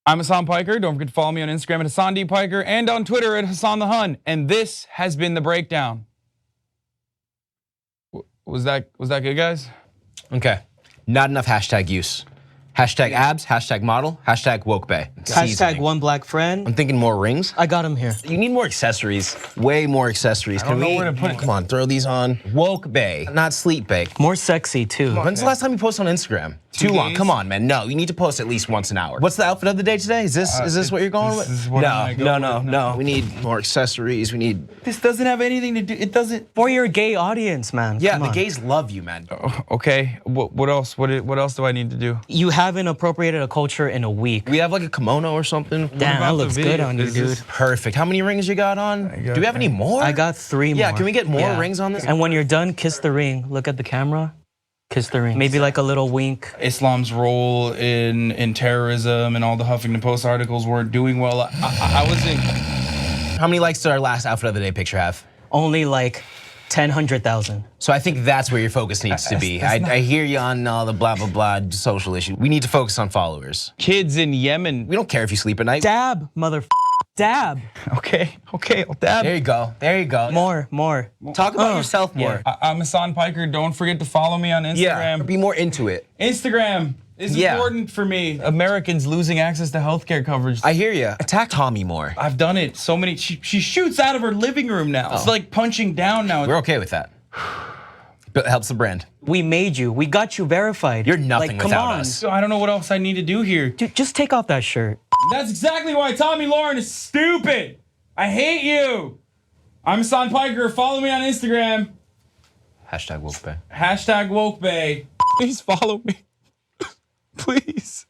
I'm Hassan Piker. Don't forget to follow me on Instagram at Hassan D. Piker and on Twitter at Hassan the Hun. And this has been The Breakdown. Was that good, guys? Okay. Not enough hashtag use. Hashtag abs, hashtag model, hashtag woke bay. Hashtag one black friend. I'm thinking more rings. I got him here. You need more accessories. Way more accessories. I don't know where to put it. Come on, throw these on. Woke bay, not sleep bay. More sexy too. When's the last time you posted on Instagram? Too long. days? Come on, man. No, you need to post at least once an hour. What's the outfit of the day today? Is this what you're going with? This is what I'm gonna go with. No. We need more accessories. We need. This doesn't have anything to do. It doesn't. For your gay audience, man. Yeah, Come the on. gays love you, man. Okay. What else? What else do I need to do? You haven't appropriated a culture in a week. We have like a kimono or something. Damn, that about the looks good video? on you, Is this- dude. Perfect. How many rings you got on? Do we have any more? I got 3 more. Yeah, can we get more Yeah. rings on this? And when you're done, kiss the ring. Look at the camera. Kiss the ring. Maybe like a little wink. Islam's role in terrorism and all the Huffington Post articles weren't doing well. I was in. How many likes did our last outfit of the day picture have? Only like 100,000. So I think that's where your focus needs to be. I hear you on all the blah, blah, blah social issue. We need to focus on followers. Kids in Yemen. We don't care if you sleep at night. Dab, dab. Okay, I'll dab. There you go. More. Talk about yourself more. I'm Hassan Piker. Don't forget to follow me on Instagram. Yeah, be more into it. Instagram is Yeah. important for me. Americans losing access to healthcare coverage. I hear you. Attack Tommy more. I've done it so many. She shoots out of her living room now. It's like punching down now. We're okay with that. But it helps the brand. We made you. We got you verified. You're nothing like, come without on. us. So I don't know what else I need to do here. Dude, just take off that shirt. That's exactly why Tommy Lauren is stupid. I hate you. I'm Hassan Piker. Follow me on Instagram. Hashtag woke bay. Hashtag WokeBay. Please follow me. Please.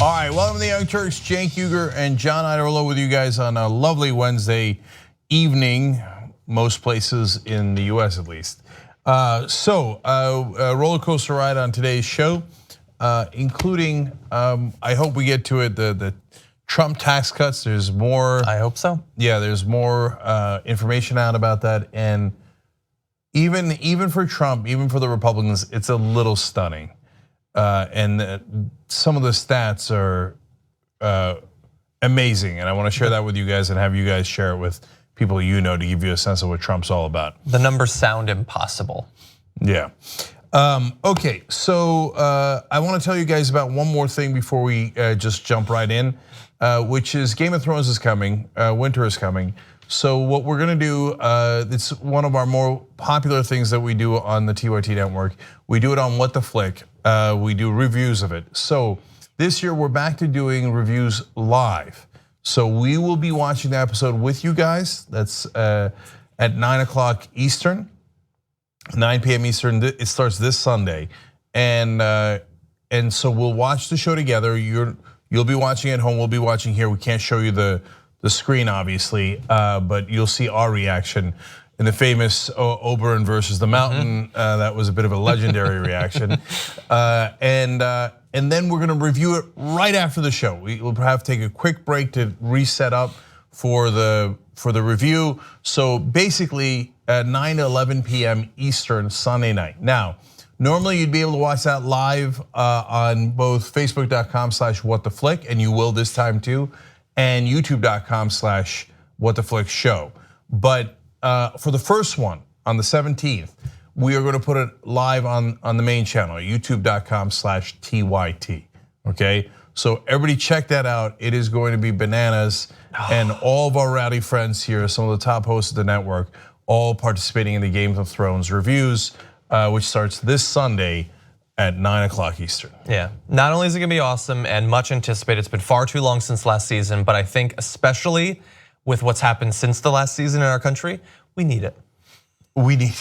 All right, welcome to the Young Turks. Cenk Uygur and John Iadarola with you guys on a lovely Wednesday evening, most places in the US at least. A roller coaster ride on today's show, including, I hope we get to it, the Trump tax cuts. There's more. I hope so. Yeah, there's more information out about that. And even for Trump, even for the Republicans, it's a little stunning. And some of the stats are amazing, and I want to share that with you guys and have you guys share it with people you know to give you a sense of what Trump's all about. The numbers sound impossible. Yeah. Okay, so I want to tell you guys about one more thing before we just jump right in, which is Game of Thrones is coming, winter is coming. So what we're gonna do, it's one of our more popular things that we do on the TYT network. We do it on What the Flick. We do reviews of it. So this year we're back to doing reviews live. So we will be watching the episode with you guys. That's at 9 o'clock Eastern, 9 p.m. Eastern. It starts this Sunday, and so we'll watch the show together. You'll be watching at home. We'll be watching here. We can't show you the screen, obviously, but you'll see our reaction in the famous Oberyn versus the Mountain. That was a bit of a legendary reaction. And then we're gonna review it right after the show. We'll have to take a quick break to reset up for the review. So basically at 9 to 11 p.m. Eastern Sunday night. Now, normally you'd be able to watch that live on both Facebook.com/WhatTheFlick, and you will this time too, and YouTube.com/WhatTheFlickShow. But for the first one on the 17th, we are going to put it live on the main channel, YouTube.com/TYT. Okay, so everybody check that out. It is going to be bananas, and all of our rowdy friends here, some of the top hosts of the network, all participating in the Game of Thrones reviews, which starts this Sunday at 9 o'clock Eastern. Yeah, not only is it gonna be awesome and much anticipated, it's been far too long since last season, but I think especially with what's happened since the last season in our country, we need it. We need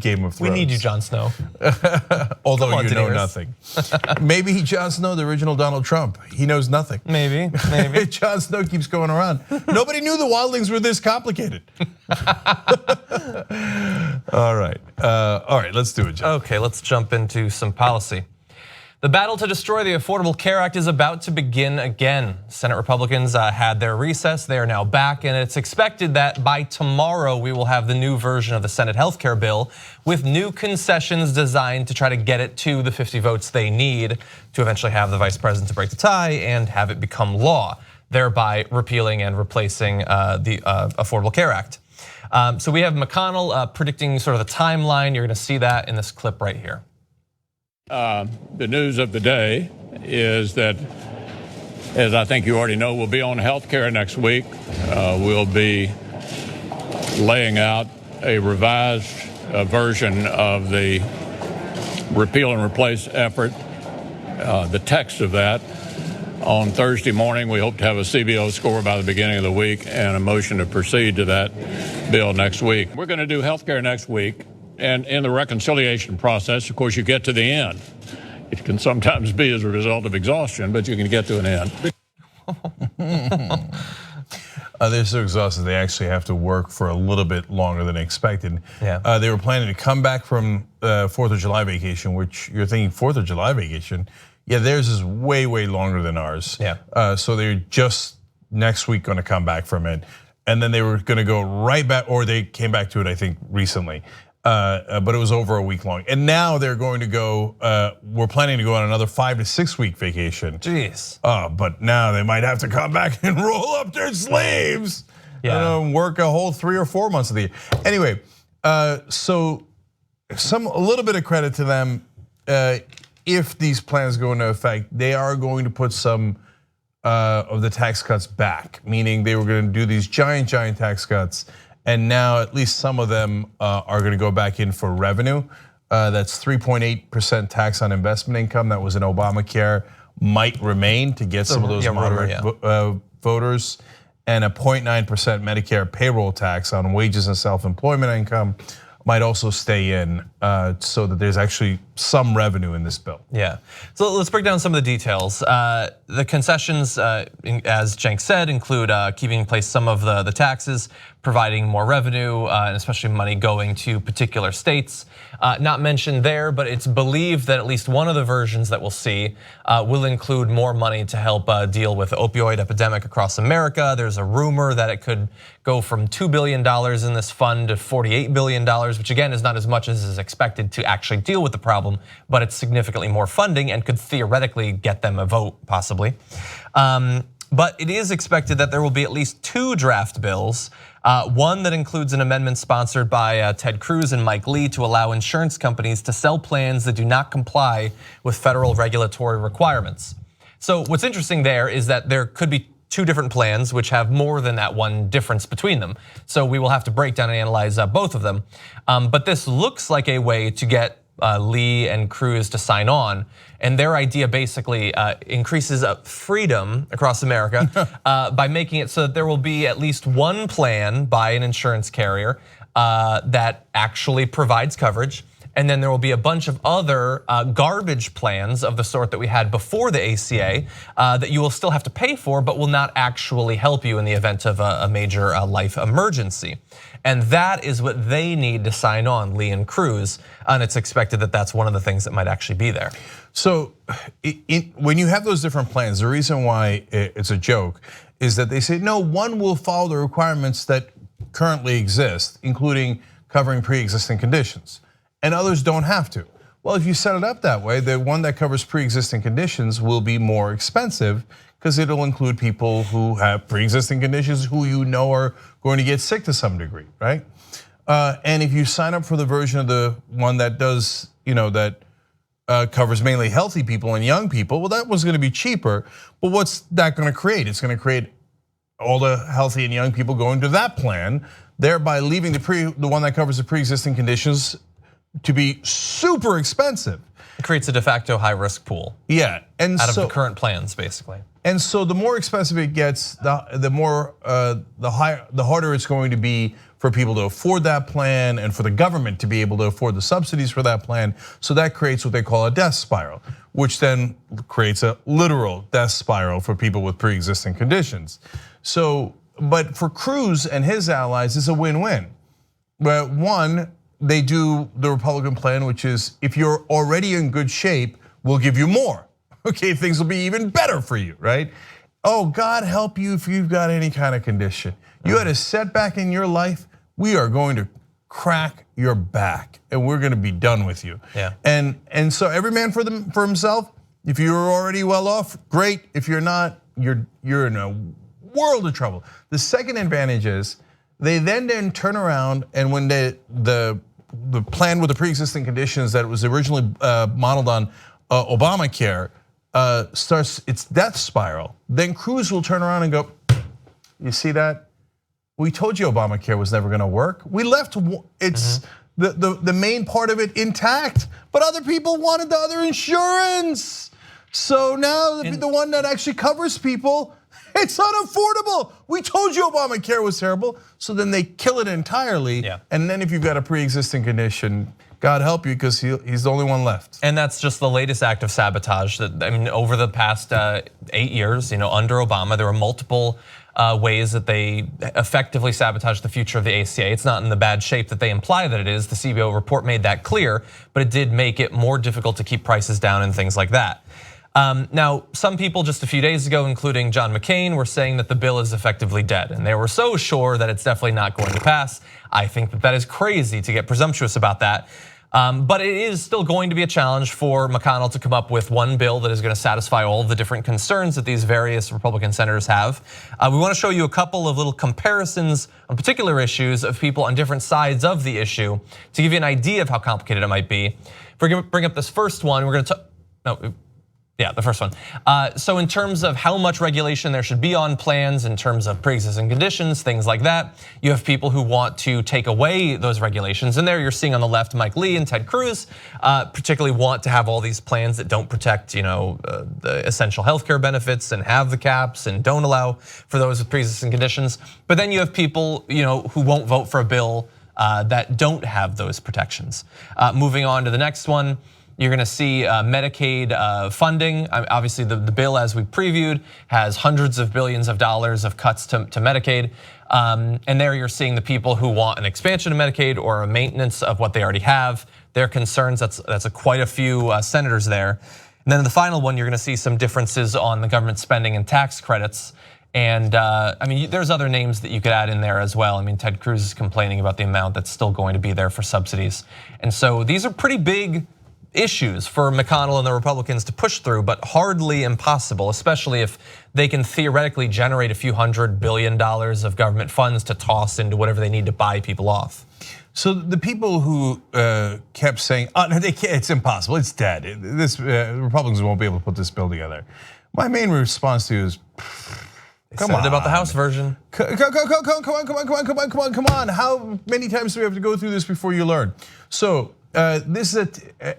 Game of Thrones. We need you, Jon Snow. Although you know nothing. Maybe Jon Snow, the original Donald Trump, he knows nothing. Maybe. Jon Snow keeps going around. Nobody knew the wildlings were this complicated. All right, let's do it, John. Okay, let's jump into some policy. The battle to destroy the Affordable Care Act is about to begin again. Senate Republicans had their recess, they are now back, and it's expected that by tomorrow we will have the new version of the Senate health care bill with new concessions designed to try to get it to the 50 votes they need to eventually have the vice president to break the tie and have it become law, thereby repealing and replacing the Affordable Care Act. So we have McConnell predicting sort of the timeline. You're gonna see that in this clip right here. The news of the day is that, as I think you already know, we'll be on health care next week. We'll be laying out a revised version of the repeal and replace effort, the text of that. On Thursday morning, we hope to have a CBO score by the beginning of the week and a motion to proceed to that bill next week. We're going to do health care next week. And in the reconciliation process, of course, you get to the end. It can sometimes be as a result of exhaustion, but you can get to an end. They're so exhausted they actually have to work for a little bit longer than expected. Yeah. They were planning to come back from 4th of July vacation, which you're thinking 4th of July vacation. Yeah, theirs is way, way longer than ours. Yeah. So they're just next week going to come back from it. And then they were going to go right back, or they came back to it, I think, recently. But it was over a week long. And now they're going to go, we're planning to go on another 5 to 6 week vacation. Jeez. But now they might have to come back and roll up their sleeves. And work a whole 3 or 4 months of the year. Anyway, so a little bit of credit to them. If these plans go into effect, they are going to put some of the tax cuts back, meaning they were going to do these giant tax cuts. And now at least some of them are going to go back in for revenue. That's 3.8% tax on investment income that was in Obamacare might remain to get some of those moderate voters, and a 0.9% Medicare payroll tax on wages and self-employment income might also stay in so that there's actually some revenue in this bill. Yeah, so let's break down some of the details. The concessions, as Cenk said, include keeping in place some of the taxes, providing more revenue, and especially money going to particular states. Not mentioned there, but it's believed that at least one of the versions that we'll see will include more money to help deal with the opioid epidemic across America. There's a rumor that it could go from $2 billion in this fund to $48 billion, which again is not as much as is expected to actually deal with the problem, but it's significantly more funding and could theoretically get them a vote, possibly. But it is expected that there will be at least 2 draft bills. One that includes an amendment sponsored by Ted Cruz and Mike Lee to allow insurance companies to sell plans that do not comply with federal regulatory requirements. So what's interesting there is that there could be 2 different plans which have more than that one difference between them. So we will have to break down and analyze both of them. But this looks like a way to get Lee and Cruz to sign on. And their idea basically increases freedom across America by making it so that there will be at least one plan by an insurance carrier that actually provides coverage. And then there will be a bunch of other garbage plans of the sort that we had before the ACA that you will still have to pay for, but will not actually help you in the event of a major life emergency. And that is what they need to sign on, Lee and Cruz, and it's expected that that's one of the things that might actually be there. So when you have those different plans, the reason why it's a joke is that they say, no, one will follow the requirements that currently exist, including covering pre-existing conditions, and others don't have to. Well, if you set it up that way, the one that covers pre-existing conditions will be more expensive because it'll include people who have pre-existing conditions who you know are going to get sick to some degree, right? And if you sign up for the version of the one that does, that covers mainly healthy people and young people, well, that was going to be cheaper. But what's that going to create? It's going to create all the healthy and young people going to that plan, thereby leaving the one that covers the pre-existing conditions to be super expensive. It creates a de facto high risk pool. Yeah, and out of the current plans, basically. And so the more expensive it gets, the harder it's going to be for people to afford that plan and for the government to be able to afford the subsidies for that plan. So that creates what they call a death spiral, which then creates a literal death spiral for people with pre-existing conditions. So, but for Cruz and his allies, it's a win-win. But one, they do the Republican plan, which is if you're already in good shape, we'll give you more. Okay, things will be even better for you, right? Oh, God help you if you've got any kind of condition. You had a setback in your life, we are going to crack your back and we're gonna be done with you. Yeah. And so every man for himself. If you're already well off, great. If you're not, you're in a world of trouble. The second advantage is they then turn around and when the plan with the pre-existing conditions that was originally modeled on Obamacare starts its death spiral, then Cruz will turn around and go, you see that? We told you Obamacare was never gonna work. We left it's the main part of it intact, but other people wanted the other insurance. So now the one that actually covers people, it's unaffordable. We told you Obamacare was terrible. So then they kill it entirely. Yeah. And then if you've got a pre-existing condition, God help you, because he's the only one left. And that's just the latest act of sabotage. That I mean, over the past 8 years, under Obama, there were multiple ways that they effectively sabotaged the future of the ACA. It's not in the bad shape that they imply that it is. The CBO report made that clear, but it did make it more difficult to keep prices down and things like that. Now, some people just a few days ago, including John McCain, were saying that the bill is effectively dead, and they were so sure that it's definitely not going to pass. I think that is crazy to get presumptuous about that. But it is still going to be a challenge for McConnell to come up with one bill that is going to satisfy all the different concerns that these various Republican senators have. We want to show you a couple of little comparisons on particular issues of people on different sides of the issue to give you an idea of how complicated it might be. If we're going to bring up this first one, we're going to yeah, the first one. So in terms of how much regulation there should be on plans, in terms of pre-existing conditions, things like that, you have people who want to take away those regulations. And there you're seeing on the left, Mike Lee and Ted Cruz, particularly want to have all these plans that don't protect, the essential healthcare benefits and have the caps and don't allow for those with pre-existing conditions. But then you have people, who won't vote for a bill that don't have those protections. Moving on to the next one, you're gonna see Medicaid funding. Obviously the bill, as we previewed, has hundreds of billions of dollars of cuts to Medicaid. And there you're seeing the people who want an expansion of Medicaid or a maintenance of what they already have. Their concerns, that's quite a few senators there. And then in the final one, you're gonna see some differences on the government spending and tax credits. And I mean, there's other names that you could add in there as well. I mean, Ted Cruz is complaining about the amount that's still going to be there for subsidies. And so these are pretty big issues for McConnell and the Republicans to push through, but hardly impossible, especially if they can theoretically generate a few $100 billion of government funds to toss into whatever they need to buy people off. So the people who kept saying, "Oh no, they can't. It's impossible. It's dead. Republicans won't be able to put this bill together." My main response to you is, come on. About the House version. Come on. How many times do we have to go through this before you learn? So this is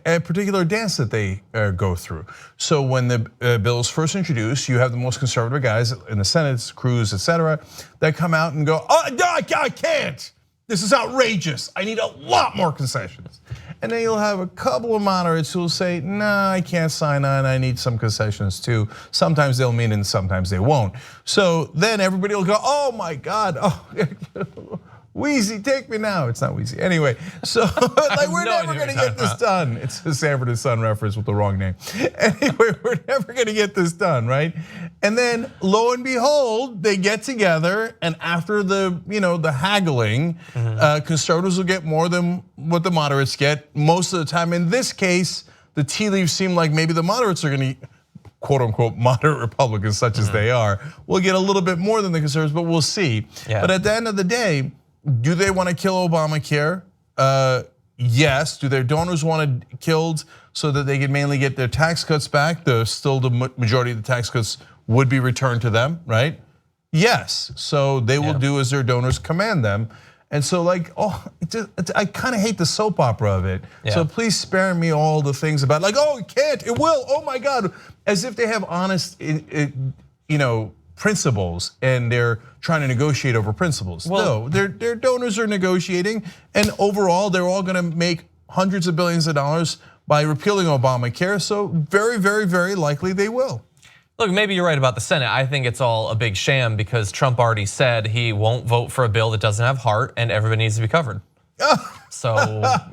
a particular dance that they go through. So when the bill is first introduced, you have the most conservative guys in the Senate, Cruz, etc., that come out and go, "Oh, no, I can't. This is outrageous. I need a lot more concessions." And then you'll have a couple of moderates who will say, "Nah, I can't sign on. I need some concessions too." Sometimes they'll mean it and sometimes they won't. So then everybody will go, "Oh my God, oh, Wheezy, take me now." It's not Wheezy. Anyway, so like we're never gonna get this done. It's a Sanford and Son reference with the wrong name. Anyway, we're never gonna get this done, right? And then lo and behold, they get together, and after the haggling, conservatives will get more than what the moderates get most of the time. In this case, the tea leaves seem like maybe the moderates are gonna, quote unquote, moderate Republicans, such as they are, will get a little bit more than the conservatives, but we'll see. Yeah. But at the end of the day, do they want to kill Obamacare? Yes. Do their donors want it killed so that they can mainly get their tax cuts back? Still the majority of the tax cuts would be returned to them, right? Yes. So they will do as their donors command them. And so like, I kind of hate the soap opera of it. Yeah. So please spare me all the things about like, oh, it can't, it will, oh my God. As if they have honest, principles and they're trying to negotiate over principles. Well, no, their donors are negotiating, and overall they're all gonna make hundreds of billions of dollars by repealing Obamacare, so very, very, very likely they will. Look, maybe you're right about the Senate. I think it's all a big sham because Trump already said he won't vote for a bill that doesn't have heart and everybody needs to be covered. So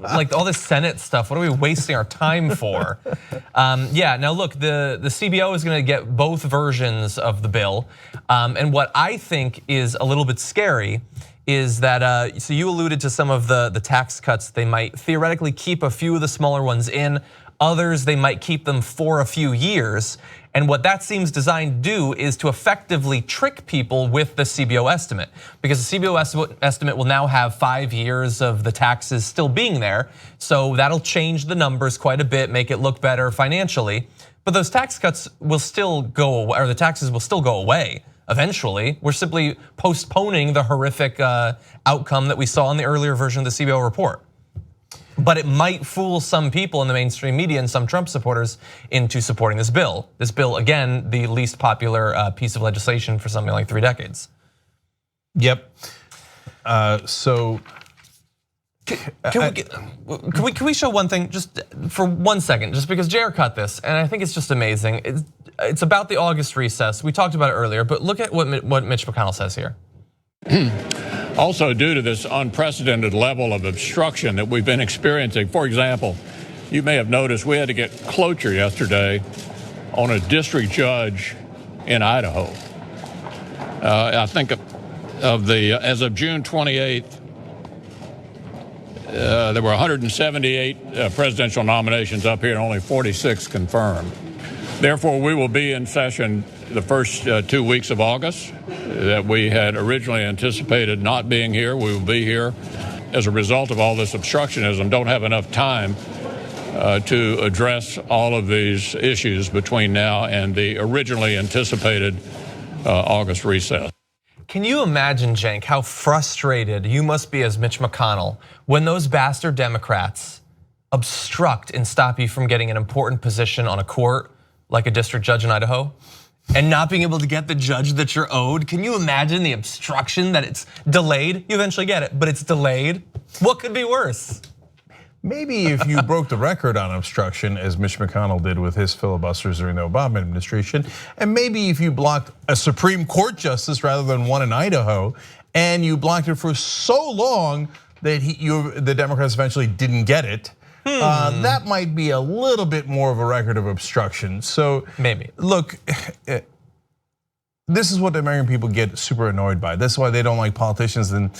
like all this Senate stuff, what are we wasting our time for? Yeah, now look, the CBO is gonna get both versions of the bill. And what I think is a little bit scary is that, so you alluded to some of the tax cuts. They might theoretically keep a few of the smaller ones in, others they might keep them for a few years. And what that seems designed to do is to effectively trick people with the CBO estimate, because the CBO estimate will now have 5 years of the taxes still being there. So that'll change the numbers quite a bit, make it look better financially. But those tax cuts will still go away, or the taxes will still go away eventually. We're simply postponing the horrific outcome that we saw in the earlier version of the CBO report. But it might fool some people in the mainstream media and some Trump supporters into supporting this bill. This bill, again, the least popular piece of legislation for something like 3 decades. Yep. So can we show one thing just for 1 second, just because JR cut this, and I think it's just amazing. It's about the August recess. We talked about it earlier, but look at what Mitch McConnell says here. Also, due to this unprecedented level of obstruction that we've been experiencing, for example, you may have noticed we had to get cloture yesterday on a district judge in Idaho. I think as of June 28th, there were 178 presidential nominations up here and only 46 confirmed. Therefore, we will be in session the first 2 weeks of August that we had originally anticipated not being here. We will be here as a result of all this obstructionism. Don't have enough time to address all of these issues between now and the originally anticipated August recess. Can you imagine, Cenk, how frustrated you must be as Mitch McConnell when those bastard Democrats obstruct and stop you from getting an important position on a court like a district judge in Idaho? And not being able to get the judge that you're owed? Can you imagine the obstruction that it's delayed? You eventually get it, but it's delayed. What could be worse? Maybe if you broke the record on obstruction, as Mitch McConnell did with his filibusters during the Obama administration, and maybe if you blocked a Supreme Court justice rather than one in Idaho, and you blocked it for so long that the Democrats eventually didn't get it, that might be a little bit more of a record of obstruction. So maybe. Look, this is what the American people get super annoyed by. That's why they don't like politicians, and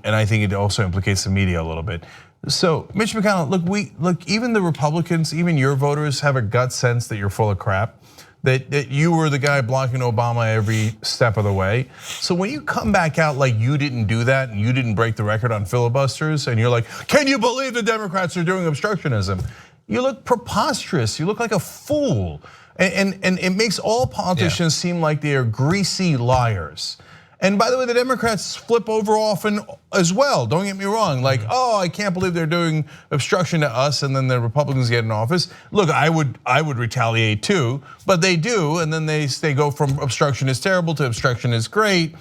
I think it also implicates the media a little bit. So Mitch McConnell, look, even the Republicans, even your voters have a gut sense that you're full of crap, that you were the guy blocking Obama every step of the way. So when you come back out like you didn't do that and you didn't break the record on filibusters, and you're like, can you believe the Democrats are doing obstructionism? You look preposterous. You look like a fool. And it makes all politicians seem like they are greasy liars. And by the way, the Democrats flip over often as well. Don't get me wrong. Like, oh, I can't believe they're doing obstruction to us, and then the Republicans get in office. Look, I would retaliate too, but they do, and then they go from obstruction is terrible to obstruction is great.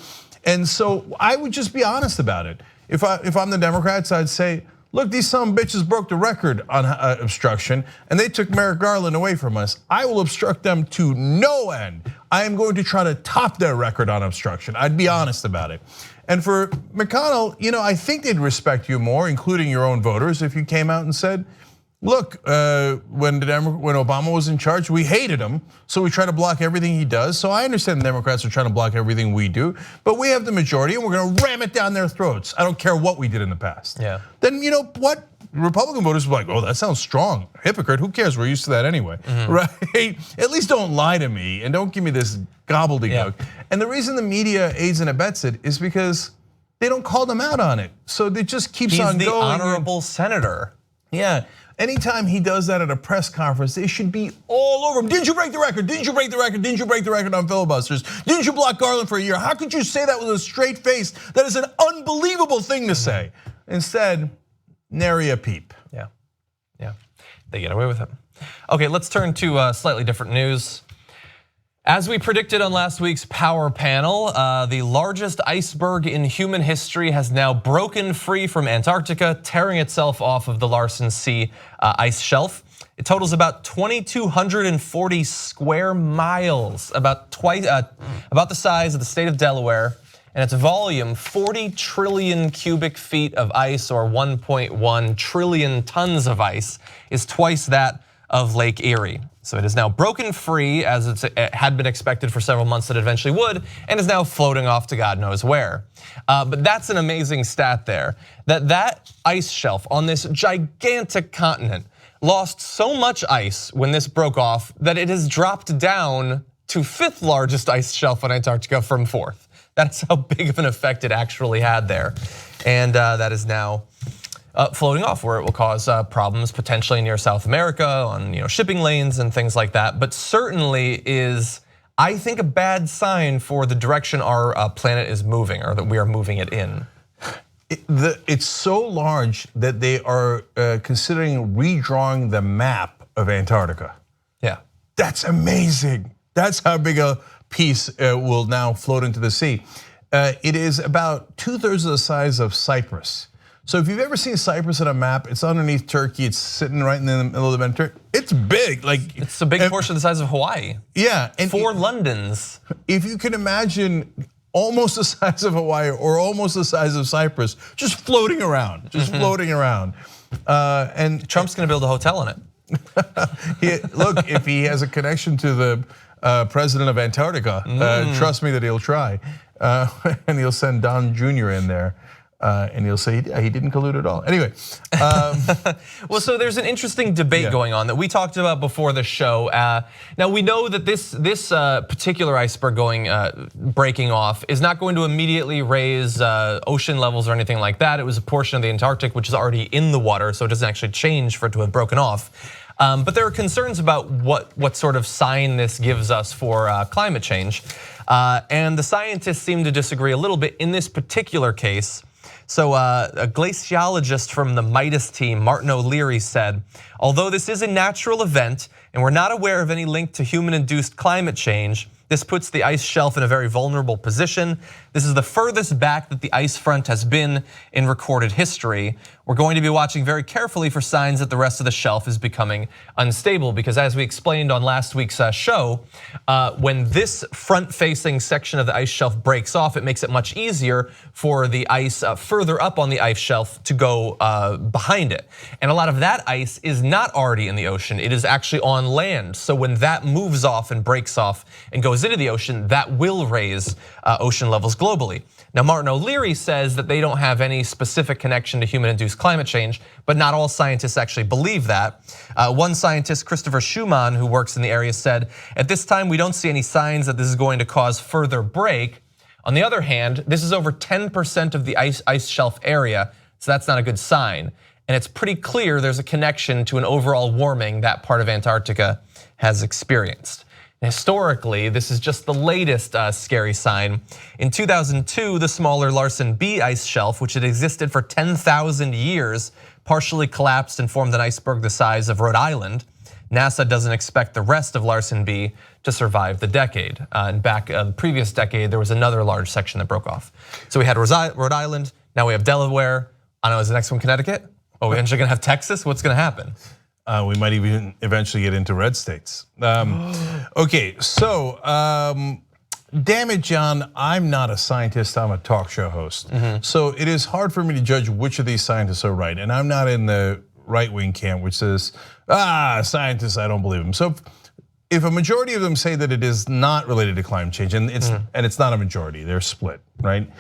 And so I would just be honest about it. If I'm the Democrats, I'd say, look, these some bitches broke the record on obstruction, and they took Merrick Garland away from us. I will obstruct them to no end. I am going to try to top their record on obstruction. I'd be honest about it. And for McConnell, I think they'd respect you more, including your own voters, if you came out and said, look, when Obama was in charge, we hated him, so we try to block everything he does. So I understand the Democrats are trying to block everything we do, but we have the majority and we're gonna ram it down their throats. I don't care what we did in the past. Yeah. Then you know what? Republican voters were like, oh, that sounds strong. Hypocrite, who cares? We're used to that anyway, right? At least don't lie to me and don't give me this gobbledygook. Yeah. And the reason the media aids and abets it is because they don't call them out on it. So it just keeps on going. He's the honorable senator. Yeah. Anytime he does that at a press conference, they should be all over him. Didn't you break the record? Didn't you break the record? Didn't you break the record on filibusters? Didn't you block Garland for a year? How could you say that with a straight face? That is an unbelievable thing to say. Instead, nary a peep. Yeah, they get away with it. Okay, let's turn to slightly different news. As we predicted on last week's Power Panel, the largest iceberg in human history has now broken free from Antarctica, tearing itself off of the Larsen C ice shelf. It totals about 2,240 square miles, about the size of the state of Delaware, and its volume, 40 trillion cubic feet of ice, or 1.1 trillion tons of ice, is twice that of Lake Erie. So it is now broken free, as it had been expected for several months that it eventually would, and is now floating off to God knows where. But that's an amazing stat there, that ice shelf on this gigantic continent lost so much ice when this broke off that it has dropped down to 5th largest ice shelf on Antarctica from 4th. That's how big of an effect it actually had there. And that is now floating off, where it will cause problems potentially near South America on shipping lanes and things like that. But certainly is, I think, a bad sign for the direction our planet is moving, or that we are moving it in. It's so large that they are considering redrawing the map of Antarctica. Yeah, that's amazing. That's how big a piece will now float into the sea. It is about 2/3 of the size of Cyprus. So if you've ever seen Cyprus on a map, it's underneath Turkey. It's sitting right in the middle of the Mediterranean. It's big, like it's a big portion of the size of Hawaii. Yeah, and 4 Londons. If you can imagine, almost the size of Hawaii or almost the size of Cyprus, just floating around, floating around. And Trump's going to build a hotel in it. Look, if he has a connection to the president of Antarctica, trust me that he'll try, and he'll send Don Jr. in there. And he'll say he didn't collude at all. Anyway, well, so there's an interesting debate going on that we talked about before the show. Now we know that this particular iceberg breaking off is not going to immediately raise ocean levels or anything like that. It was a portion of the Antarctic which is already in the water, so it doesn't actually change for it to have broken off. But there are concerns about what sort of sign this gives us for climate change, and the scientists seem to disagree a little bit in this particular case. So a glaciologist from the Midas team, Martin O'Leary, said, although this is a natural event and we're not aware of any link to human-induced climate change, This puts the ice shelf in a very vulnerable position. This is the furthest back that the ice front has been in recorded history. We're going to be watching very carefully for signs that the rest of the shelf is becoming unstable, because as we explained on last week's show, when this front-facing section of the ice shelf breaks off, it makes it much easier for the ice further up on the ice shelf to go behind it. And a lot of that ice is not already in the ocean, it is actually on land. So when that moves off and breaks off and goes into the ocean, that will raise ocean levels globally. Now, Martin O'Leary says that they don't have any specific connection to human-induced climate change, but not all scientists actually believe that. One scientist, Christopher Schumann, who works in the area, said, "At this time, we don't see any signs that this is going to cause further break. On the other hand, this is over 10% of the ice shelf area, so that's not a good sign. And it's pretty clear there's a connection to an overall warming that part of Antarctica has experienced." Historically, this is just the latest scary sign. In 2002, the smaller Larsen B ice shelf, which had existed for 10,000 years, partially collapsed and formed an iceberg the size of Rhode Island. NASA doesn't expect the rest of Larsen B to survive the decade. And back the previous decade, there was another large section that broke off. So we had Rhode Island, now we have Delaware. I don't know, is the next one Connecticut? Oh, we're eventually gonna have Texas? What's gonna happen? We might even eventually get into red states. Okay, so damn it, John, I'm not a scientist, I'm a talk show host. So it is hard for me to judge which of these scientists are right. And I'm not in the right-wing camp, which says, scientists, I don't believe them. So if a majority of them say that it is not related to climate change, and it's not a majority, they're split, right?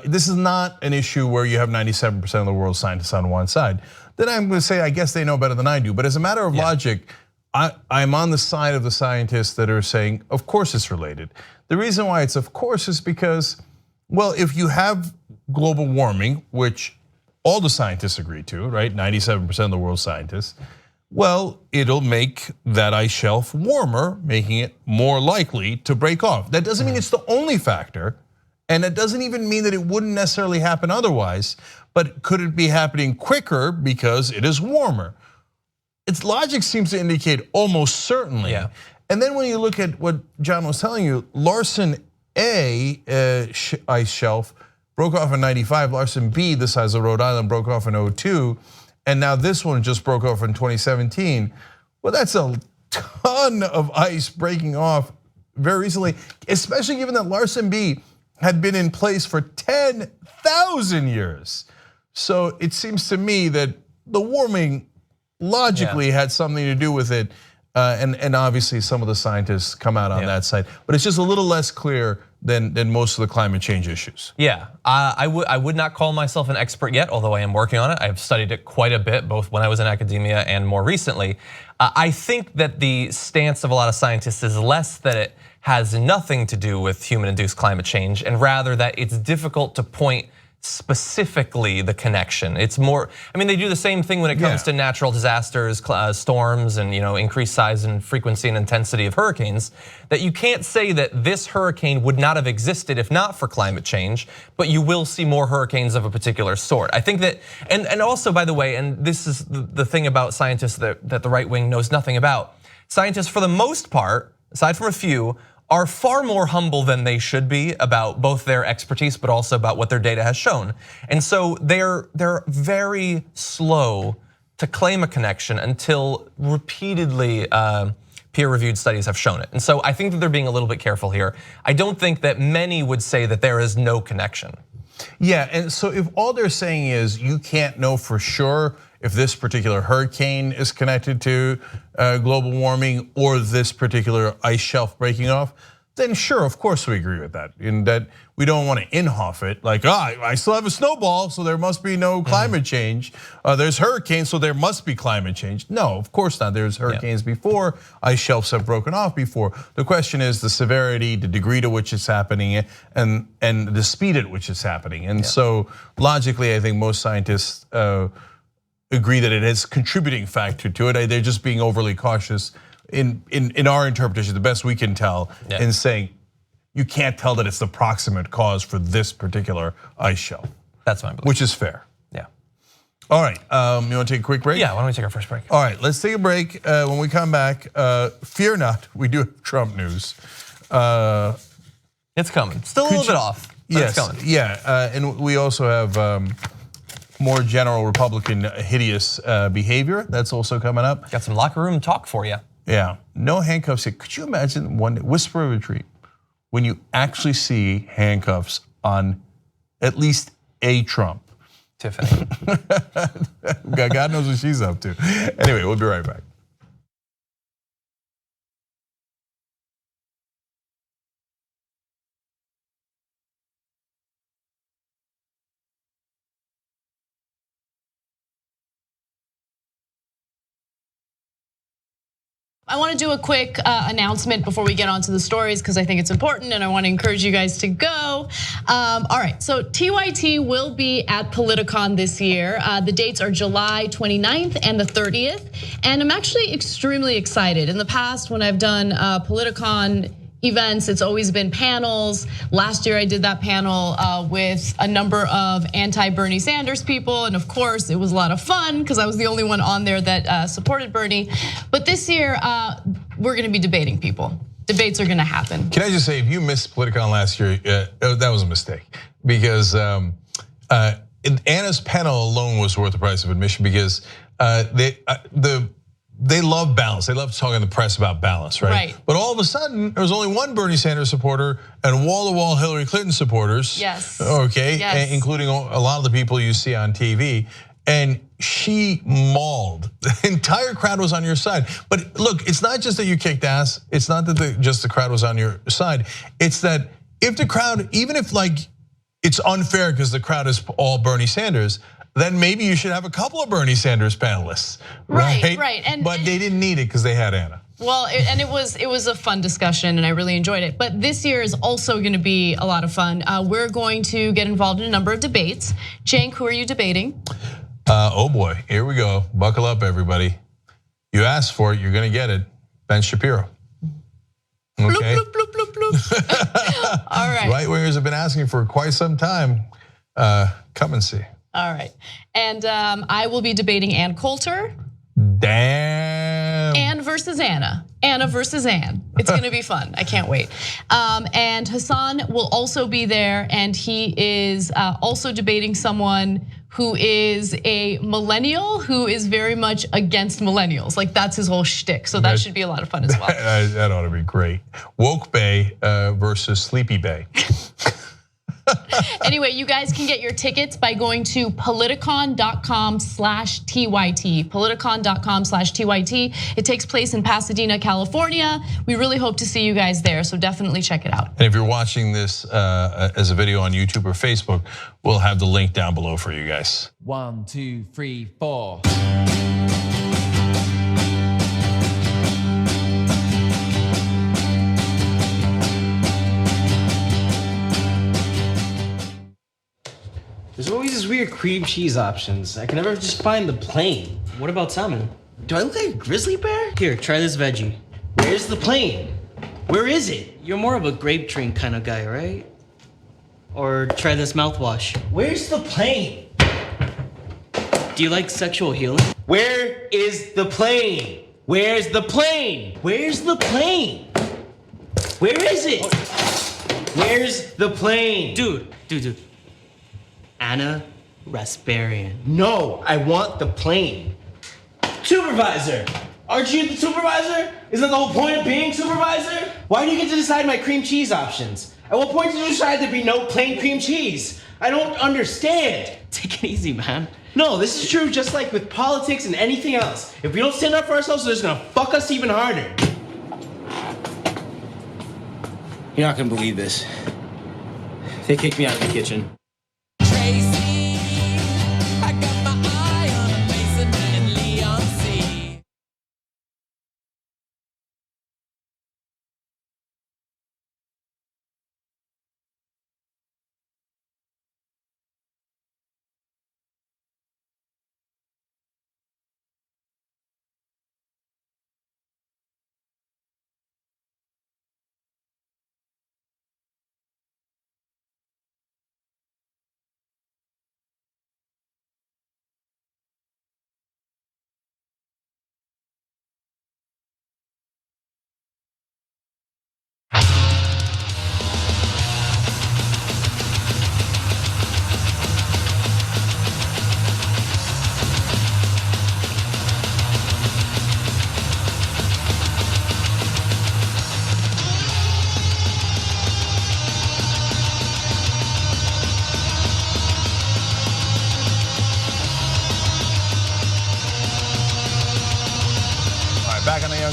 This is not an issue where you have 97% of the world's scientists on one side. Then I'm gonna say, I guess they know better than I do. But as a matter of logic, I'm on the side of the scientists that are saying, of course it's related. The reason why it's of course is because, well, if you have global warming, which all the scientists agree to, right? 97% of the world's scientists, well, it'll make that ice shelf warmer, making it more likely to break off. That doesn't mean it's the only factor. And it doesn't even mean that it wouldn't necessarily happen otherwise, but could it be happening quicker because it is warmer? Its logic seems to indicate almost certainly. Yeah. And then when you look at what John was telling you, Larsen A ice shelf broke off in 95, Larsen B, the size of Rhode Island, broke off in 02, and now this one just broke off in 2017. Well, that's a ton of ice breaking off very recently, especially given that Larsen B had been in place for 10,000 years. So it seems to me that the warming logically had something to do with it. And obviously some of the scientists come out on that side. But it's just a little less clear than most of the climate change issues. Yeah, I would not call myself an expert yet, although I am working on it. I've studied it quite a bit, both when I was in academia and more recently. I think that the stance of a lot of scientists is less that it has nothing to do with human-induced climate change, and rather that it's difficult to point specifically the connection. It's more, I mean, they do the same thing when it comes to natural disasters, storms, and increased size and frequency and intensity of hurricanes, that you can't say that this hurricane would not have existed if not for climate change, but you will see more hurricanes of a particular sort. I think that, and also by the way, and this is the thing about scientists that the right wing knows nothing about, scientists for the most part, aside from a few, are far more humble than they should be about both their expertise, but also about what their data has shown. And so they're very slow to claim a connection until repeatedly peer-reviewed studies have shown it. And so I think that they're being a little bit careful here. I don't think that many would say that there is no connection. Yeah, and so if all they're saying is you can't know for sure if this particular hurricane is connected to global warming or this particular ice shelf breaking off, then sure, of course we agree with that. In that we don't want to Inhofe it, like, I still have a snowball, so there must be no climate change. There's hurricanes, so there must be climate change. No, of course not. There's hurricanes before, ice shelves have broken off before. The question is the severity, the degree to which it's happening, and the speed at which it's happening. And so logically, I think most scientists agree that it has contributing factor to it. They're just being overly cautious in our interpretation, the best we can tell, in saying you can't tell that it's the proximate cause for this particular ice shelf. That's my belief. Which is fair. Yeah. All right, you want to take a quick break? Yeah, why don't we take our first break? All right, let's take a break. When we come back, fear not, we do have Trump news. It's coming. Still a little bit off, but it's coming. Yeah, and we also have more general Republican hideous behavior. That's also coming up. Got some locker room talk for you. Yeah, no handcuffs. Could you imagine one whisper of a dream when you actually see handcuffs on at least a Trump? Tiffany. God knows what she's up to. Anyway, we'll be right back. I want to do a quick announcement before we get onto the stories because I think it's important and I want to encourage you guys to go. All right, so TYT will be at Politicon this year. The dates are July 29th and the 30th. And I'm actually extremely excited. In the past, when I've done Politicon events, it's always been panels. Last year I did that panel with a number of anti-Bernie Sanders people, and of course it was a lot of fun because I was the only one on there that supported Bernie. But this year we're gonna be debating people. Debates are gonna happen. Can I just say, if you missed Politicon last year, that was a mistake, because Anna's panel alone was worth the price of admission, because they love balance. They love talking to the press about balance, right? Right. But all of a sudden, there was only one Bernie Sanders supporter and wall-to-wall Hillary Clinton supporters. Yes. Okay, yes. Including a lot of the people you see on TV. And she mauled. The entire crowd was on your side. But look, it's not just that you kicked ass. It's not that just the crowd was on your side. It's that if the crowd, even if like it's unfair because the crowd is all Bernie Sanders, then maybe you should have a couple of Bernie Sanders panelists, right? Right. But they didn't need it because they had Anna. Well, and it was a fun discussion, and I really enjoyed it. But this year is also going to be a lot of fun. We're going to get involved in a number of debates. Cenk, who are you debating? Oh boy, here we go. Buckle up, everybody. You asked for it, you're going to get it. Ben Shapiro. Okay. Bloop, bloop, bloop, bloop, bloop. All right. Right wingers have been asking for quite some time. Come and see. All right, and I will be debating Ann Coulter. Damn. Ann versus Anna. Anna versus Ann. It's gonna be fun. I can't wait. And Hassan will also be there, and he is also debating someone who is a millennial who is very much against millennials. Like that's his whole shtick. So that should be a lot of fun as well. That ought to be great. Woke Bay versus Sleepy Bay. Anyway, you guys can get your tickets by going to politicon.com/TYT. Politicon.com/TYT. It takes place in Pasadena, California. We really hope to see you guys there, so definitely check it out. And if you're watching this as a video on YouTube or Facebook, we'll have the link down below for you guys. 1, 2, 3, 4. There's always these weird cream cheese options. I can never just find the plain. What about salmon? Do I look like a grizzly bear? Here, try this veggie. Where's the plain? Where is it? You're more of a grape drink kind of guy, right? Or try this mouthwash. Where's the plain? Do you like sexual healing? Where is the plain? Where's the plain? Where's the plain? Where is it? Where's the plain? Dude. Anna Rasparian. No, I want the plain. Supervisor! Aren't you the supervisor? Isn't that the whole point of being supervisor? Why do you get to decide my cream cheese options? At what point did you decide there'd be no plain cream cheese? I don't understand. Take it easy, man. No, this is true just like with politics and anything else. If we don't stand up for ourselves, they're just gonna fuck us even harder. You're not gonna believe this. They kicked me out of the kitchen.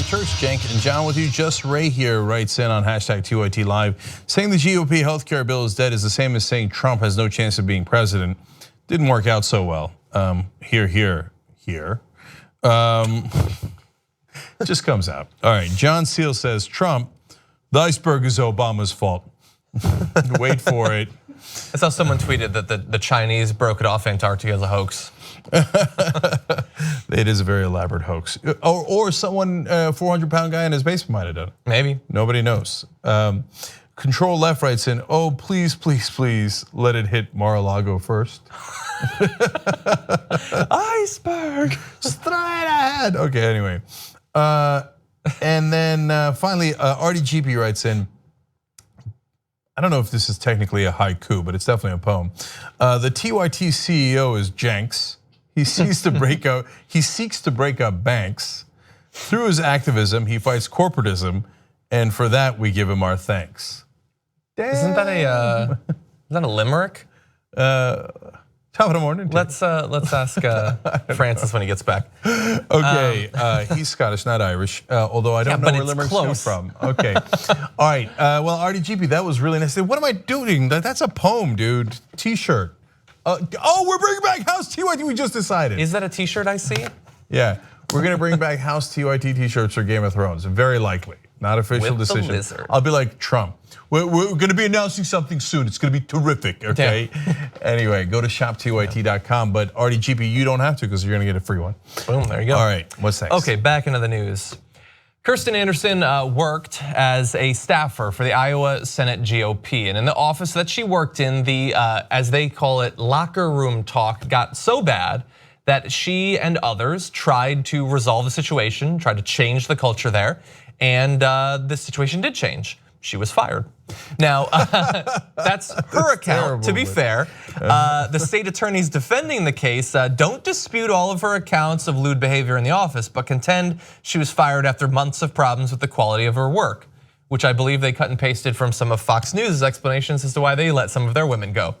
Turks, Cenk, and John with you. Just Ray here writes in on hashtag TYT Live, saying the GOP healthcare bill is dead is the same as saying Trump has no chance of being president. Didn't work out so well. Here. Just comes out. All right, John Seal says, Trump, the iceberg is Obama's fault. Wait for it. I saw someone tweeted that the Chinese broke it off Antarctica as a hoax. It is a very elaborate hoax. Or someone, 400-pound guy in his basement might have done it. Maybe. Nobody knows. Control Left writes in, oh, please, please, please, let it hit Mar-a-Lago first. Iceberg, straight ahead. Okay, anyway. And then finally, RDGP writes in, I don't know if this is technically a haiku, but it's definitely a poem. The TYT CEO is Jenks. He seeks to break up banks. Through his activism, he fights corporatism, and for that we give him our thanks. Damn. Isn't that a limerick? Top of the morning. Let's ask Francis when he gets back. Okay, he's Scottish, not Irish. Although I don't know where limericks come from. Okay, all right. Well, RDGP, that was really nice. What am I doing? That's a poem, dude. T-shirt. Oh, we're bringing back House TYT. We just decided. Is that a T-shirt I see? Yeah, we're gonna bring back House TYT T-shirts for Game of Thrones. Very likely, not official With the decision. lizard. I'll be like Trump. We're gonna be announcing something soon. It's gonna be terrific. Okay. Anyway, go to shoptyt.com. But RDGP, you don't have to because you're gonna get a free one. Boom. There you go. All right. What's next? Okay, back into the news. Kirsten Anderson worked as a staffer for the Iowa Senate GOP, and in the office that she worked in, the as they call it, locker room talk got so bad that she and others tried to resolve the situation, tried to change the culture there, and the situation did change. She was fired. Now, that's her account, terrible, to be fair. The state attorneys defending the case don't dispute all of her accounts of lewd behavior in the office, but contend she was fired after months of problems with the quality of her work, which I believe they cut and pasted from some of Fox News' explanations as to why they let some of their women go.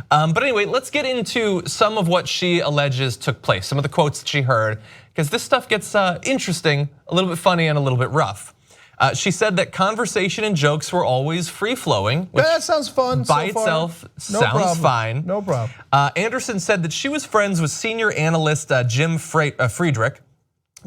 But anyway, let's get into some of what she alleges took place, some of the quotes that she heard, because this stuff gets interesting, a little bit funny, and a little bit rough. She said that conversation and jokes were always free-flowing, which that sounds fun. by itself sounds fine. No problem. Anderson said that she was friends with senior analyst Jim Friedrich,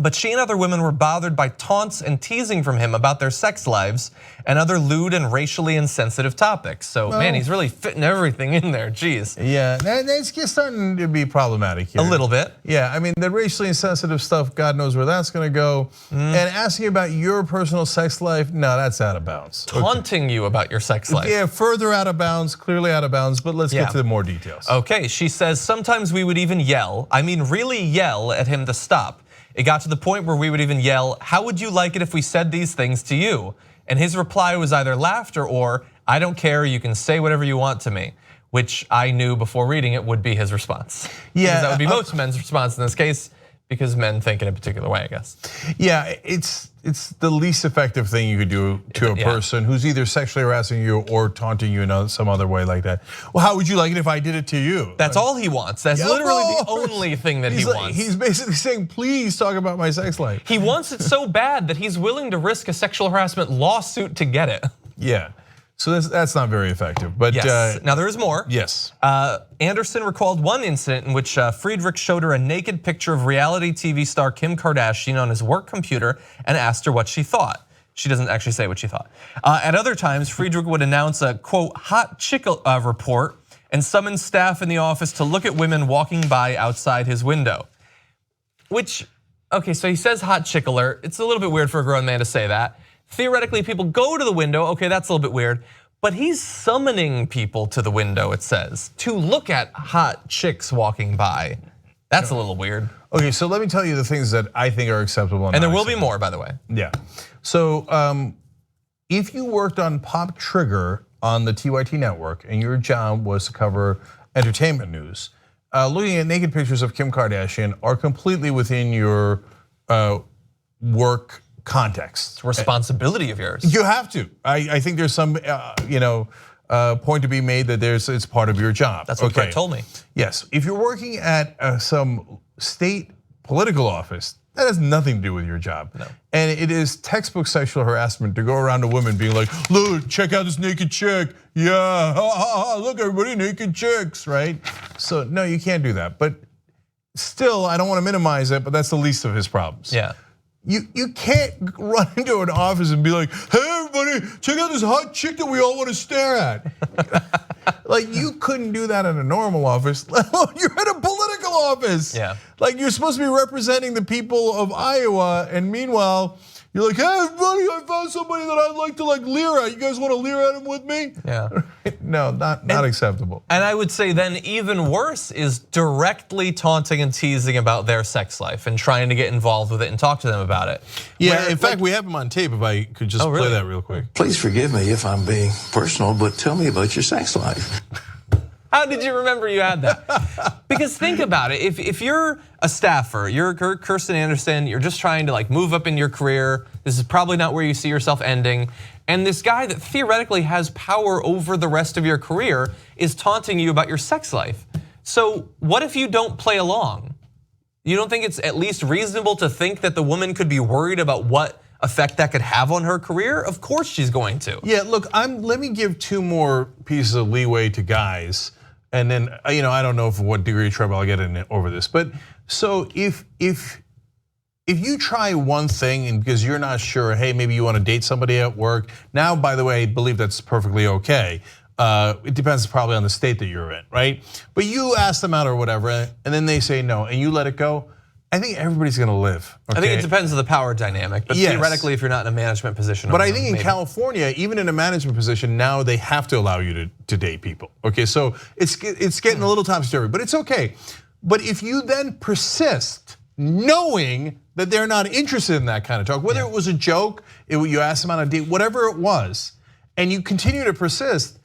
but she and other women were bothered by taunts and teasing from him about their sex lives and other lewd and racially insensitive topics. So man, he's really fitting everything in there, geez. Yeah, it's starting to be problematic here. A little bit. Yeah, I mean, the racially insensitive stuff, God knows where that's gonna go. And asking about your personal sex life, no, that's out of bounds. Taunting you about your sex life. Yeah, further out of bounds, clearly out of bounds, but let's get to the more details. Okay, she says sometimes we would even yell, I mean really yell at him to stop. It got to the point where we would even yell, how would you like it if we said these things to you? And his reply was either laughter or, I don't care, you can say whatever you want to me, which I knew before reading it would be his response. Yeah, because that would be most men's response in this case, because men think in a particular way, I guess. Yeah, it's the least effective thing you could do to a person who's either sexually harassing you or taunting you in some other way like that. Well, how would you like it if I did it to you? That's all he wants. That's literally the only thing that he wants. He's basically saying, please talk about my sex life. He wants it so bad that he's willing to risk a sexual harassment lawsuit to get it. Yeah. So that's not very effective, but yes. Now there is more. Yes. Anderson recalled one incident in which Friedrich showed her a naked picture of reality TV star Kim Kardashian on his work computer and asked her what she thought. She doesn't actually say what she thought. At other times, Friedrich would announce a quote hot chick report and summon staff in the office to look at women walking by outside his window. Which, okay, so he says hot chick alert. It's a little bit weird for a grown man to say that. Theoretically, people go to the window, okay, that's a little bit weird, but he's summoning people to the window, it says, to look at hot chicks walking by. That's a little weird. Okay, so let me tell you the things that I think are acceptable. And there will be more, by the way. Yeah, so if you worked on Pop Trigger on the TYT network and your job was to cover entertainment news, looking at naked pictures of Kim Kardashian are completely within your work context. It's a responsibility of yours. You have to. I think there's some point to be made that it's part of your job. That's what Brett told me. Yes, if you're working at some state political office, That has nothing to do with your job. No. And it is textbook sexual harassment to go around to women being like, look, check out this naked chick. Yeah, look, everybody, naked chicks, right? So no, you can't do that. But still, I don't want to minimize it, but that's the least of his problems. Yeah. You can't run into an office and be like, hey, everybody, check out this hot chick that we all want to stare at. Like, you couldn't do that in a normal office, let alone you're at a political office. Yeah. Like, you're supposed to be representing the people of Iowa, and meanwhile, you're like, hey, everybody, I found somebody that I'd like to leer at. You guys want to leer at him with me? Yeah. No, not acceptable. And I would say then even worse is directly taunting and teasing about their sex life and trying to get involved with it and talk to them about it. Yeah, in fact, we have him on tape if I could just play that real quick. Please forgive me if I'm being personal, but tell me about your sex life. How did you remember you had that? Because think about it, if you're a staffer, you're Kirsten Anderson, you're just trying to move up in your career, this is probably not where you see yourself ending, and this guy that theoretically has power over the rest of your career is taunting you about your sex life. So what if you don't play along? You don't think it's at least reasonable to think that the woman could be worried about what effect that could have on her career? Of course she's going to. Yeah, look, let me give 2 more pieces of leeway to guys. And then, I don't know what degree of trouble I'll get in over this, but so if you try one thing and because you're not sure, hey, maybe you want to date somebody at work. Now, by the way, I believe that's perfectly okay. It depends probably on the state that you're in, right? But you ask them out or whatever, and then they say no, and you let it go. I think everybody's gonna live. Okay? I think it depends on the power dynamic, but theoretically, if you're not in a management position. But I think in California, even in a management position, now they have to allow you to date people. Okay, so it's getting a little topsy-turvy, but it's okay. But if you then persist, knowing that they're not interested in that kind of talk, whether it was a joke, you asked them on a date, whatever it was, and you continue to persist,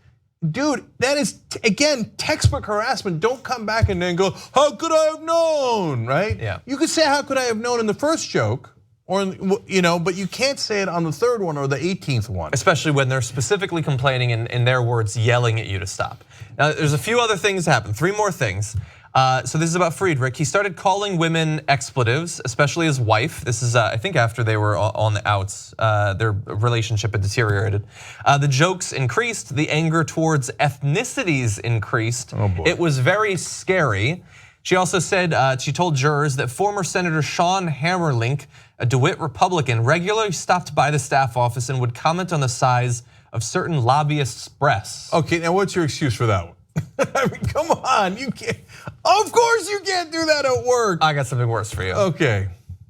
dude, that is, again, textbook harassment. Don't come back and then go, how could I have known, right? Yeah. You could say, how could I have known in the first joke, or but you can't say it on the 3rd one or the 18th one. Especially when they're specifically complaining and in their words, yelling at you to stop. Now, there's a few other things that happen, 3 more things. So this is about Friedrich. He started calling women expletives, especially his wife. This is, I think, after they were on the outs. Their relationship had deteriorated. The jokes increased. The anger towards ethnicities increased. Oh boy. It was very scary. She also said, she told jurors that former Senator Sean Hammerlink, a DeWitt Republican, regularly stopped by the staff office and would comment on the size of certain lobbyists' breasts. Okay, now what's your excuse for that one? I mean, come on, you can't. Of course you can't do that at work. I got something worse for you. Okay.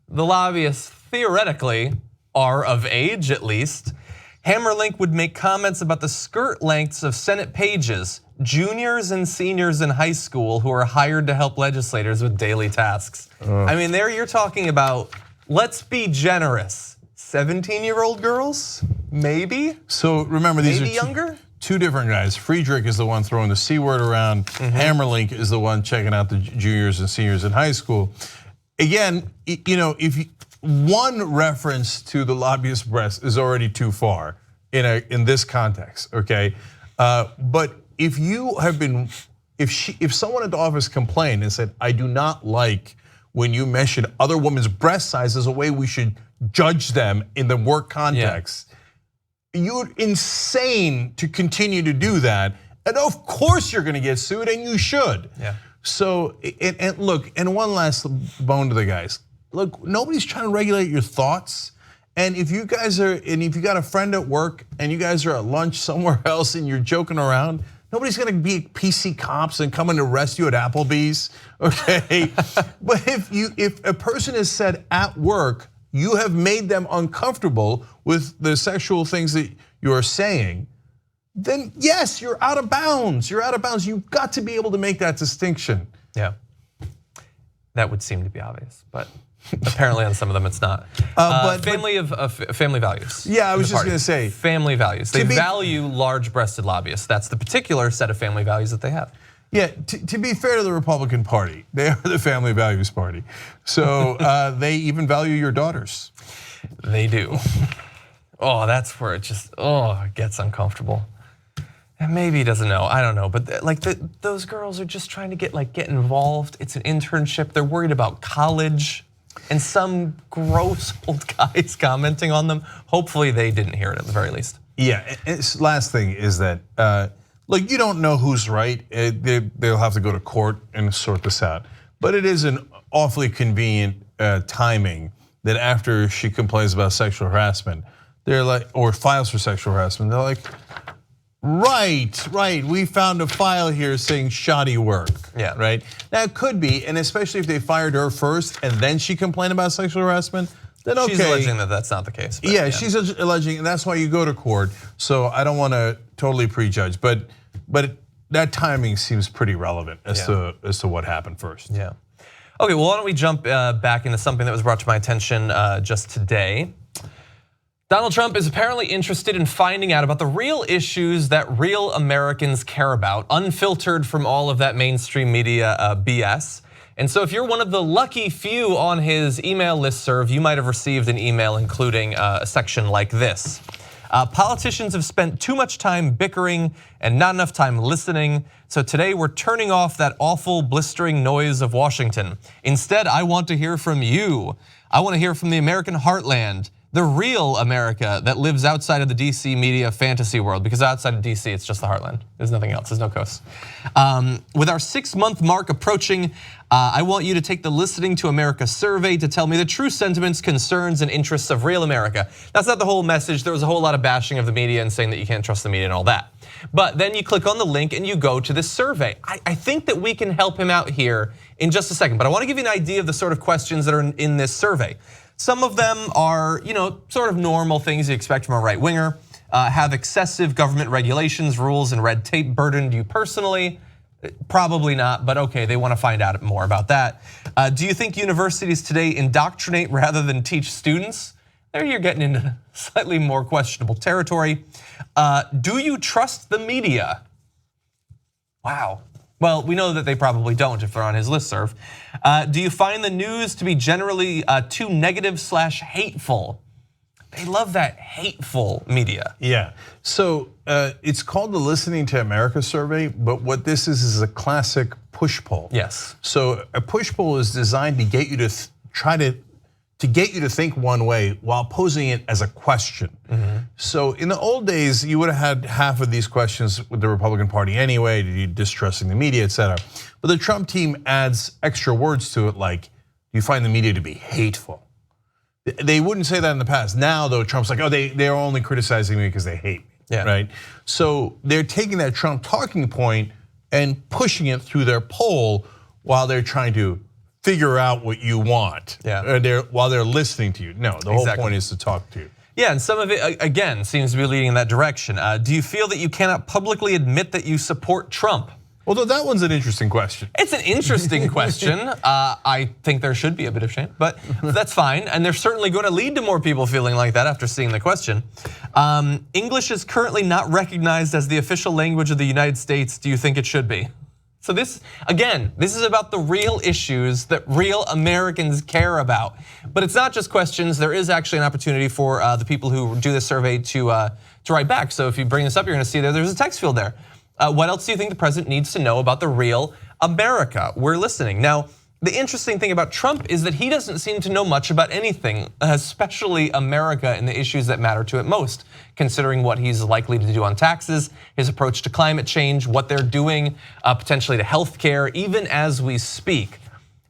The lobbyists theoretically are of age at least. Hammerlink would make comments about the skirt lengths of Senate pages, juniors and seniors in high school who are hired to help legislators with daily tasks. I mean, there you're talking about, let's be generous, 17-year-old girls, maybe? So remember, these maybe are younger? 2 different guys. Friedrich is the one throwing the C word around. Hammerlink is the one checking out the juniors and seniors in high school. Again, if one reference to the lobbyist breast is already too far in this context, okay? But if you have been, if someone at the office complained and said, I do not like when you mention other women's breast size as a way we should judge them in the work context. You're insane to continue to do that. And of course you're gonna get sued, and you should. Yeah. So, and look, and one last bone to the guys. Look, nobody's trying to regulate your thoughts. And if you guys are, and if you got a friend at work and you guys are at lunch somewhere else and you're joking around, nobody's gonna be PC cops and come and arrest you at Applebee's, okay? But if a person is said at work, you have made them uncomfortable with the sexual things that you're saying, then yes, you're out of bounds. You're out of bounds. You've got to be able to make that distinction. Yeah, that would seem to be obvious, but apparently on some of them it's not. Family values. Yeah, I was just gonna say. Family values. They value large-breasted lobbyists. That's the particular set of family values that they have. Yeah, to be fair to the Republican Party, they are the family values party. So they even value your daughters. They do. Oh, that's where it just, it gets uncomfortable. And maybe he doesn't know, I don't know. But those girls are just trying to get involved. It's an internship, they're worried about college. and some gross old guys commenting on them. Hopefully they didn't hear it at the very least. Yeah, last thing is that, look, you don't know who's right. They'll have to go to court and sort this out. But it is an awfully convenient timing that after she complains about sexual harassment, they're like, or files for sexual harassment, they're like, right, we found a file here saying shoddy work. Yeah. Right? Now it could be, and especially if they fired her first and then she complained about sexual harassment, then okay. She's alleging that that's not the case. Yeah, she's alleging, and that's why you go to court. So I don't want to totally prejudge, but that timing seems pretty relevant as to what happened first. Yeah. Okay, well, why don't we jump back into something that was brought to my attention just today. Donald Trump is apparently interested in finding out about the real issues that real Americans care about, unfiltered from all of that mainstream media BS. And so if you're one of the lucky few on his email listserv, you might have received an email including a section like this. Politicians have spent too much time bickering and not enough time listening. So today we're turning off that awful blistering noise of Washington. Instead, I want to hear from you. I want to hear from the American heartland, the real America that lives outside of the DC media fantasy world, because outside of DC, it's just the heartland. There's nothing else, there's no coast. With our 6-month mark approaching, I want you to take the Listening to America survey to tell me the true sentiments, concerns, and interests of real America. That's not the whole message. There was a whole lot of bashing of the media and saying that you can't trust the media and all that. But then you click on the link and you go to this survey. I think that we can help him out here in just a second, but I want to give you an idea of the sort of questions that are in this survey. Some of them are, sort of normal things you expect from a right winger. Have excessive government regulations, rules, and red tape burdened you personally? Probably not, but okay, they want to find out more about that. Do you think universities today indoctrinate rather than teach students? There you're getting into slightly more questionable territory. Do you trust the media? Wow. Well, we know that they probably don't if they're on his listserv. Do you find the news to be generally too negative/hateful? They love that hateful media. Yeah, so it's called the Listening to America survey, but what this is a classic push poll. Yes. So a push poll is designed to get you to try to get you to think one way while posing it as a question. So in the old days, you would have had half of these questions with the Republican Party anyway, you distrusting the media, etc. But the Trump team adds extra words to it like, do you find the media to be hateful? They wouldn't say that in the past. Now though, Trump's like, oh, they're only criticizing me because they hate me, right? So they're taking that Trump talking point and pushing it through their poll while they're trying to figure out what you want. While they're listening to you. No, the whole point is to talk to you. Yeah, and some of it, again, seems to be leading in that direction. Do you feel that you cannot publicly admit that you support Trump? Although that one's an interesting question. It's an interesting question. I think there should be a bit of shame, but that's fine. And they're certainly going to lead to more people feeling like that after seeing the question. English is currently not recognized as the official language of the United States. Do you think it should be? So this, again, this is about the real issues that real Americans care about. But it's not just questions. There is actually an opportunity for the people who do this survey to write back. So if you bring this up, you're going to see there's a text field there. What else do you think the president needs to know about the real America? We're listening. Now, the interesting thing about Trump is that he doesn't seem to know much about anything, especially America and the issues that matter to it most, considering what he's likely to do on taxes, his approach to climate change, what they're doing potentially to healthcare, even as we speak.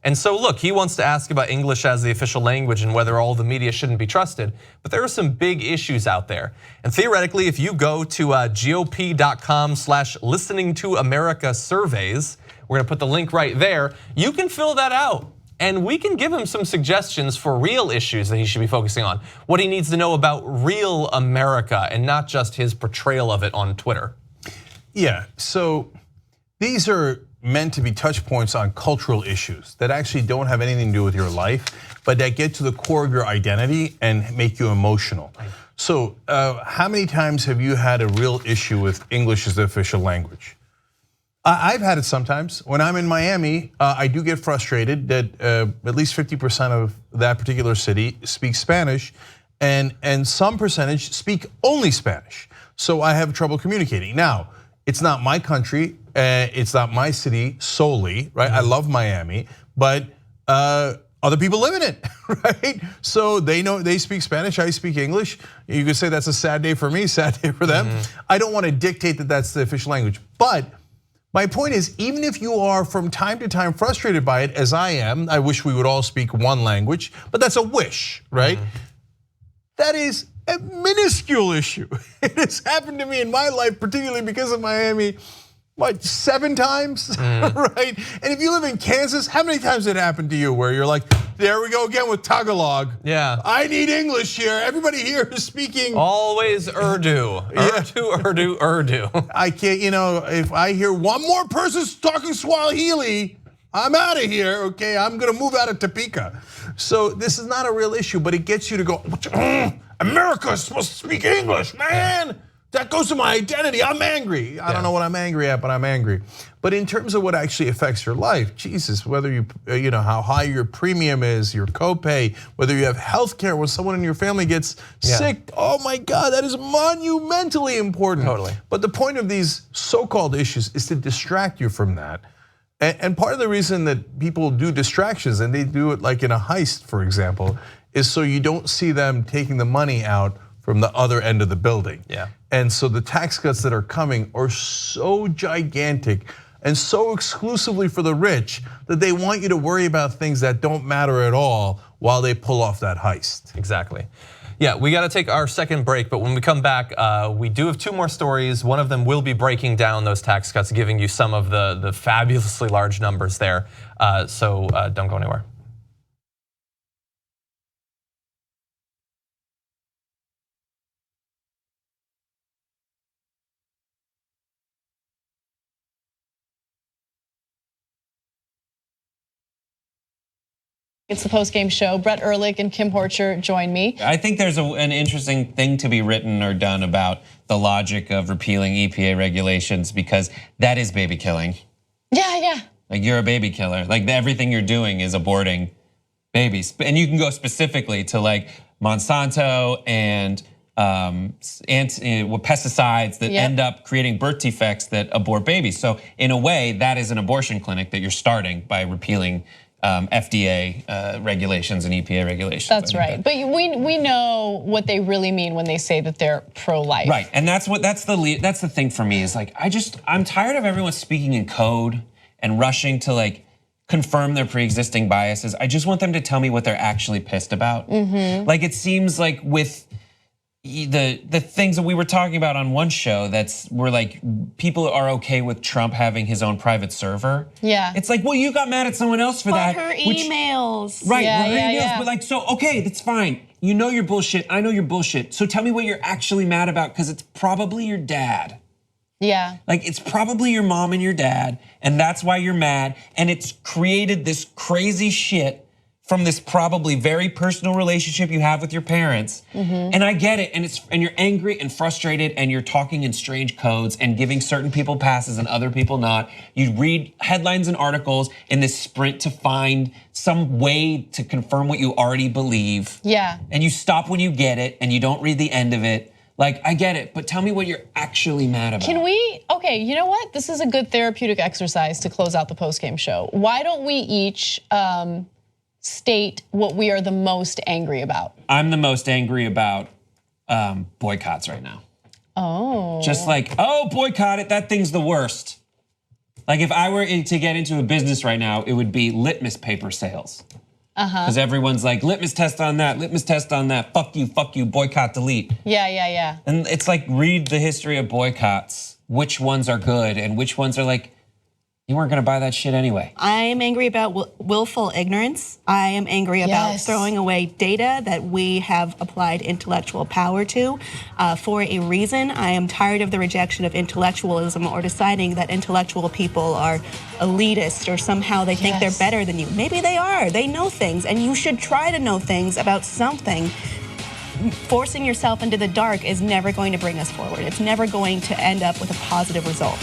And so look, he wants to ask about English as the official language and whether all the media shouldn't be trusted, but there are some big issues out there. And theoretically, if you go to GOP.com/listening to America surveys, we're gonna put the link right there, you can fill that out. And we can give him some suggestions for real issues that he should be focusing on. What he needs to know about real America and not just his portrayal of it on Twitter. Yeah, so these are meant to be touch points on cultural issues that actually don't have anything to do with your life, but that get to the core of your identity and make you emotional. So how many times have you had a real issue with English as the official language? I've had it sometimes. When I'm in Miami, I do get frustrated that at least 50% of that particular city speaks Spanish, and some percentage speak only Spanish. So I have trouble communicating. Now, it's not my country, it's not my city solely, right? I love Miami, but other people live in it, right? So they know, they speak Spanish, I speak English. You could say that's a sad day for me, sad day for them. I don't want to dictate that that's the official language. But my point is, even if you are from time to time frustrated by it, as I am, I wish we would all speak one language, but that's a wish, right? That is a minuscule issue. It has happened to me in my life, particularly because of Miami, what, 7 times, right? And if you live in Kansas, how many times did it happen to you where you're like, there we go again with Tagalog. Yeah. I need English here. Everybody here is speaking. Always Urdu. Urdu. I can't, if I hear one more person talking Swahili, I'm out of here, okay? I'm gonna move out of Topeka. So this is not a real issue, but it gets you to go, America's supposed to speak English, man. That goes to my identity, I'm angry. I don't know what I'm angry at, but I'm angry. But in terms of what actually affects your life, Jesus, whether you know how high your premium is, your copay, whether you have health care when someone in your family gets sick, oh my God, that is monumentally important. Totally. But the point of these so-called issues is to distract you from that. And part of the reason that people do distractions, and they do it like in a heist, for example, is so you don't see them taking the money out from the other end of the building. Yeah. And so the tax cuts that are coming are so gigantic and so exclusively for the rich that they want you to worry about things that don't matter at all while they pull off that heist. Exactly. Yeah, we got to take our second break, but when we come back, we do have 2 more stories. One of them will be breaking down those tax cuts, giving you some of the fabulously large numbers there. So don't go anywhere. It's the post-game show. Brett Ehrlich and Kim Horcher join me. I think there's an interesting thing to be written or done about the logic of repealing EPA regulations, because that is baby killing. Yeah. Like, you're a baby killer. Like, everything you're doing is aborting babies. And you can go specifically to like Monsanto and pesticides that end up creating birth defects that abort babies. So in a way, that is an abortion clinic that you're starting by repealing FDA regulations and EPA regulations. That's right. But we know what they really mean when they say that they're pro-life. Right, and that's the thing for me is like, I'm tired of everyone speaking in code and rushing to like confirm their pre-existing biases. I just want them to tell me what they're actually pissed about. Like, it seems like with the things that we were talking about on one show, we're like, people are okay with Trump having his own private server. Yeah. It's like, well, you got mad at someone else for that. Her emails. Right, Yeah, her emails. yeah. But like, so okay, that's fine. You know your bullshit, I know your bullshit. So tell me what you're actually mad about, because it's probably your dad. Yeah. Like, it's probably your mom and your dad, and that's why you're mad. And it's created this crazy shit from this probably very personal relationship you have with your parents. And I get it, and you're angry and frustrated, and you're talking in strange codes and giving certain people passes and other people not. You read headlines and articles in this sprint to find some way to confirm what you already believe. Yeah. And you stop when you get it, and you don't read the end of it. Like, I get it, but tell me what you're actually mad about. Okay, you know what? This is a good therapeutic exercise to close out the postgame show. Why don't we each state what we are the most angry about? I'm the most angry about boycotts right now. Oh. Just like, oh, boycott it, that thing's the worst. Like, if I were to get into a business right now, it would be litmus paper sales. Because everyone's like, litmus test on that, fuck you, boycott, delete. Yeah. And it's like, read the history of boycotts, which ones are good and which ones are like, you weren't gonna buy that shit anyway. I am angry about willful ignorance. I am angry about throwing away data that we have applied intellectual power to for a reason. I am tired of the rejection of intellectualism or deciding that intellectual people are elitist or somehow they think they're better than you. Maybe they are, they know things, and you should try to know things about something. Forcing yourself into the dark is never going to bring us forward. It's never going to end up with a positive result.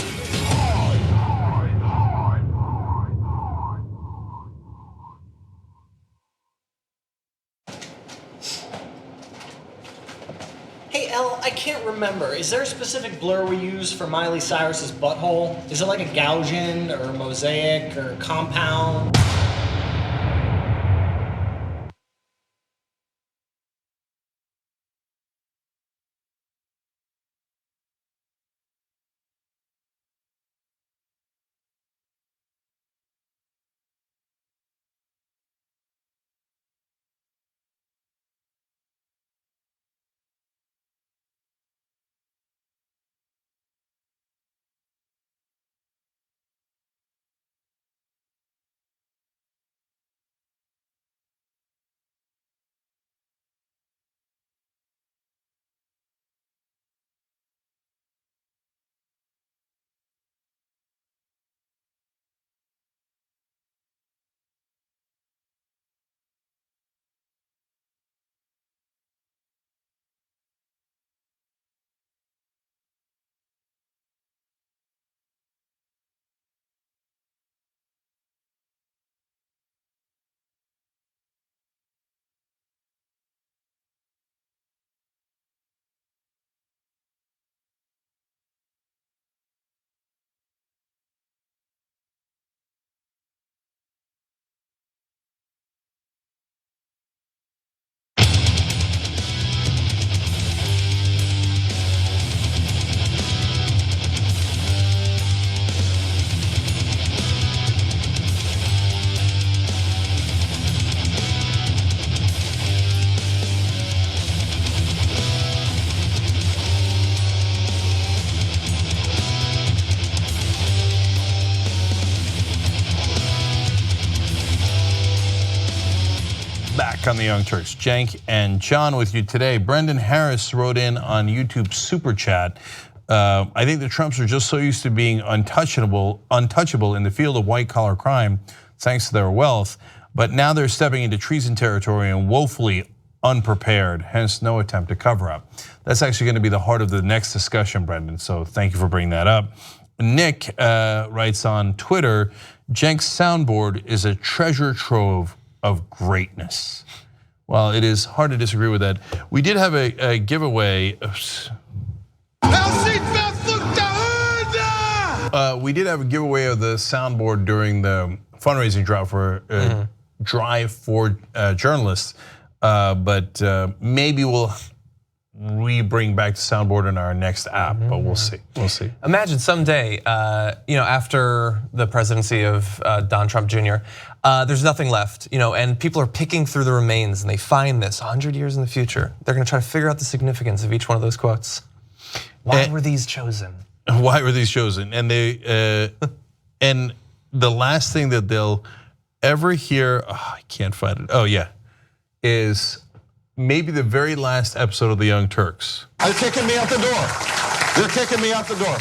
Hey, Elle, I can't remember. Is there a specific blur we use for Miley Cyrus's butthole? Is it like a Gaussian or a mosaic or a compound? on the Young Turks. Cenk and John with you today. Brendan Harris wrote in on YouTube Super Chat. I think the Trumps are just so used to being untouchable in the field of white collar crime, thanks to their wealth. But now they're stepping into treason territory and woefully unprepared, hence no attempt to cover up. That's actually going to be the heart of the next discussion, Brendan, so thank you for bringing that up. Nick writes on Twitter, Cenk's soundboard is a treasure trove of greatness. Well, it is hard to disagree with that. We did have a giveaway. We did have a giveaway of the soundboard during the fundraising drive for Drive for Journalists, but maybe we'll bring back the soundboard in our next app, but we'll see. We'll see. Imagine someday, after the presidency of Don Trump Jr., there's nothing left, and people are picking through the remains, and they find this 100 years in the future. They're going to try to figure out the significance of each one of those quotes. Why were these chosen? Why were these chosen? And they and the last thing that they'll ever hear, I can't find it. Oh yeah, is maybe the very last episode of the Young Turks. They're kicking me out the door. They're kicking me out the door.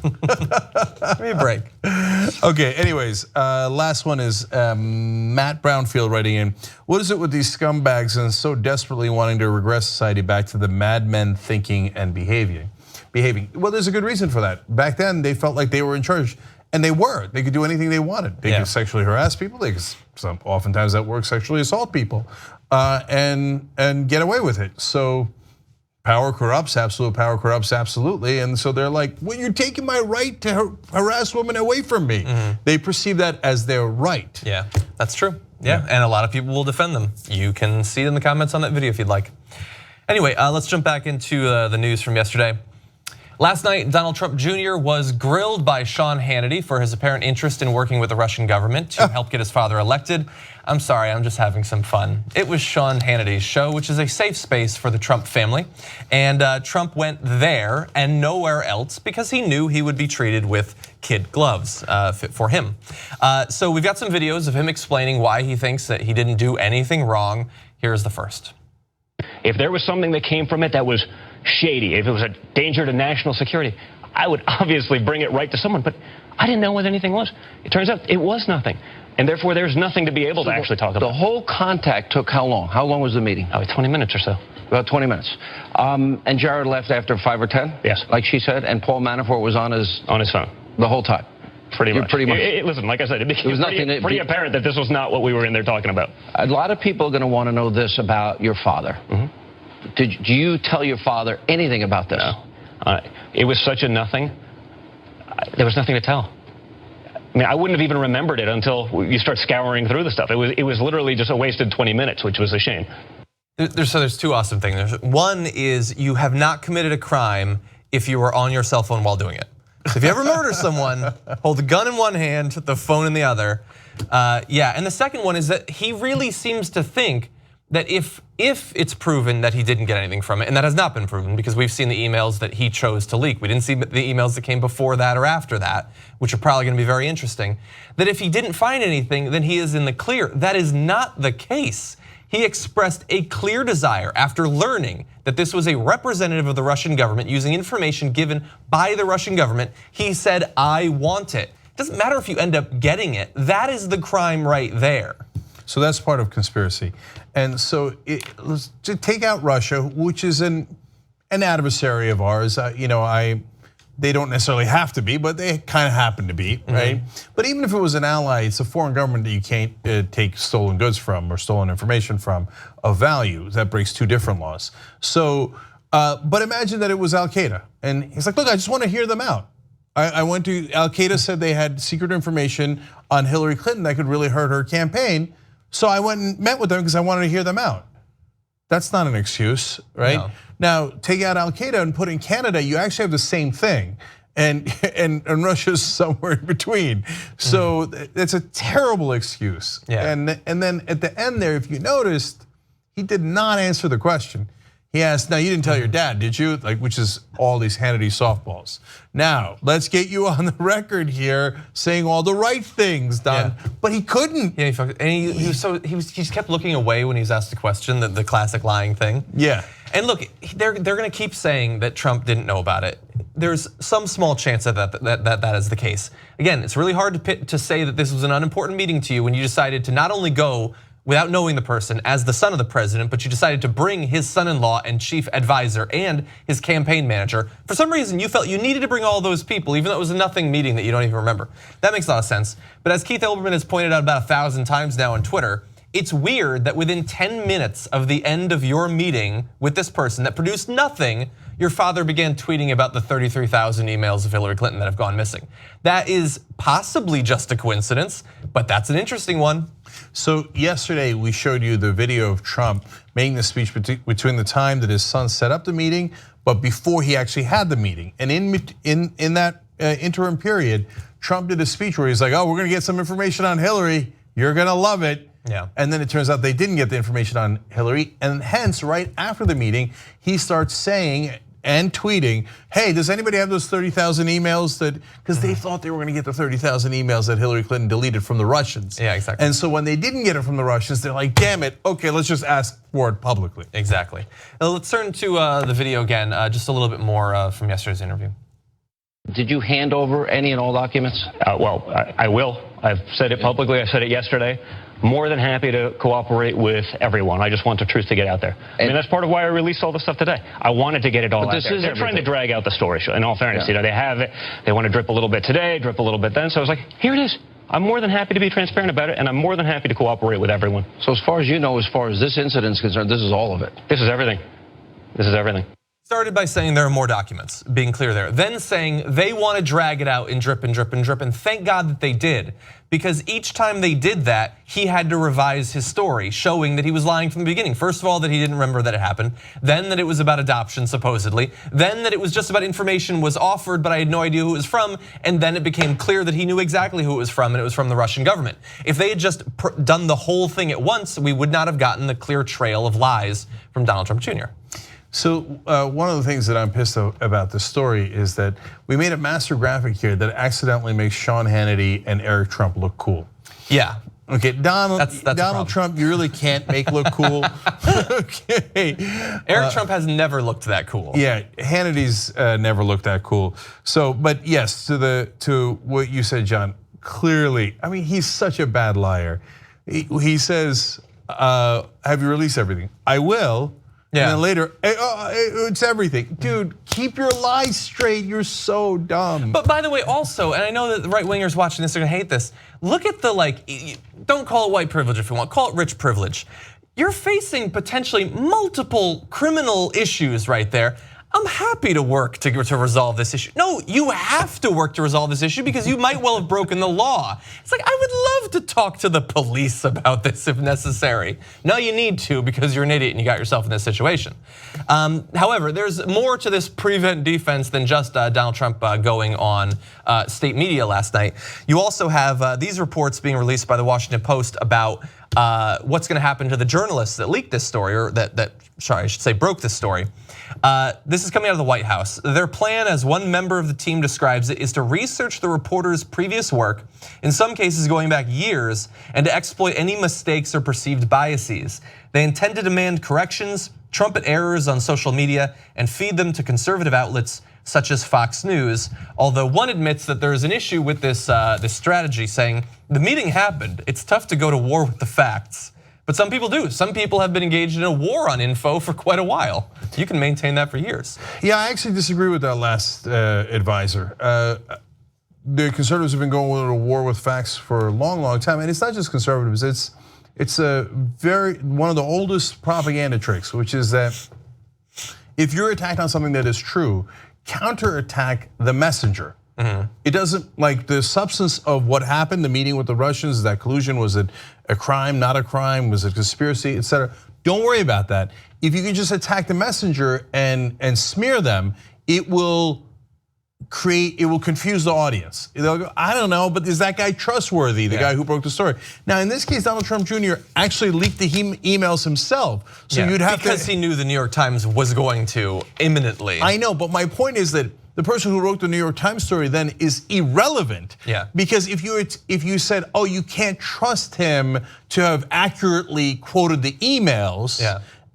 Give me a break. Okay, anyways, last one is Matt Brownfield writing in. What is it with these scumbags and so desperately wanting to regress society back to the madmen thinking and behaving? Well, there's a good reason for that. Back then, they felt like they were in charge, and they were. They could do anything they wanted. They could sexually harass people. They could, oftentimes at work, sexually assault people, and get away with it. So power corrupts, absolute power corrupts absolutely. And so they're like, well, you're taking my right to harass women away from me. They perceive that as their right. Yeah, that's true. Yeah, and a lot of people will defend them. You can see it in the comments on that video if you'd like. Anyway, let's jump back into the news from yesterday. Last night, Donald Trump Jr. was grilled by Sean Hannity for his apparent interest in working with the Russian government to help get his father elected. I'm sorry, I'm just having some fun. It was Sean Hannity's show, which is a safe space for the Trump family. And Trump went there and nowhere else because he knew he would be treated with kid gloves fit for him. So we've got some videos of him explaining why he thinks that he didn't do anything wrong. Here's the first. If there was something that came from it that was shady, if it was a danger to national security, I would obviously bring it right to someone, but I didn't know what anything was. It turns out it was nothing, and therefore there's nothing to be able to actually talk about. The whole contact took how long? How long was the meeting? 20 minutes or so. About 20 minutes. And Jared left after 5 or 10? Yes. Like she said, and Paul Manafort was on his phone. The whole time? Pretty much. Listen, like I said, it became pretty apparent that this was not what we were in there talking about. A lot of people are going to want to know this about your father. Do you tell your father anything about this? No. It was such a nothing. There was nothing to tell. I mean, I wouldn't have even remembered it until you start scouring through the stuff. It was literally just a wasted 20 minutes, which was a shame. There's two awesome things. One is you have not committed a crime if you were on your cell phone while doing it. So if you ever murder someone, hold the gun in one hand, the phone in the other. Yeah, and the second one is that he really seems to think that if it's proven that he didn't get anything from it, and that has not been proven because we've seen the emails that he chose to leak. We didn't see the emails that came before that or after that, which are probably gonna be very interesting. That if he didn't find anything, then he is in the clear. That is not the case. He expressed a clear desire after learning that this was a representative of the Russian government using information given by the Russian government. He said, I want it. It doesn't matter if you end up getting it. That is the crime right there. So that's part of conspiracy. And so to take out Russia, which is an adversary of ours, they don't necessarily have to be, but they kind of happen to be, right? But even if it was an ally, it's a foreign government that you can't take stolen goods from or stolen information from of value. That breaks two different laws. So, but imagine that it was Al Qaeda, and he's like, look, I just want to hear them out. I went to, Al Qaeda said they had secret information on Hillary Clinton that could really hurt her campaign. So I went and met with them because I wanted to hear them out. That's not an excuse, right? No. Now, take out Al Qaeda and put in Canada, you actually have the same thing. And Russia's somewhere in between. So it's a terrible excuse. Yeah. And then at the end there, if you noticed, he did not answer the question. He asked, now you didn't tell your dad, did you? Like, which is all these Hannity softballs. Now, let's get you on the record here saying all the right things, Don. Yeah. But he couldn't. Yeah, he just kept looking away when he was asked a question, the classic lying thing. Yeah. And look, they're going to keep saying that Trump didn't know about it. There's some small chance that is the case. Again, it's really hard to say that this was an unimportant meeting to you when you decided to not only go without knowing the person as the son of the president, but you decided to bring his son-in-law and chief advisor and his campaign manager. For some reason, you felt you needed to bring all those people, even though it was a nothing meeting that you don't even remember. That makes a lot of sense. But as Keith Olbermann has pointed out about 1,000 times now on Twitter, it's weird that within 10 minutes of the end of your meeting with this person that produced nothing, your father began tweeting about the 33,000 emails of Hillary Clinton that have gone missing. That is possibly just a coincidence, but that's an interesting one. So yesterday we showed you the video of Trump making the speech between the time that his son set up the meeting, but before he actually had the meeting. And in that interim period, Trump did a speech where he's like, oh, we're gonna get some information on Hillary, you're gonna love it. Yeah. And then it turns out they didn't get the information on Hillary, and hence right after the meeting, he starts saying and tweeting, hey, does anybody have those 30,000 emails that, because they thought they were gonna get the 30,000 emails that Hillary Clinton deleted from the Russians. Yeah, exactly. And so when they didn't get it from the Russians, they're like, damn it, okay, let's just ask for it publicly. Exactly. Now let's turn to the video again, just a little bit more from yesterday's interview. Did you hand over any and all documents? Well, I will. I've said it publicly, I said it yesterday. More than happy to cooperate with everyone. I just want the truth to get out there. I mean, that's part of why I released all this stuff today. I wanted to get it all out there. They're trying to drag out the story, in all fairness. You know, they have it, they want to drip a little bit today, drip a little bit then. So I was like, here it is. I'm more than happy to be transparent about it, and I'm more than happy to cooperate with everyone. So as far as you know, as far as this incident is concerned, this is all of it? This is everything. This is everything. Started by saying there are more documents, being clear there. Then saying they want to drag it out and drip and drip and drip, and thank God that they did. Because each time they did that, he had to revise his story, showing that he was lying from the beginning. First of all, that he didn't remember that it happened. Then that it was about adoption, supposedly. Then that it was just about information was offered, but I had no idea who it was from. And then it became clear that he knew exactly who it was from, and it was from the Russian government. If they had just done the whole thing at once, we would not have gotten the clear trail of lies from Donald Trump Jr. So one of the things that I'm pissed about this story is that we made a master graphic here that accidentally makes Sean Hannity and Eric Trump look cool. Yeah. Okay, Donald Donald Trump, you really can't make look cool. Okay. Eric Trump has never looked that cool. Yeah, Hannity's never looked that cool. So, but yes, to what you said, John, clearly, I mean, he's such a bad liar. He says, have you released everything? I will. Yeah. And then later, it's everything. Dude, keep your lies straight, you're so dumb. But by the way, also, and I know that the right wingers watching this are gonna hate this, look at the don't call it white privilege if you want, call it rich privilege. You're facing potentially multiple criminal issues right there. I'm happy to work to resolve this issue. No, you have to work to resolve this issue because you might well have broken the law. It's like, I would love to talk to the police about this if necessary. No, you need to because you're an idiot and you got yourself in this situation. However, there's more to this prevent defense than just Donald Trump going on state media last night. You also have these reports being released by the Washington Post about what's gonna happen to the journalists that leaked this story, or I should say broke this story. This is coming out of the White House. Their plan, as one member of the team describes it, is to research the reporter's previous work, in some cases going back years, and to exploit any mistakes or perceived biases. They intend to demand corrections, trumpet errors on social media, and feed them to conservative outlets such as Fox News, although one admits that there is an issue with this strategy, saying the meeting happened, it's tough to go to war with the facts. But some people do. Some people have been engaged in a war on info for quite a while. You can maintain that for years. Yeah, I actually disagree with that last advisor. The conservatives have been going to war with facts for a long, long time, and it's not just conservatives. It's one of the oldest propaganda tricks, which is that if you're attacked on something that is true, counterattack the messenger. It doesn't, like the substance of what happened, the meeting with the Russians, that collusion, was it a crime, not a crime, was it a conspiracy, etc. Don't worry about that. If you can just attack the messenger and smear them, it will it will confuse the audience. They'll go, I don't know, but is that guy trustworthy, the guy who broke the story? Now, in this case, Donald Trump Jr. actually leaked the emails himself. So you'd have because he knew the New York Times was going to imminently. I know, but my point is that the person who wrote the New York Times story then is irrelevant. Yeah. Because if you said, oh, you can't trust him to have accurately quoted the emails,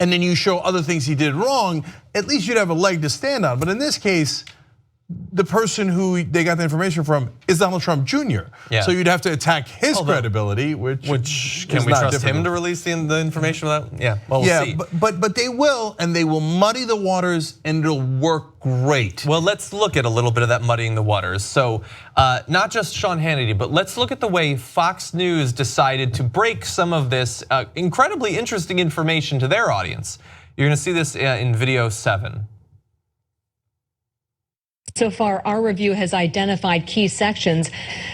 and then you show other things he did wrong, at least you'd have a leg to stand on. But in this case, the person who they got the information from is Donald Trump Jr. So you'd have to attack his credibility, which can is we not trust difficult. him to release the information without? Yeah, well, we'll see. But they will, and they will muddy the waters, and it'll work great. Well, let's look at a little bit of that muddying the waters. So not just Sean Hannity, but let's look at the way Fox News decided to break some of this incredibly interesting information to their audience. You're gonna see this in video 7. So far, our review has identified key sections.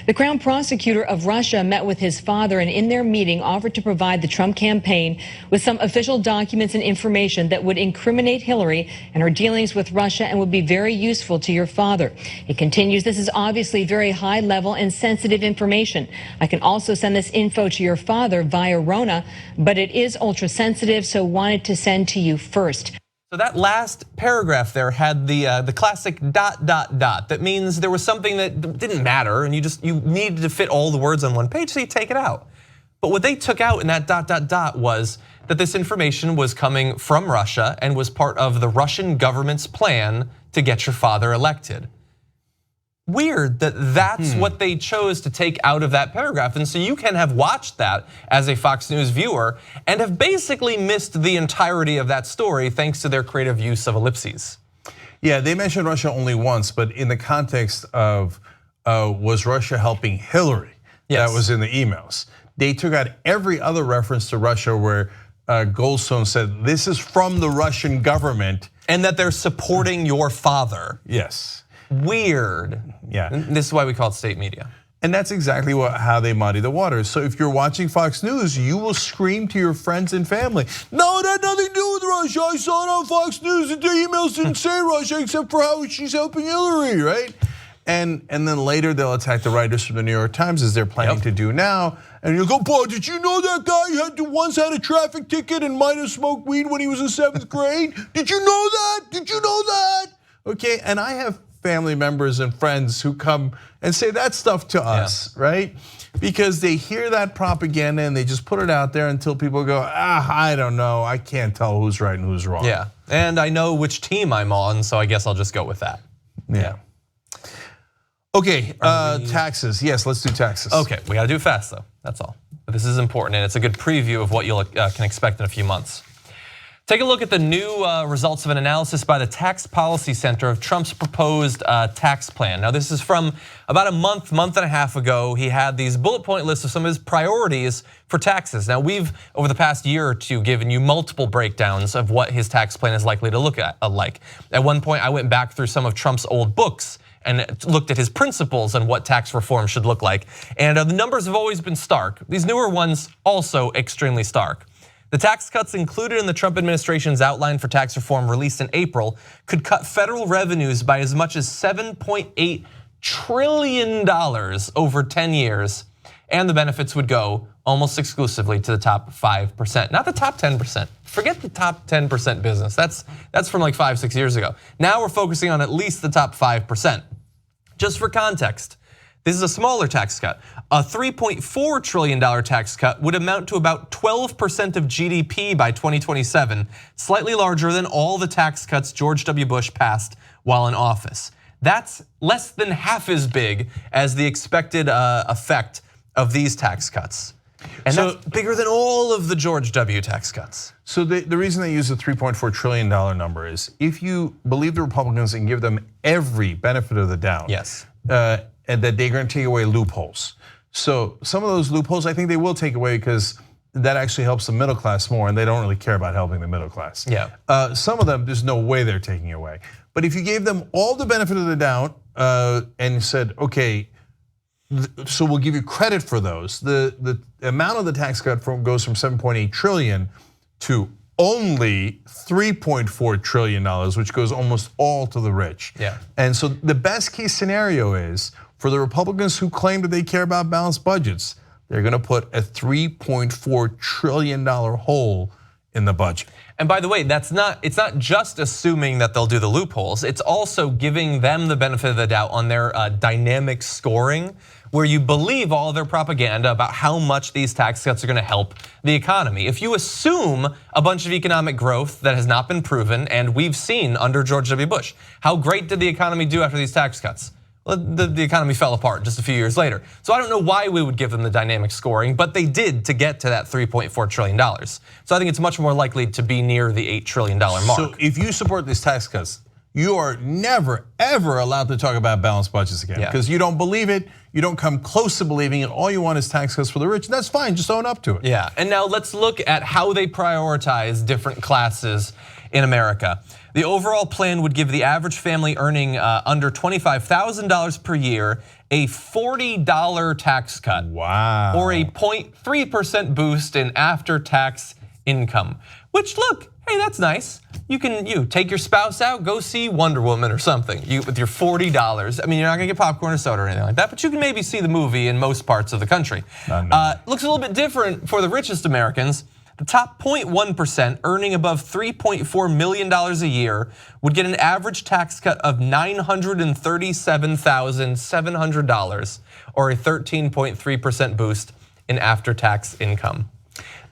The Crown Prosecutor of Russia met with his father and in their meeting offered to provide the Trump campaign with some official documents and information that would incriminate Hillary and her dealings with Russia and would be very useful to your father. It continues, this is obviously very high level and sensitive information. I can also send this info to your father via Rona, but it is ultra sensitive, so wanted to send to you first. So that last paragraph there had the classic ... That means there was something that didn't matter and you needed to fit all the words on one page, so you take it out. But what they took out in that ... was that this information was coming from Russia and was part of the Russian government's plan to get your father elected. Weird that that's what they chose to take out of that paragraph. And so you can have watched that as a Fox News viewer and have basically missed the entirety of that story thanks to their creative use of ellipses. Yeah, they mentioned Russia only once, but in the context of was Russia helping Hillary? That was in the emails. They took out every other reference to Russia where Goldstone said, this is from the Russian government. And that they're supporting your father. Yes. Weird. Yeah. This is why we call it state media. And that's exactly how they muddy the waters. So if you're watching Fox News, you will scream to your friends and family, no, it had nothing to do with Russia. I saw it on Fox News and their emails didn't say Russia except for how she's helping Hillary, right? And then later they'll attack the writers from the New York Times as they're planning to do now. And you'll go, boy, did you know that guy once had a traffic ticket and might have smoked weed when he was in 7th grade? Did you know that? Did you know that? Okay, and I have family members and friends who come and say that stuff to us, right? Because they hear that propaganda and they just put it out there until people go, I don't know, I can't tell who's right and who's wrong. Yeah, and I know which team I'm on, so I guess I'll just go with that. Yeah. Okay, taxes. Yes, let's do taxes. Okay, we gotta do it fast though, that's all. But this is important and it's a good preview of what you can expect in a few months. Take a look at the new results of an analysis by the Tax Policy Center of Trump's proposed tax plan. Now this is from about a month and a half ago. He had these bullet point lists of some of his priorities for taxes. Now we've, over the past year or two, given you multiple breakdowns of what his tax plan is likely to look like. At one point I went back through some of Trump's old books and looked at his principles and what tax reform should look like. And the numbers have always been stark. These newer ones also extremely stark. The tax cuts included in the Trump administration's outline for tax reform released in April could cut federal revenues by as much as $7.8 trillion over 10 years. And the benefits would go almost exclusively to the top 5%, not the top 10%. Forget the top 10% business, that's from like 5-6 years ago. Now we're focusing on at least the top 5%. Just for context, this is a smaller tax cut. A $3.4 trillion tax cut would amount to about 12% of GDP by 2027, slightly larger than all the tax cuts George W. Bush passed while in office. That's less than half as big as the expected effect of these tax cuts. And that's bigger than all of the George W. tax cuts. So the reason they use the $3.4 trillion number is if you believe the Republicans and give them every benefit of the doubt, and that they're going to take away loopholes. So some of those loopholes I think they will take away because that actually helps the middle class more and they don't really care about helping the middle class. Yeah. Some of them, there's no way they're taking away. But if you gave them all the benefit of the doubt and said, okay, so we'll give you credit for those. The amount of the tax cut goes from 7.8 trillion to only $3.4 trillion, which goes almost all to the rich. Yeah. And so the best case scenario is for the Republicans who claim that they care about balanced budgets, they're gonna put a $3.4 trillion hole in the budget. And by the way, it's not just assuming that they'll do the loopholes, it's also giving them the benefit of the doubt on their dynamic scoring, where you believe all their propaganda about how much these tax cuts are gonna help the economy. If you assume a bunch of economic growth that has not been proven, and we've seen under George W. Bush, how great did the economy do after these tax cuts? Well, the economy fell apart just a few years later. So I don't know why we would give them the dynamic scoring, but they did to get to that $3.4 trillion. So I think it's much more likely to be near the $8 trillion mark. So if you support these tax cuts, you are never, ever allowed to talk about balanced budgets again, because you don't believe it, you don't come close to believing it, all you want is tax cuts for the rich, and that's fine, just own up to it. Yeah, and now let's look at how they prioritize different classes in America. The overall plan would give the average family earning under $25,000 per year a $40 tax cut. Wow. Or a 0.3% boost in after-tax income, which look, hey, that's nice. You take your spouse out, go see Wonder Woman or something with your $40. I mean, you're not gonna get popcorn or soda or anything like that, but you can maybe see the movie in most parts of the country. Looks a little bit different for the richest Americans. The top 0.1% earning above $3.4 million a year would get an average tax cut of $937,700, or a 13.3% boost in after-tax income.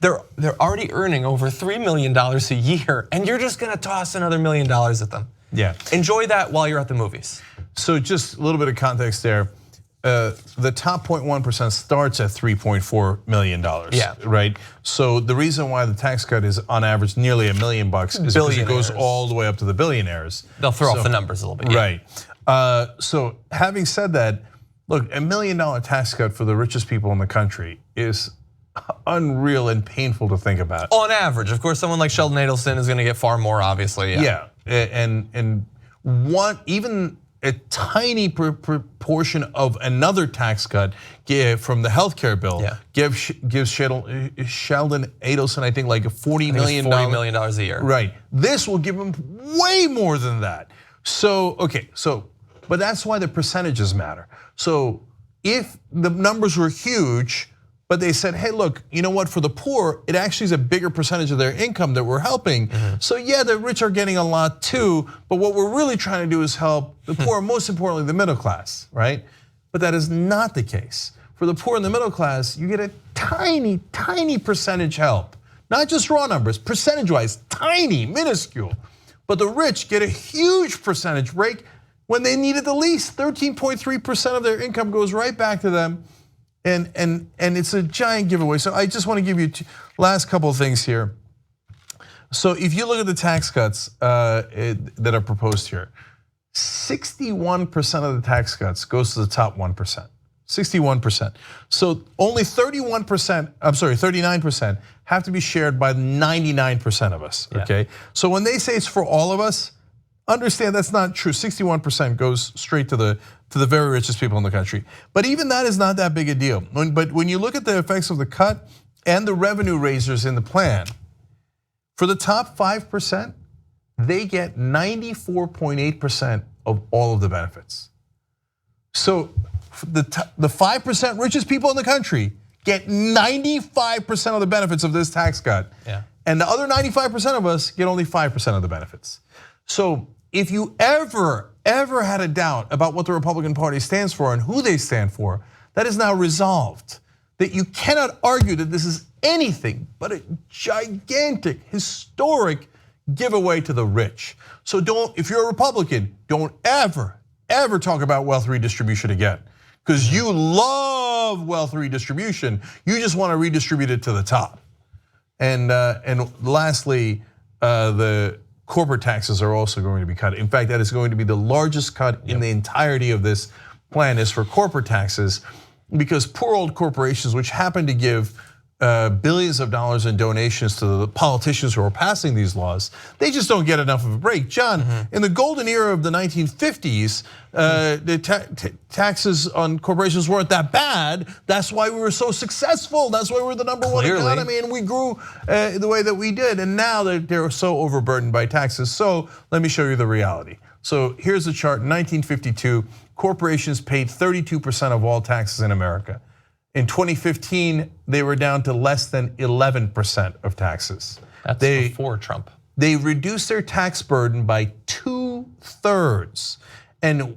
They're already earning over $3 million a year, and you're just gonna toss another $1 million at them. Yeah. Enjoy that while you're at the movies. So just a little bit of context there. The top 0.1% starts at $3.4 million, right? So the reason why the tax cut is on average nearly $1 million is because it goes all the way up to the billionaires. They'll throw off the numbers a little bit. Right. So having said that, look, $1 million tax cut for the richest people in the country is unreal and painful to think about. On average, of course, someone like Sheldon Adelson is gonna get far more, obviously. Yeah, and even a tiny proportion of another tax cut from the healthcare bill gives Sheldon Adelson, I think, like $40 million a year. Right. This will give him way more than that. So but that's why the percentages matter. So if the numbers were huge, but they said, hey, look, you know what, for the poor, it actually is a bigger percentage of their income that we're helping. So yeah, the rich are getting a lot too, but what we're really trying to do is help the poor, most importantly, the middle class, right? But that is not the case. For the poor and the middle class, you get a tiny, tiny percentage help. Not just raw numbers, percentage-wise, tiny, minuscule. But the rich get a huge percentage break when they need it the least. 13.3% of their income goes right back to them. And it's a giant giveaway. So I just want to give you last couple of things here. So if you look at the tax cuts that are proposed here, 61% of the tax cuts goes to the top 1%. 61%. So only 39% have to be shared by 99% of us. Okay. So when they say it's for all of us, understand that's not true. 61% goes straight to the very richest people in the country. But even that is not that big a deal. But when you look at the effects of the cut and the revenue raisers in the plan, for the top 5%, they get 94.8% of all of the benefits. So the 5% richest people in the country get 95% of the benefits of this tax cut. And the other 95% of us get only 5% of the benefits. So if you ever had a doubt about what the Republican Party stands for and who they stand for, that is now resolved. That you cannot argue that this is anything but a gigantic, historic giveaway to the rich. So if you're a Republican, don't ever talk about wealth redistribution again. Because you love wealth redistribution, you just want to redistribute it to the top. And lastly, the corporate taxes are also going to be cut. In fact, that is going to be the largest cut in the entirety of this plan is for corporate taxes, because poor old corporations, which happen to give billions of dollars in donations to the politicians who are passing these laws. They just don't get enough of a break. John, in the golden era of the 1950s, the taxes on corporations weren't that bad. That's why we were so successful. That's why we were the number one economy, and we grew the way that we did. And now they're so overburdened by taxes. So let me show you the reality. So here's a chart. In 1952, corporations paid 32% of all taxes in America. In 2015, they were down to less than 11% of taxes. That's before Trump. They reduced their tax burden by 2/3. And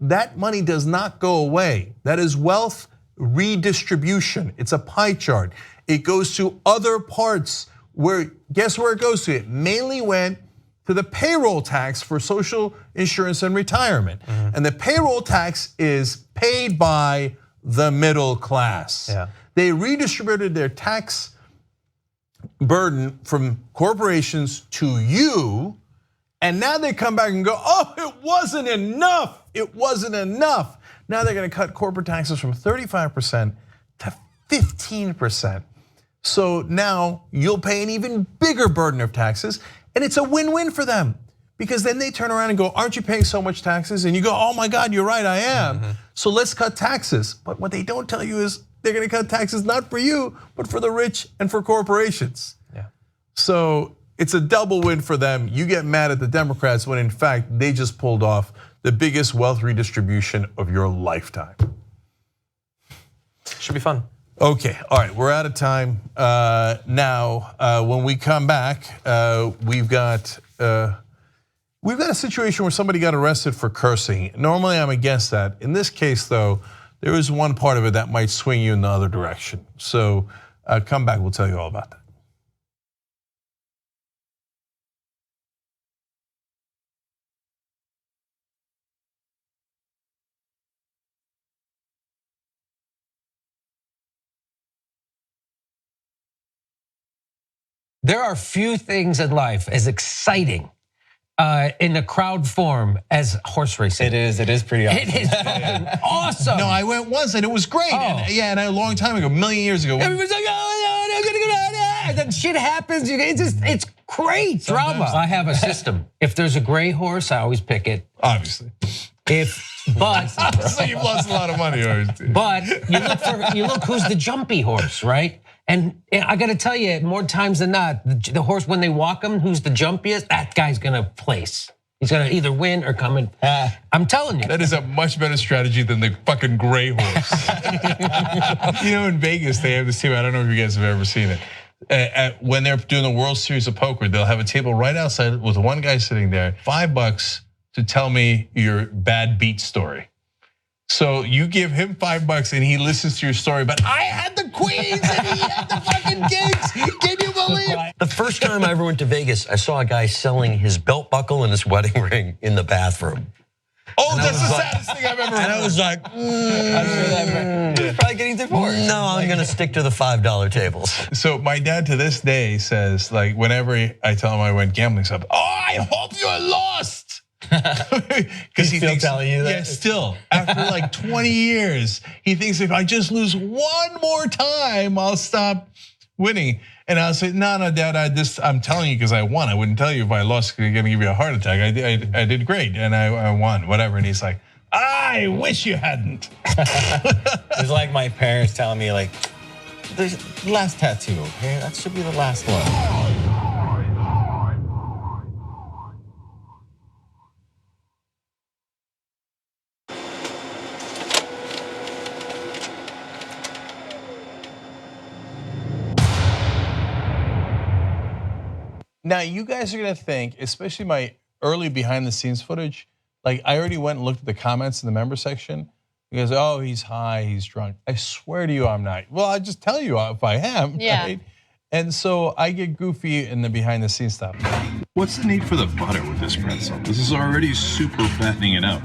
that money does not go away. That is wealth redistribution. It's a pie chart. It goes to other parts guess where it goes to? It mainly went to the payroll tax for social insurance and retirement. And the payroll tax is paid by the middle class. They redistributed their tax burden from corporations to you, and now they come back and go, oh, it wasn't enough. It wasn't enough. Now they're gonna cut corporate taxes from 35% to 15%. So now you'll pay an even bigger burden of taxes, and it's a win-win for them. Because then they turn around and go, aren't you paying so much taxes? And you go, oh my God, you're right, I am. So let's cut taxes. But what they don't tell you is they're gonna cut taxes not for you, but for the rich and for corporations. So it's a double win for them. You get mad at the Democrats when in fact they just pulled off the biggest wealth redistribution of your lifetime. Should be fun. Okay, all right, we're out of time. Now, when we come back, we've got a situation where somebody got arrested for cursing. Normally I'm against that. In this case though, there is one part of it that might swing you in the other direction. So come back, we'll tell you all about that. There are few things in life as exciting in a crowd form as horse racing. It is pretty awesome. It is fucking awesome. No, I went once and it was great. And a long time ago, a million years ago. Everybody's like, oh, no, I'm gonna go, and then shit happens. It's great drama. I have a system. If there's a gray horse, I always pick it. Obviously. But so you've lost a lot of money. But you look who's the jumpy horse, right? And I got to tell you, more times than not, the horse when they walk him, who's the jumpiest, that guy's gonna place. He's gonna either win or come in. I'm telling you, that is a much better strategy than the fucking gray horse. You know, in Vegas they have this team. I don't know if you guys have ever seen it. When they're doing the World Series of Poker, they'll have a table right outside with one guy sitting there. $5 to tell me your bad beat story. So you give him $5 and he listens to your story, but I had the queens and he had the fucking kings. Can you believe? The first time I ever went to Vegas, I saw a guy selling his belt buckle and his wedding ring in the bathroom. Oh, that's the saddest thing I've ever heard. And I was like, he's probably getting divorced. No, I'm gonna stick to the $5 tables. So my dad to this day says, like, whenever I tell him I went gambling stuff, oh, I hope you're lost. Because he thinks, telling you that? Yeah, still after like 20 years, he thinks if I just lose one more time, I'll stop winning. And I'll say, no, Dad, I'm telling you because I won. I wouldn't tell you if I lost. I'm gonna give you a heart attack. I did great, and I won, whatever. And he's like, I wish you hadn't. It's like my parents telling me, like, the last tattoo, okay? That should be the last one. Now you guys are gonna think, especially my early behind the scenes footage, like I already went and looked at the comments in the member section. You guys, oh, he's high, he's drunk. I swear to you, I'm not. Well, I just tell you if I am, right? And so I get goofy in the behind the scenes stuff. What's the need for the butter with this pretzel? This is already super fattening it up.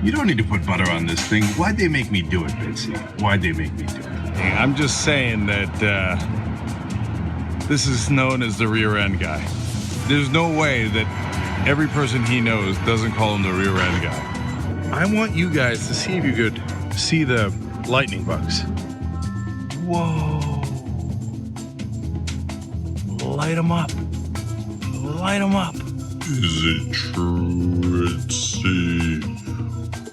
You don't need to put butter on this thing. Why'd they make me do it, Bitsy? Why'd they make me do it? Hey, I'm just saying that this is known as the rear end guy. There's no way that every person he knows doesn't call him the rear end guy. I want you guys to see if you could see the lightning bugs. Whoa. Light them up. Light them up. Is it true, Ritzy?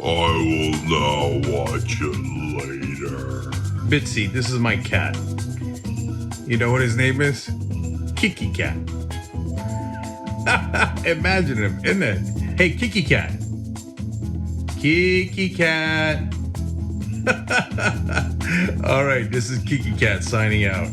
I will now watch it later. Bitsy, this is my cat. You know what his name is? Kiki Cat. Imagine him, isn't it? Hey, Kiki Cat. Kiki Cat. All right, this is Kiki Cat signing out.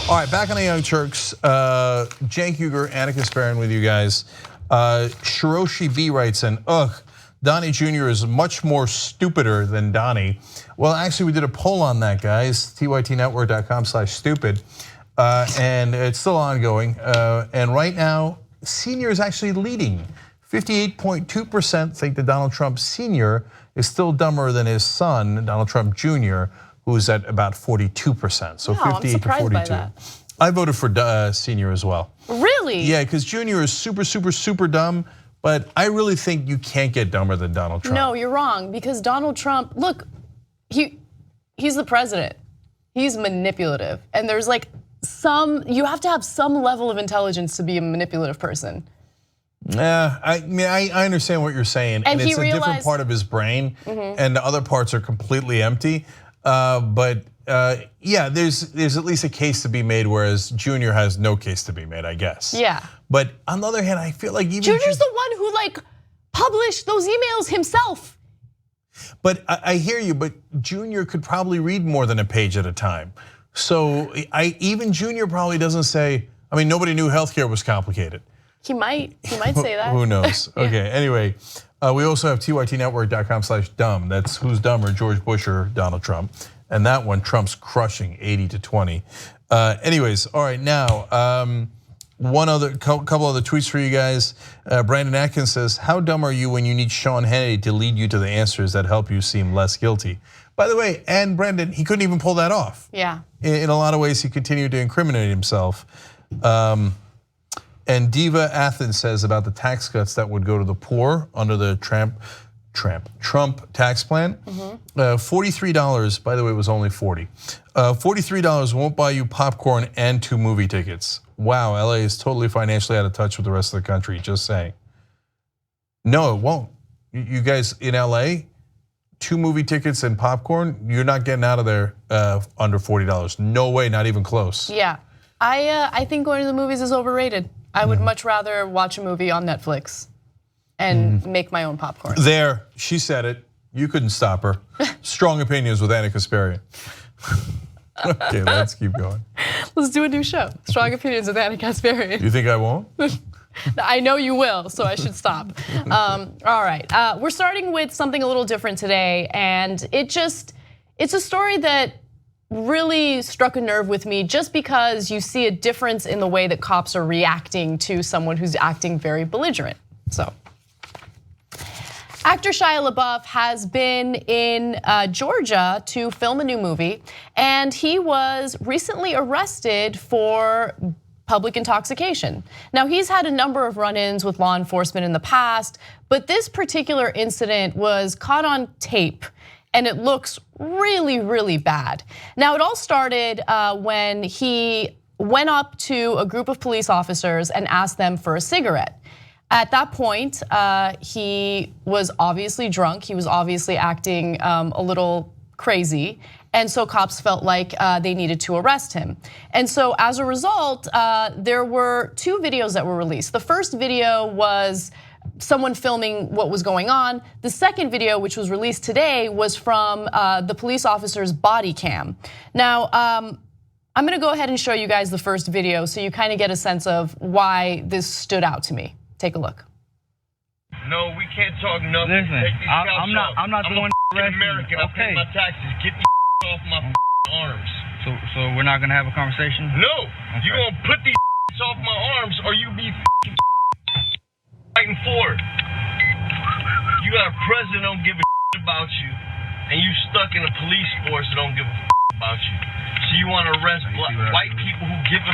All right, back on the Young Turks. Cenk Uygur, Anna Kasparian with you guys. Shiroshi B writes in, Donnie Jr. is much more stupider than Donnie. Well, actually, we did a poll on that, guys. tytnetwork.com/stupid. And it's still ongoing. And right now, Senior is actually leading. 58.2% think that Donald Trump Sr. is still dumber than his son, Donald Trump Jr., who's at about 42%. So 58 to 42. I voted for Senior as well. Really? Yeah, because Jr. is super dumb, but I really think you can't get dumber than Donald Trump. No, you're wrong, because Donald Trump, look, he's the president. He's manipulative, and there's like you have to have some level of intelligence to be a manipulative person. Yeah, I mean, I understand what you're saying, and it's a different part of his brain, and the other parts are completely empty. But yeah, there's at least a case to be made, whereas Junior has no case to be made, I guess. Yeah. But on the other hand, I feel like even Junior's the one who like published those emails himself. But I hear you, but Junior could probably read more than a page at a time. So even Junior probably doesn't say, I mean, nobody knew healthcare was complicated. He might say that. Who knows? Yeah. Okay, anyway, we also have tytnetwork.com/dumb. That's who's dumber, George Bush or Donald Trump. And that one, Trump's crushing 80 to 20. Anyways, all right, now, couple other tweets for you guys. Brandon Atkins says, how dumb are you when you need Sean Hannity to lead you to the answers that help you seem less guilty? By the way, and Brandon, he couldn't even pull that off. Yeah. In a lot of ways, he continued to incriminate himself. And Diva Athens says about the tax cuts that would go to the poor under the Trump tax plan. $43, by the way, it was only 40. $43 won't buy you popcorn and 2 movie tickets. Wow, LA is totally financially out of touch with the rest of the country, just saying. No, it won't. You guys in LA, 2 movie tickets and popcorn, you're not getting out of there under $40. No way, not even close. Yeah, I think going to the movies is overrated. I would much rather watch a movie on Netflix and make my own popcorn. There, she said it. You couldn't stop her. Strong opinions with Anna Kasparian. Okay, let's keep going. Let's do a new show. Strong opinions with Anna Kasparian. You think I won't? I know you will, so I should stop. All right, we're starting with something a little different today, and it's a story that really struck a nerve with me just because you see a difference in the way that cops are reacting to someone who's acting very belligerent. So, Actor Shia LaBeouf has been in Georgia to film a new movie, and he was recently arrested for public intoxication. Now, he's had a number of run-ins with law enforcement in the past, but this particular incident was caught on tape, and it looks really, really bad. Now, it all started when he went up to a group of police officers and asked them for a cigarette. At that point, he was obviously drunk. He was obviously acting a little crazy. And so cops felt like they needed to arrest him. And so as a result, there were 2 videos that were released. The first video was someone filming what was going on. The second video, which was released today, was from the police officer's body cam. Now, I'm gonna go ahead and show you guys the first video so you kind of get a sense of why this stood out to me. Take a look. No, we can't talk nothing. Listen, take these I'm not the one arresting American. I pay Okay. my taxes. Get these off my arms. So we're not gonna have a conversation? No, Okay. you gonna put these off my arms, or you be fighting for it. You got a president don't give a about you, and you stuck in a police force that don't give a about you. So you want to arrest white people who give a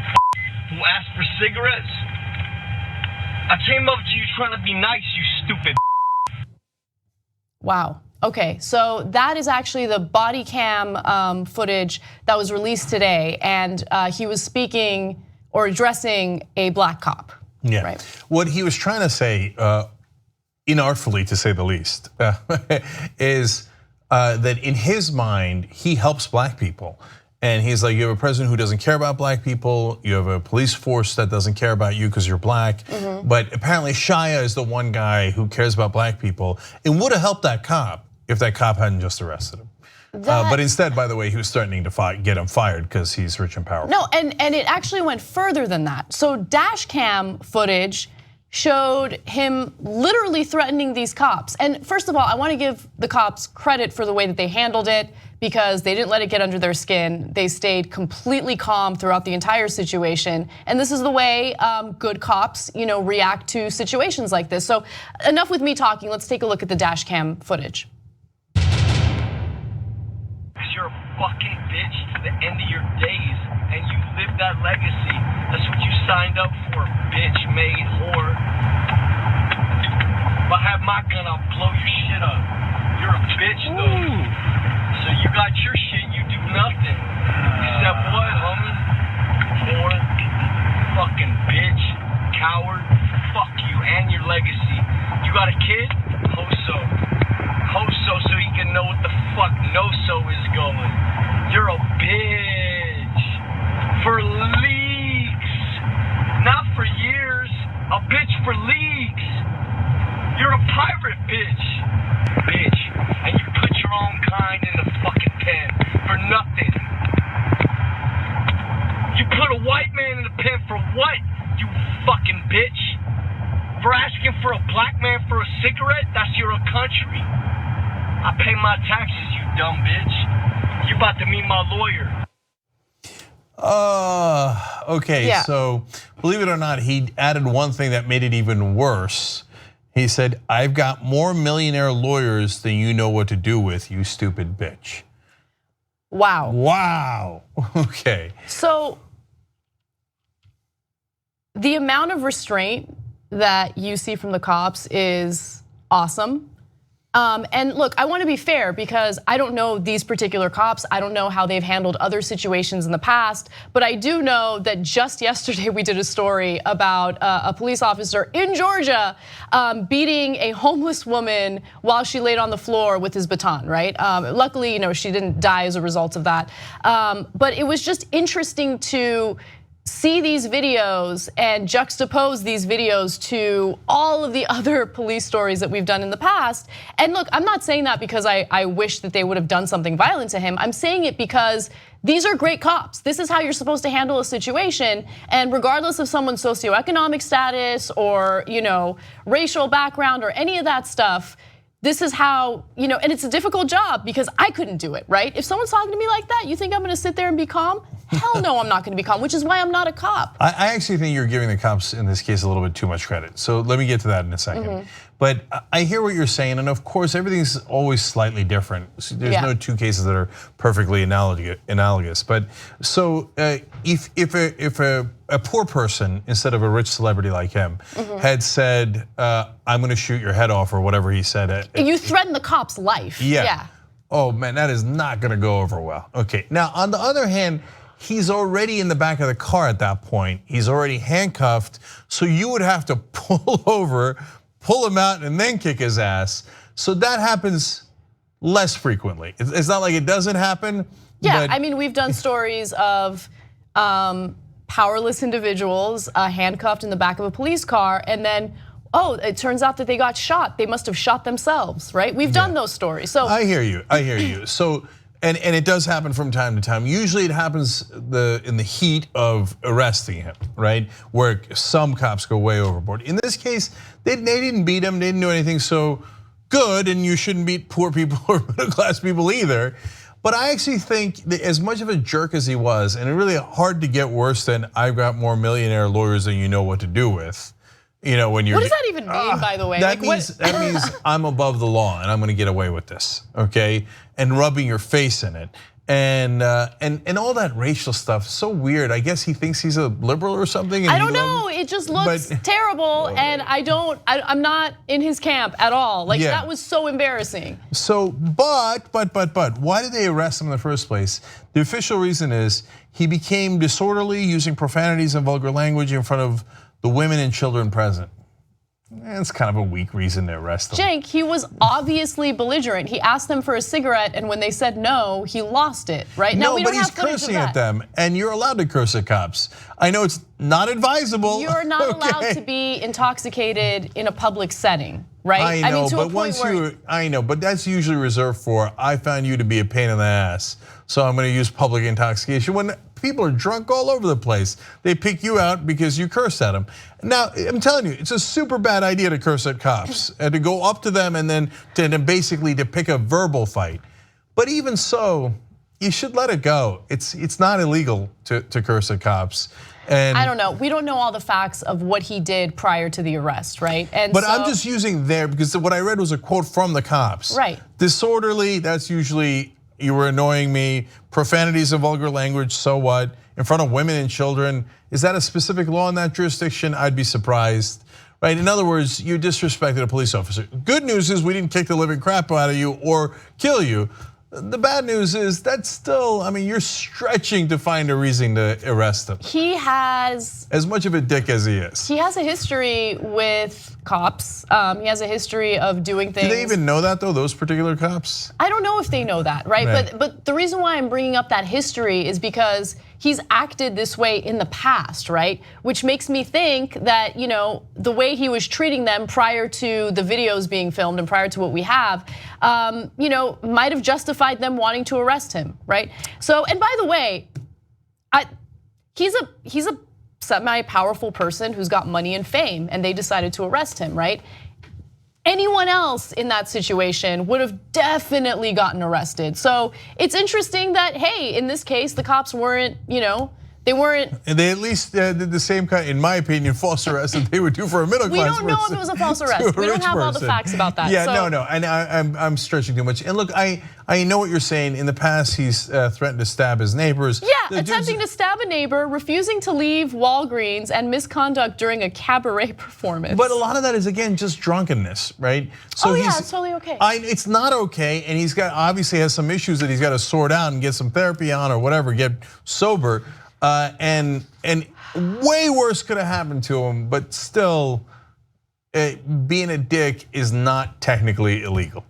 who ask for cigarettes? I came up to you trying to be nice, you stupid. Wow. Okay, so that is actually the body cam footage that was released today, and he was speaking or addressing a black cop. Yeah. Right. What he was trying to say, inartfully to say the least, is that in his mind, he helps black people. And he's like, you have a president who doesn't care about black people. You have a police force that doesn't care about you because you're black. But apparently Shia is the one guy who cares about black people. It would have helped that cop if that cop hadn't just arrested him. But instead, by the way, he was threatening to get him fired because he's rich and powerful. No, and it actually went further than that. So dash cam footage showed him literally threatening these cops. And first of all, I want to give the cops credit for the way that they handled it, because they didn't let it get under their skin. They stayed completely calm throughout the entire situation. And this is the way good cops, react to situations like this. So enough with me talking, let's take a look at the dash cam footage. You're a fucking bitch to the end of your days, and you live that legacy. That's what you signed up for, bitch-made whore. If I have my gun, I'll blow your shit up. You're a bitch, though. So you got your shit, you do nothing. Except what, homie? Whore. Fucking bitch. Coward. Fuck you and your legacy. You got a kid? Hoso. Hoso so he can know what the fuck no-so is going. You're a bitch. For leaks. Not for years. A bitch for leaks. You're a pirate, bitch. Bitch. And you put your own kind in the fucking pen for nothing. You put a white man in the pen for what, you fucking bitch? For asking for a black man for a cigarette? That's your country? I pay my taxes, you dumb bitch. You about to meet my lawyer. Okay, Yeah. So believe it or not, he added one thing that made it even worse. He said, I've got more millionaire lawyers than you know what to do with, you stupid bitch. Wow. Wow, okay. So the amount of restraint that you see from the cops is awesome. And look, I want to be fair because I don't know these particular cops. I don't know how they've handled other situations in the past, but I do know that just yesterday we did a story about a police officer in Georgia beating a homeless woman while she laid on the floor with his baton, right? Luckily, she didn't die as a result of that. But it was just interesting to see these videos and juxtapose these videos to all of the other police stories that we've done in the past. And look, I'm not saying that because I wish that they would have done something violent to him. I'm saying it because these are great cops. This is how you're supposed to handle a situation. And regardless of someone's socioeconomic status or racial background or any of that stuff, this is how, and it's a difficult job because I couldn't do it, right? If someone's talking to me like that, you think I'm gonna sit there and be calm? Hell no, I'm not gonna be calm, which is why I'm not a cop. I actually think you're giving the cops in this case a little bit too much credit. So let me get to that in a second. But I hear what you're saying, and of course, everything's always slightly different. So there's no two cases that are perfectly analogous. But so if a poor person, instead of a rich celebrity like him, had said, "I'm going to shoot your head off," or whatever he said, you threaten the cop's life. Yeah. Oh man, that is not going to go over well. Okay. Now, on the other hand, he's already in the back of the car at that point. He's already handcuffed, so you would have to pull over, pull him out, and then kick his ass. So that happens less frequently. It's not like it doesn't happen. Yeah, I mean, we've done stories of powerless individuals handcuffed in the back of a police car, and then, oh, it turns out that they got shot. They must have shot themselves, right? We've done those stories. So I hear you. So, and it does happen from time to time. Usually it happens in the heat of arresting him, right? Where some cops go way overboard. In this case, they didn't beat him, they didn't do anything so good, and you shouldn't beat poor people or middle class people either. But I actually think that as much of a jerk as he was, and it's really hard to get worse than "I've got more millionaire lawyers than you know what to do with." You know, when you're. What does that even mean, by the way? That means I'm above the law and I'm going to get away with this, okay? And rubbing your face in it, and all that racial stuff. So weird. I guess he thinks he's a liberal or something. I don't know. It just looks terrible, and I'm not in his camp at all. Like that was so embarrassing. So, but, why did they arrest him in the first place? The official reason is he became disorderly, using profanities and vulgar language in front of the women and children present. It's kind of a weak reason to arrest him. Jake, he was obviously belligerent. He asked them for a cigarette, and when they said no, he lost it, right? No, but he's cursing at them, and you're allowed to curse at cops. I know it's not advisable. You're not allowed to be intoxicated in a public setting, right? I know, mean, to but a point where I know, but that's usually reserved for, I found you to be a pain in the ass, so I'm going to use public intoxication. When people are drunk all over the place, they pick you out because you curse at them. Now, I'm telling you, it's a super bad idea to curse at cops and to go up to them and then basically to pick a verbal fight. But even so, you should let it go. It's not illegal to curse at cops. And I don't know. We don't know all the facts of what he did prior to the arrest, right? But I'm just using there because what I read was a quote from the cops. Right. Disorderly, that's usually, you were annoying me. Profanities and vulgar language, so what? In front of women and children, is that a specific law in that jurisdiction? I'd be surprised, right? In other words, you disrespected a police officer. Good news is we didn't kick the living crap out of you or kill you. The bad news is that's still, I mean, you're stretching to find a reason to arrest him. He has, as much of a dick as he is. He has a history with cops. He has a history of doing things. Do they even know that though, those particular cops? I don't know if they know that, right? But the reason why I'm bringing up that history is because he's acted this way in the past, right? Which makes me think that, the way he was treating them prior to the videos being filmed and prior to what we have, might have justified them wanting to arrest him, right? So, and by the way, he's a semi-powerful person who's got money and fame, and they decided to arrest him, right? Anyone else in that situation would have definitely gotten arrested. So it's interesting that, hey, in this case, the cops weren't, they weren't. And they at least did the same kind, in my opinion, false arrest that they would do for a middle class person. We don't know if it was a false arrest. We don't have all the facts about that. Yeah, no, and I'm stretching too much. And look, I know what you're saying. In the past, he's threatened to stab his neighbors. Yeah, attempting to stab a neighbor, refusing to leave Walgreens, and misconduct during a cabaret performance. But a lot of that is, again, just drunkenness, right? So it's totally okay. It's not okay, and he's obviously has some issues that he's got to sort out and get some therapy on or whatever, get sober. And way worse could have happened to him, but still, being a dick is not technically illegal.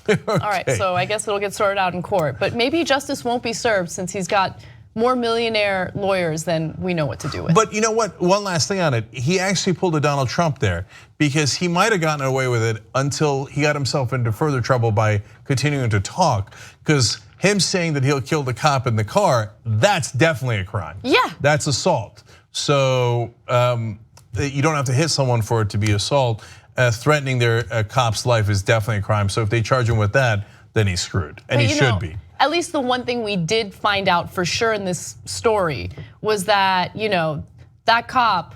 Okay. All right, so I guess it'll get sorted out in court, but maybe justice won't be served since he's got more millionaire lawyers than we know what to do with. But you know what? One last thing on it. He actually pulled a Donald Trump there because he might have gotten away with it until he got himself into further trouble by continuing to talk. Because him saying that he'll kill the cop in the car, that's definitely a crime. Yeah. That's assault. So you don't have to hit someone for it to be assault. Threatening their cop's life is definitely a crime. So if they charge him with that, then he's screwed, and he should be. At least the one thing we did find out for sure in this story was that, that cop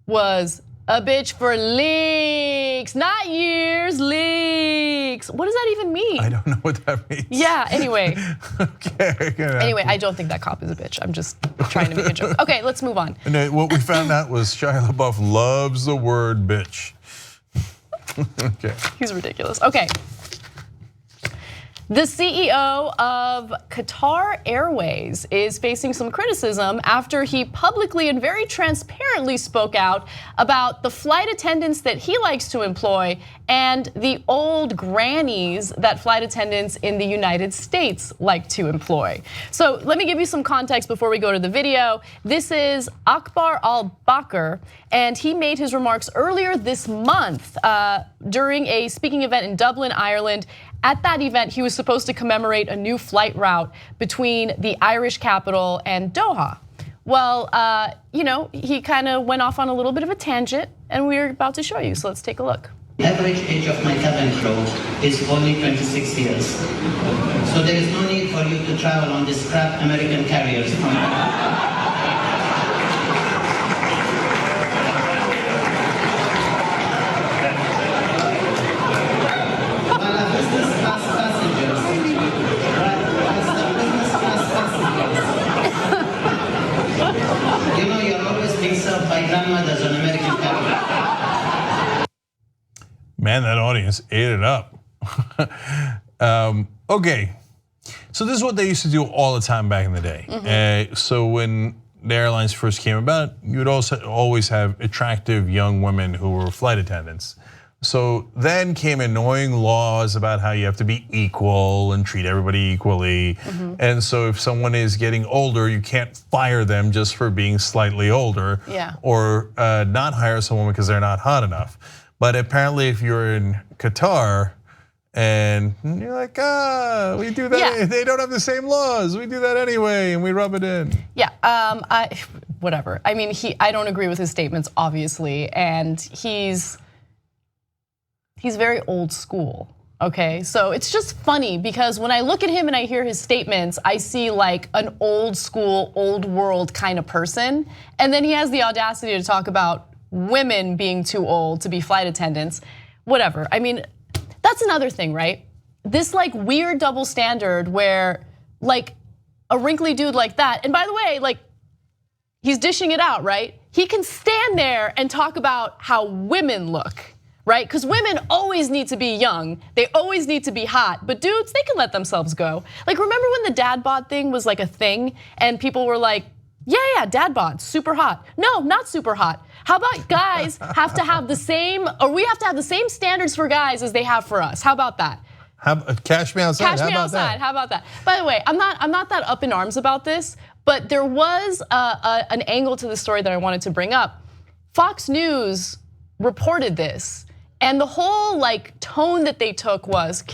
was A bitch for leaks, not years, leaks. What does that even mean? I don't know what that means. Yeah, anyway. Okay. Anyway, I don't think that cop is a bitch. I'm just trying to make a joke. Okay, let's move on. And what we found out was Shia LaBeouf loves the word bitch. Okay. He's ridiculous. Okay. The CEO of Qatar Airways is facing some criticism after he publicly and very transparently spoke out about the flight attendants that he likes to employ and the old grannies that flight attendants in the United States like to employ. So let me give you some context before we go to the video. This is Akbar al-Bakr, and he made his remarks earlier this month during a speaking event in Dublin, Ireland. At that event, he was supposed to commemorate a new flight route between the Irish capital and Doha. Well, he kind of went off on a little bit of a tangent, and we're about to show you, so let's take a look. The average age of my cabin crew is only 26 years. So there is no need for you to travel on these crap American carriers. By grandmothers on American carriers. Man, that audience ate it up. Okay, so this is what they used to do all the time back in the day. So when the airlines first came about, you would also always have attractive young women who were flight attendants. So then came annoying laws about how you have to be equal and treat everybody equally. And so if someone is getting older, you can't fire them just for being slightly older, or not hire someone because they're not hot enough. But apparently if you're in Qatar and you're like, we do that, they don't have the same laws, we do that anyway, and we rub it in. Yeah, whatever. I mean, I don't agree with his statements, obviously, and he's very old school, okay? So it's just funny because when I look at him and I hear his statements, I see like an old school, old world kind of person. And then he has the audacity to talk about women being too old to be flight attendants, whatever. I mean, that's another thing, right? This like weird double standard where like a wrinkly dude like that, and by the way, like he's dishing it out, right? He can stand there and talk about how women look. Right? Because women always need to be young, they always need to be hot, but dudes, they can let themselves go. Like, remember when the dad bod thing was like a thing and people were like, yeah, dad bod, super hot. No, not super hot. How about guys have to have the same, or we have to have the same standards for guys as they have for us? How about that? Cash me outside. Cash me outside. How about that? By the way, I'm not that up in arms about this, but there was an angle to the story that I wanted to bring up. Fox News reported this. And the whole like tone that they took was,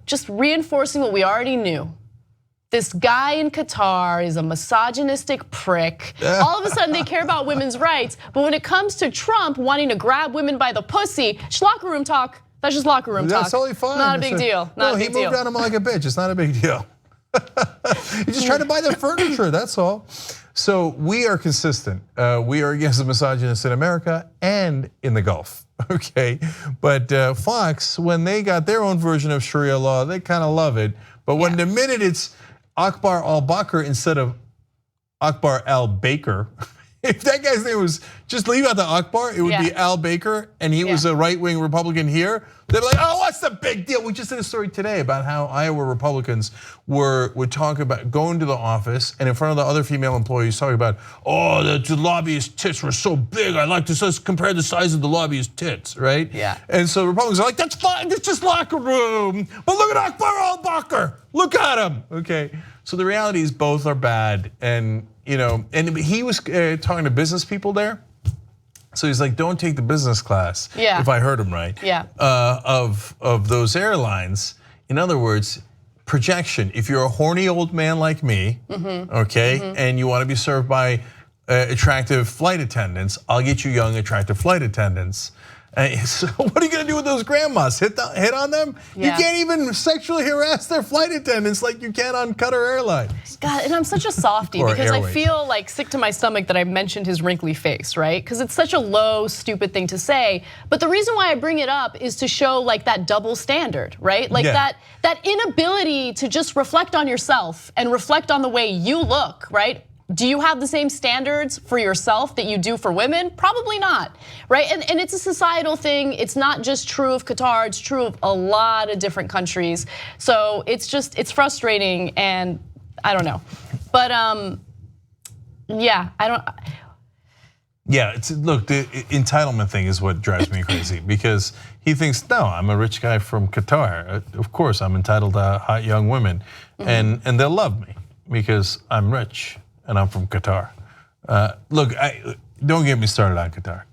just reinforcing what we already knew. This guy in Qatar is a misogynistic prick. All of a sudden they care about women's rights, but when it comes to Trump wanting to grab women by the pussy, locker room talk, that's just locker room talk. That's totally fine. Not a big deal, not a big deal. He moved on him like a bitch, it's not a big deal. He's just trying to buy the furniture, that's all. So we are consistent. We are against the misogynists in America and in the Gulf. Okay, but Fox, when they got their own version of Sharia law, they kind of love it. But when the minute it's Akbar al-Bakr instead of Akbar al-Baker, if that guy's name was, just leave out the Akbar, it would be Al Baker, and he was a right-wing Republican here, they'd be like, oh, what's the big deal? We just did a story today about how Iowa Republicans would talk about going to the office and in front of the other female employees talking about, oh, the lobbyist tits were so big, I like to just compare the size of the lobbyist tits, right? Yeah. And so Republicans are like, that's fine, that's just locker room. But look at Akbar al-Bakr, look at him, okay? So the reality is both are bad, and he was talking to business people there. So he's like, don't take the business class, if I heard him right, of those airlines. In other words, projection. If you're a horny old man like me, okay, and you want to be served by attractive flight attendants, I'll get you young, attractive flight attendants. So what are you gonna do with those grandmas? Hit on them? Yeah. You can't even sexually harass their flight attendants like you can on Qatar Airlines. God, and I'm such a softie Or because Airways. I feel like sick to my stomach that I mentioned his wrinkly face, right? Because it's such a low, stupid thing to say. But the reason why I bring it up is to show like that double standard, right? Like Yeah. that inability to just reflect on yourself and reflect on the way you look, right? Do you have the same standards for yourself that you do for women? Probably not, right? And it's a societal thing. It's not just true of Qatar, it's true of a lot of different countries. So it's frustrating and I don't know. But yeah, I don't. Yeah, look, the entitlement thing is what drives me crazy because he thinks, no, I'm a rich guy from Qatar. Of course, I'm entitled to hot young women and they'll love me because I'm rich. And I'm from Qatar. Look, don't get me started on Qatar.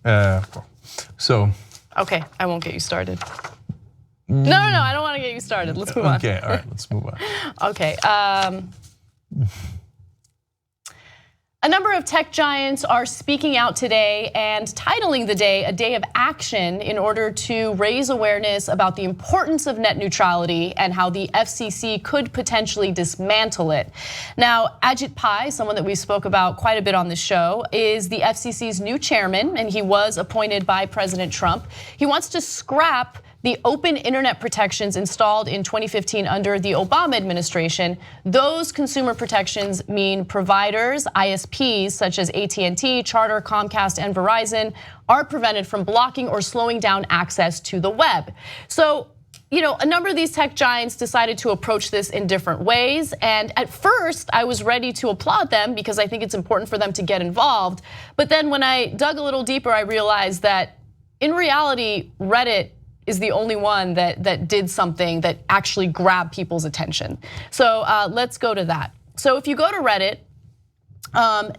Okay, I won't get you started. No, I don't want to get you started. Let's move on. Okay, all right, let's move on. Okay. A number of tech giants are speaking out today and titling the day a day of action in order to raise awareness about the importance of net neutrality and how the FCC could potentially dismantle it. Now, Ajit Pai, someone that we spoke about quite a bit on the show, is the FCC's new chairman, and he was appointed by President Trump. He wants to scrap the open internet protections installed in 2015 under the Obama administration. Those consumer protections mean providers, ISPs such as AT&T, Charter, Comcast, and Verizon are prevented from blocking or slowing down access to the web. So, a number of these tech giants decided to approach this in different ways. And at first, I was ready to applaud them because I think it's important for them to get involved. But then when I dug a little deeper, I realized that in reality, Reddit is the only one that did something that actually grabbed people's attention. So let's go to that. So if you go to Reddit,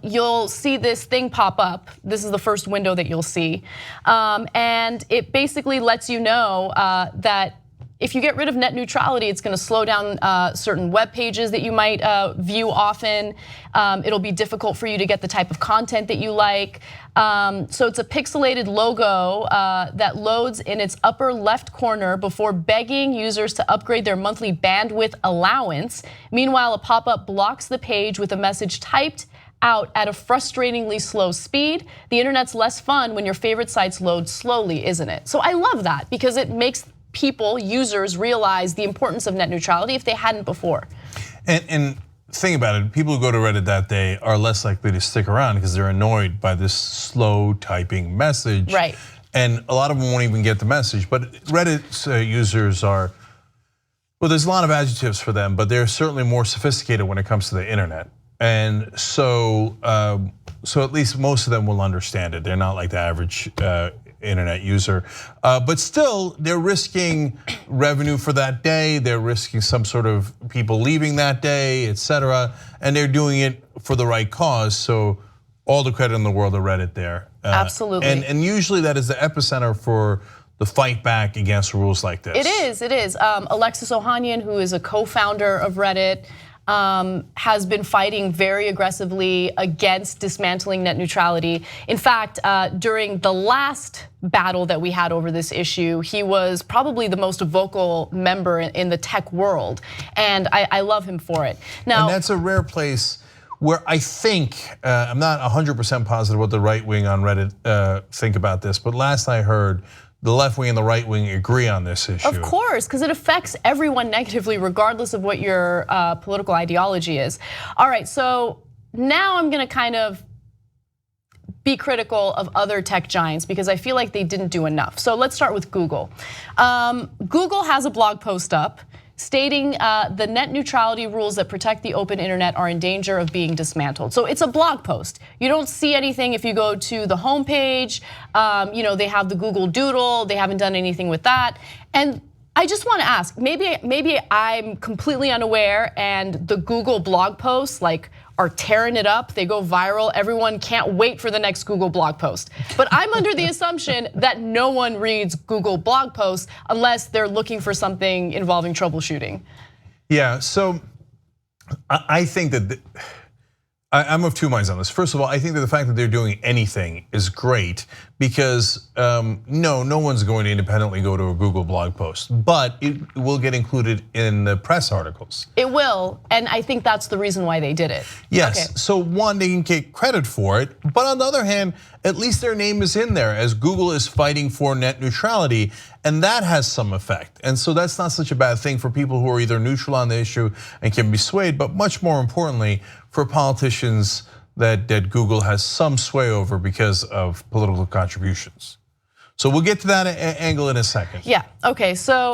you'll see this thing pop up. This is the first window that you'll see. And it basically lets you know that if you get rid of net neutrality, it's gonna slow down certain web pages that you might view often. It'll be difficult for you to get the type of content that you like. So it's a pixelated logo that loads in its upper left corner before begging users to upgrade their monthly bandwidth allowance. Meanwhile, a pop-up blocks the page with a message typed out at a frustratingly slow speed. The internet's less fun when your favorite sites load slowly, isn't it? So I love that because it makes people, users, realize the importance of net neutrality if they hadn't before. And think about it, people who go to Reddit that day are less likely to stick around because they're annoyed by this slow typing message. Right. And a lot of them won't even get the message. But Reddit's users are, well, there's a lot of adjectives for them, but they're certainly more sophisticated when it comes to the internet. And so at least most of them will understand it. They're not like the average internet user, but still they're risking revenue for that day. They're risking some sort of people leaving that day, etc. And they're doing it for the right cause. So all the credit in the world to Reddit there. Absolutely. And usually that is the epicenter for the fight back against rules like this. It is. Alexis Ohanian, who is a co-founder of Reddit, has been fighting very aggressively against dismantling net neutrality. In fact, during the last battle that we had over this issue, he was probably the most vocal member in the tech world, and I love him for it. Now, and that's a rare place where I think, I'm not 100% positive what the right wing on Reddit think about this, but last I heard, the left wing and the right wing agree on this issue. Of course, because it affects everyone negatively regardless of what your political ideology is. All right, so now I'm gonna kind of be critical of other tech giants because I feel like they didn't do enough. So let's start with Google. Google has a blog post up stating the net neutrality rules that protect the open internet are in danger of being dismantled. So it's a blog post. You don't see anything if you go to the homepage. They have the Google Doodle. They haven't done anything with that. And I just want to ask, maybe I'm completely unaware and the Google blog posts are tearing it up. They go viral. Everyone can't wait for the next Google blog post. But I'm under the assumption that no one reads Google blog posts unless they're looking for something involving troubleshooting. Yeah, so I think that I'm of two minds on this. First of all, I think that the fact that they're doing anything is great because no one's going to independently go to a Google blog post, but it will get included in the press articles. It will, and I think that's the reason why they did it. Yes, Okay. so one, they can get credit for it, but on the other hand, at least their name is in there as Google is fighting for net neutrality, and that has some effect. And so that's not such a bad thing for people who are either neutral on the issue and can be swayed, but much more importantly, for politicians that Google has some sway over because of political contributions. So we'll get to that angle in a second. Yeah, okay, so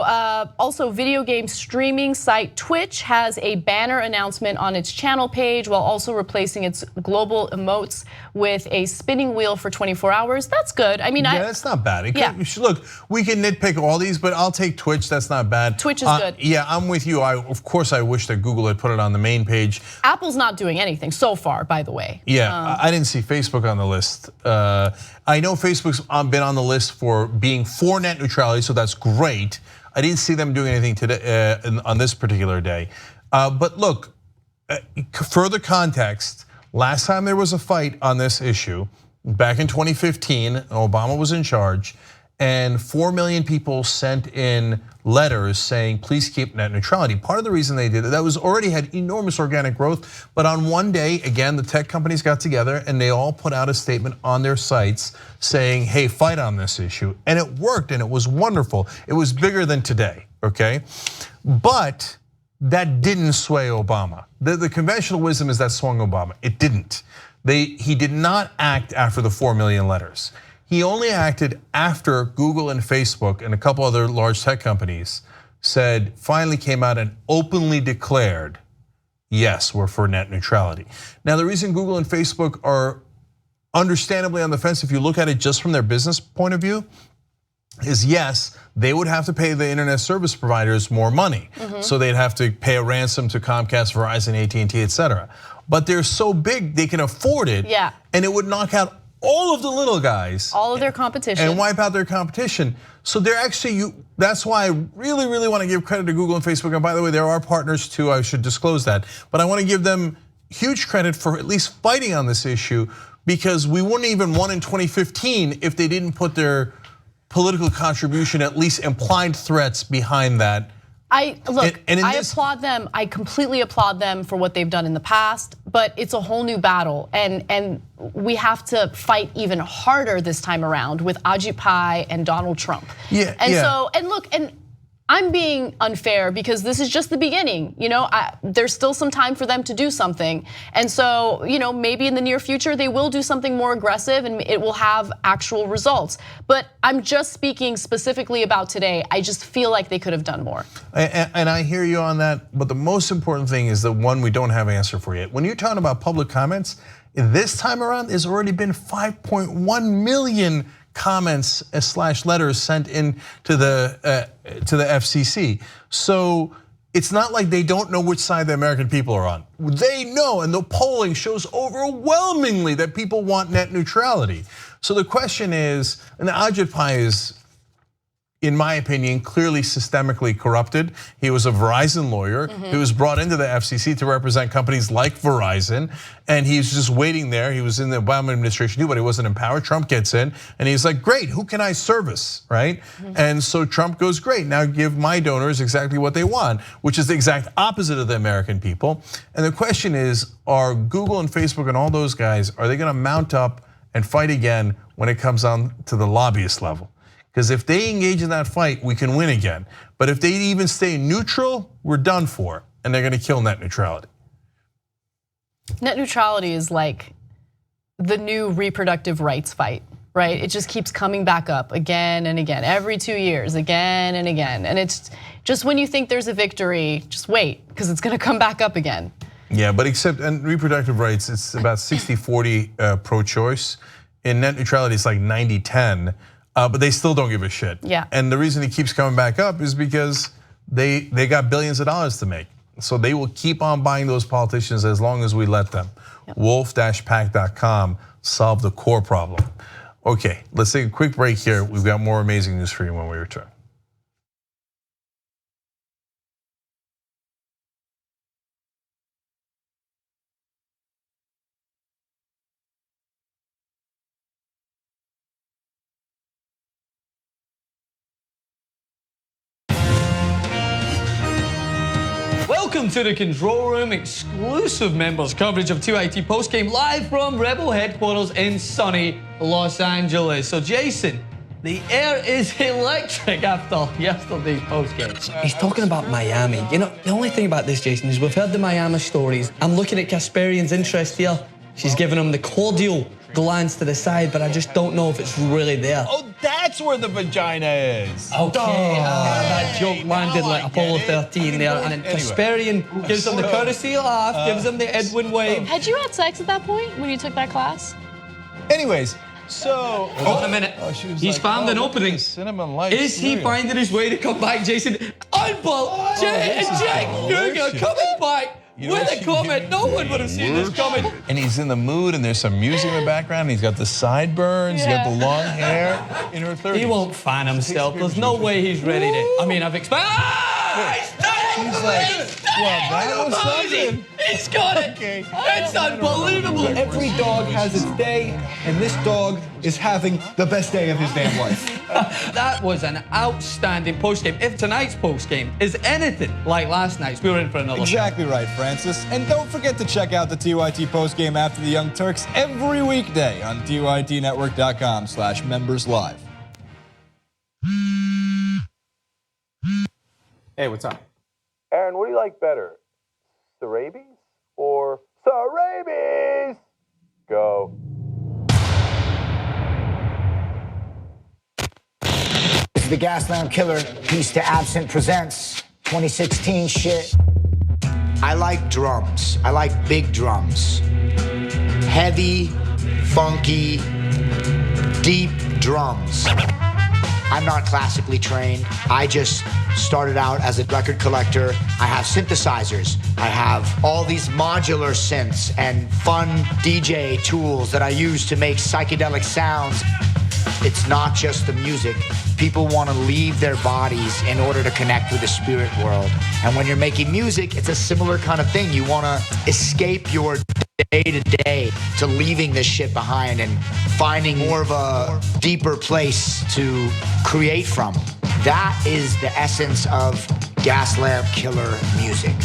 also video game streaming site Twitch has a banner announcement on its channel page while also replacing its global emotes with a spinning wheel for 24 hours. That's good. I mean, yeah, that's not bad. Yeah. Look, we can nitpick all these, but I'll take Twitch, that's not bad. Twitch is good. Yeah, I'm with you. Of course, I wish that Google had put it on the main page. Apple's not doing anything so far, by the way. Yeah, I didn't see Facebook on the list. I know Facebook's been on the list for being for net neutrality, so that's great. I didn't see them doing anything today on this particular day. But look, further context, last time there was a fight on this issue, back in 2015, Obama was in charge, and 4 million people sent in letters saying, please keep net neutrality. Part of the reason they did it, that was already had enormous organic growth, but on one day, again, the tech companies got together and they all put out a statement on their sites saying, hey, fight on this issue. And it worked and it was wonderful. It was bigger than today, okay? But that didn't sway Obama. The conventional wisdom is that swung Obama. It didn't. He did not act after the 4 million letters. He only acted after Google and Facebook and a couple other large tech companies finally came out and openly declared, yes, we're for net neutrality. Now, the reason Google and Facebook are understandably on the fence, if you look at it just from their business point of view, is yes, they would have to pay the internet service providers more money. So they'd have to pay a ransom to Comcast, Verizon, AT&T, et cetera. But they're so big, they can afford it. Yeah. And it would knock out all of the little guys. All of their competition. And wipe out their competition. So they're actually, that's why I really, really want to give credit to Google and Facebook. And by the way, there are partners too, I should disclose that. But I want to give them huge credit for at least fighting on this issue, because we wouldn't even won in 2015 if they didn't put their political contribution, at least implied threats behind that. I applaud them. I completely applaud them for what they've done in the past, but it's a whole new battle, and we have to fight even harder this time around with Ajit Pai and Donald Trump. And I'm being unfair because this is just the beginning. There's still some time for them to do something, and so maybe in the near future they will do something more aggressive and it will have actual results. But I'm just speaking specifically about today. I just feel like they could have done more. And I hear you on that, but the most important thing is the one we don't have an answer for yet. When you're talking about public comments, this time around, there's already been 5.1 million comments / letters sent in to the FCC. So it's not like they don't know which side the American people are on. They know, and the polling shows overwhelmingly that people want net neutrality. So the question is, and Ajit Pai is, in my opinion, clearly systemically corrupted. He was a Verizon lawyer. He was brought into the FCC to represent companies like Verizon, and he's just waiting there. He was in the Obama administration too, but he wasn't in power. Trump gets in, and he's like, great, who can I service, right? And so Trump goes, great, now give my donors exactly what they want, which is the exact opposite of the American people. And the question is, are Google and Facebook and all those guys, are they gonna mount up and fight again when it comes on to the lobbyist level? Because if they engage in that fight, we can win again. But if they even stay neutral, we're done for, and they're gonna kill net neutrality. Net neutrality is like the new reproductive rights fight, right? It just keeps coming back up again and again, every 2 years, again and again. And it's just when you think there's a victory, just wait, because it's gonna come back up again. Yeah, but and reproductive rights, it's about 60-40 pro-choice. In net neutrality, it's like 90-10. But they still don't give a shit. Yeah. And the reason it keeps coming back up is because they got billions of dollars to make. So they will keep on buying those politicians as long as we let them. Yep. Wolf-pack.com, solve the core problem. Okay, let's take a quick break here. We've got more amazing news for you when we return. Welcome to the control room, exclusive members coverage of TYT postgame live from Rebel headquarters in sunny Los Angeles. So Jason, the air is electric after yesterday's postgame. He's talking about Miami. You know, the only thing about this, Jason, is we've heard the Miami stories. I'm looking at Kasperian's interest here. She's giving him the cordial glance to the side, but I just don't know if it's really there. Oh, that's where the vagina is. Okay, that joke landed like Apollo 13 there. And then Kasperian gives him the courtesy laugh, gives him the Edwin wave. Had you had sex at that point when you took that class? Anyways, so... Hold on a minute. He's found an opening. Is he finding his way to come back, Jason? Unbelievable! Jack Kruger coming back with a comment. No one would have seen this coming. And he's in the mood, and there's some music in the background. He's got the sideburns, he's got the long hair in her 30s. He won't fan himself. There's no way he's ready to. I mean, I've expected. She's like, well, that was something. He's got it. Okay. It's unbelievable. Every dog has its day, and this dog is having the best day of his damn life. That was an outstanding postgame. If tonight's postgame is anything like last night's, we're in for another. Exactly right, Francis. And don't forget to check out the TYT postgame after the Young Turks every weekday on tytnetwork.com/memberslive. Hey, what's up? Aaron, what do you like better? Sarabies or Sarabies? Go. This is the Gaslamp Killer. Piece to Absent presents 2016 shit. I like drums. I like big drums. Heavy, funky, deep drums. I'm not classically trained. I just started out as a record collector. I have synthesizers. I have all these modular synths and fun DJ tools that I use to make psychedelic sounds. It's not just the music. People want to leave their bodies in order to connect with the spirit world. And when you're making music, it's a similar kind of thing. You want to escape your day-to-day to leaving this shit behind and finding more of a deeper place to create from. That is the essence of Gaslamp Killer music.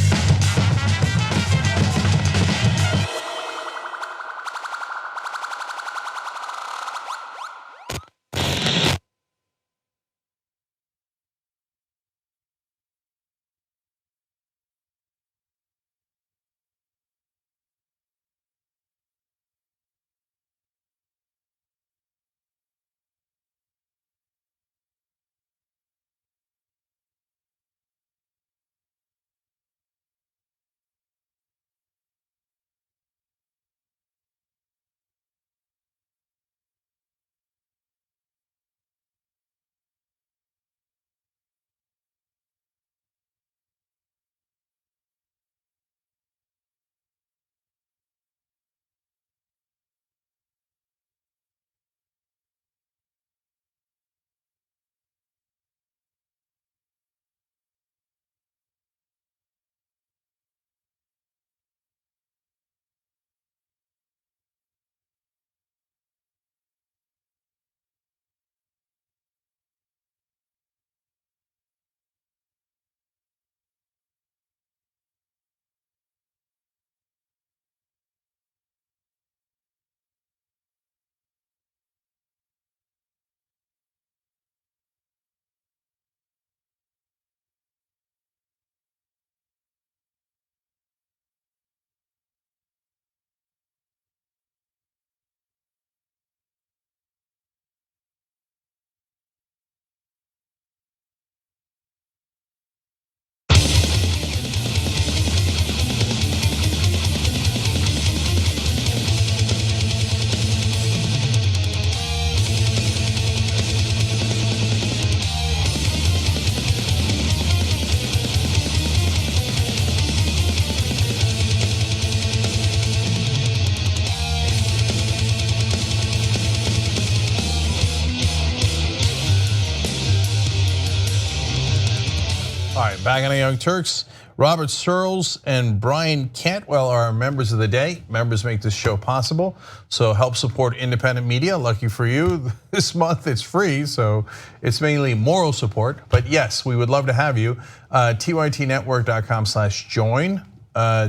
All right, back on the Young Turks. Robert Searles and Brian Cantwell are members of the day. Members make this show possible, so help support independent media. Lucky for you, this month it's free, so it's mainly moral support. But yes, we would love to have you. tytnetwork.com/join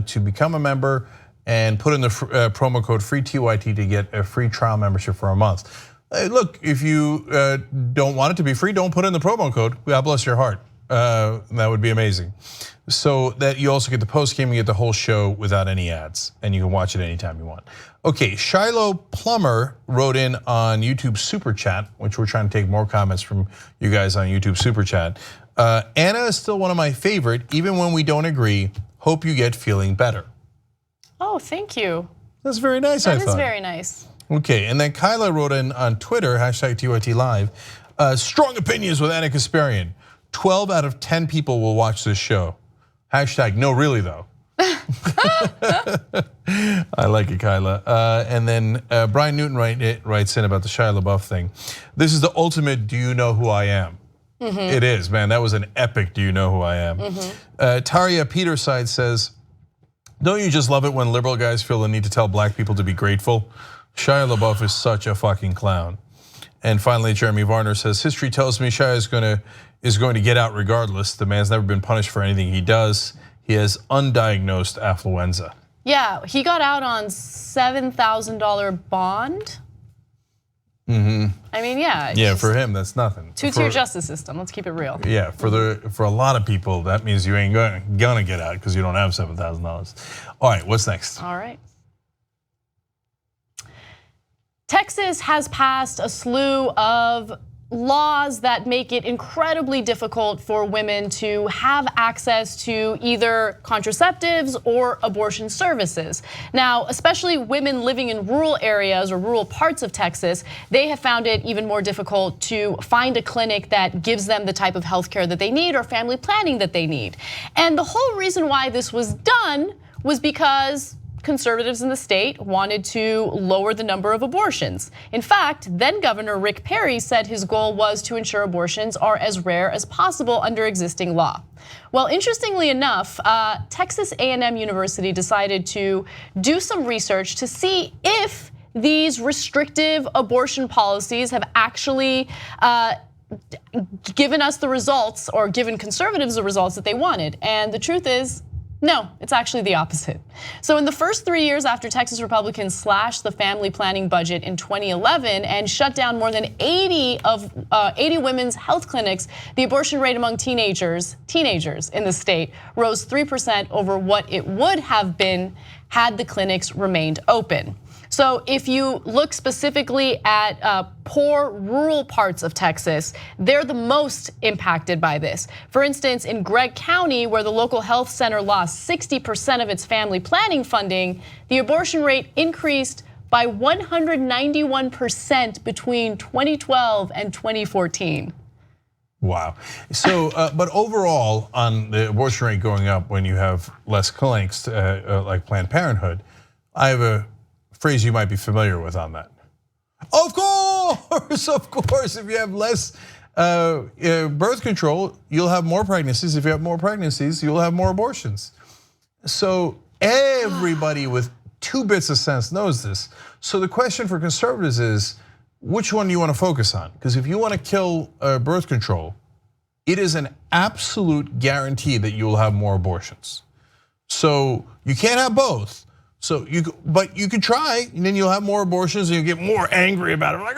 to become a member and put in the promo code FREETYT to get a free trial membership for a month. Look, if you don't want it to be free, don't put in the promo code. God bless your heart. That would be amazing. So that you also get the post game, you get the whole show without any ads, and you can watch it anytime you want. Okay, Shiloh Plummer wrote in on YouTube Super Chat, which we're trying to take more comments from you guys on YouTube Super Chat. Anna is still one of my favorite, even when we don't agree. Hope you get feeling better. Oh, thank you. That's very nice, I thought. That is very nice. Okay, and then Kyla wrote in on Twitter, #TYT Live, strong opinions with Anna Kasparian. 12 out of 10 people will watch this show. #no really though. I like it, Kyla. And then Brian Newton writes in about the Shia LaBeouf thing. This is the ultimate do you know who I am? It is, man, that was an epic do you know who I am. Taria Peterside says, don't you just love it when liberal guys feel the need to tell black people to be grateful? Shia LaBeouf is such a fucking clown. And finally, Jeremy Varner says, history tells me Shia is going to get out regardless. The man's never been punished for anything he does. He has undiagnosed affluenza. Yeah, he got out on $7,000 bond. I mean, yeah. Yeah, for him, that's nothing. Two-tier justice system, let's keep it real. Yeah, for a lot of people, that means you ain't gonna get out because you don't have $7,000. All right, what's next? All right. Texas has passed a slew of laws that make it incredibly difficult for women to have access to either contraceptives or abortion services. Now, especially women living in rural areas or rural parts of Texas, they have found it even more difficult to find a clinic that gives them the type of healthcare that they need or family planning that they need. And the whole reason why this was done was because conservatives in the state wanted to lower the number of abortions. In fact, then Governor Rick Perry said his goal was to ensure abortions are as rare as possible under existing law. Well, interestingly enough, Texas A&M University decided to do some research to see if these restrictive abortion policies have actually given us the results or given conservatives the results that they wanted. And the truth is, no, it's actually the opposite. So in the first 3 years after Texas Republicans slashed the family planning budget in 2011 and shut down more than 80 women's health clinics, the abortion rate among teenagers in the state rose 3% over what it would have been had the clinics remained open. So if you look specifically at poor rural parts of Texas, they're the most impacted by this. For instance, in Gregg County, where the local health center lost 60% of its family planning funding, the abortion rate increased by 191% between 2012 and 2014. Wow. So, but overall, on the abortion rate going up when you have less clinics like Planned Parenthood, I have a phrase you might be familiar with on that. Of course, if you have less birth control, you'll have more pregnancies. If you have more pregnancies, you'll have more abortions. So everybody with 2 bits of sense knows this. So the question for conservatives is, which one do you want to focus on? Because if you want to kill birth control, it is an absolute guarantee that you will have more abortions. So you can't have both. So but you could try, and then you'll have more abortions, and you'll get more angry about it, like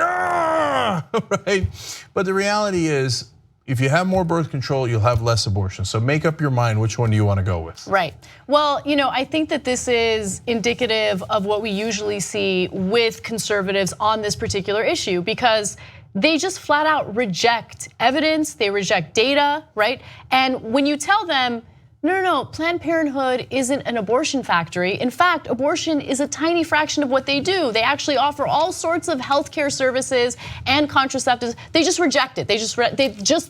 right? But the reality is, if you have more birth control, you'll have less abortions. So make up your mind, which one do you want to go with? Right. Well, I think that this is indicative of what we usually see with conservatives on this particular issue, because they just flat out reject evidence, they reject data, right? And when you tell them, no, Planned Parenthood isn't an abortion factory. In fact, abortion is a tiny fraction of what they do. They actually offer all sorts of healthcare services and contraceptives. They just reject it. They just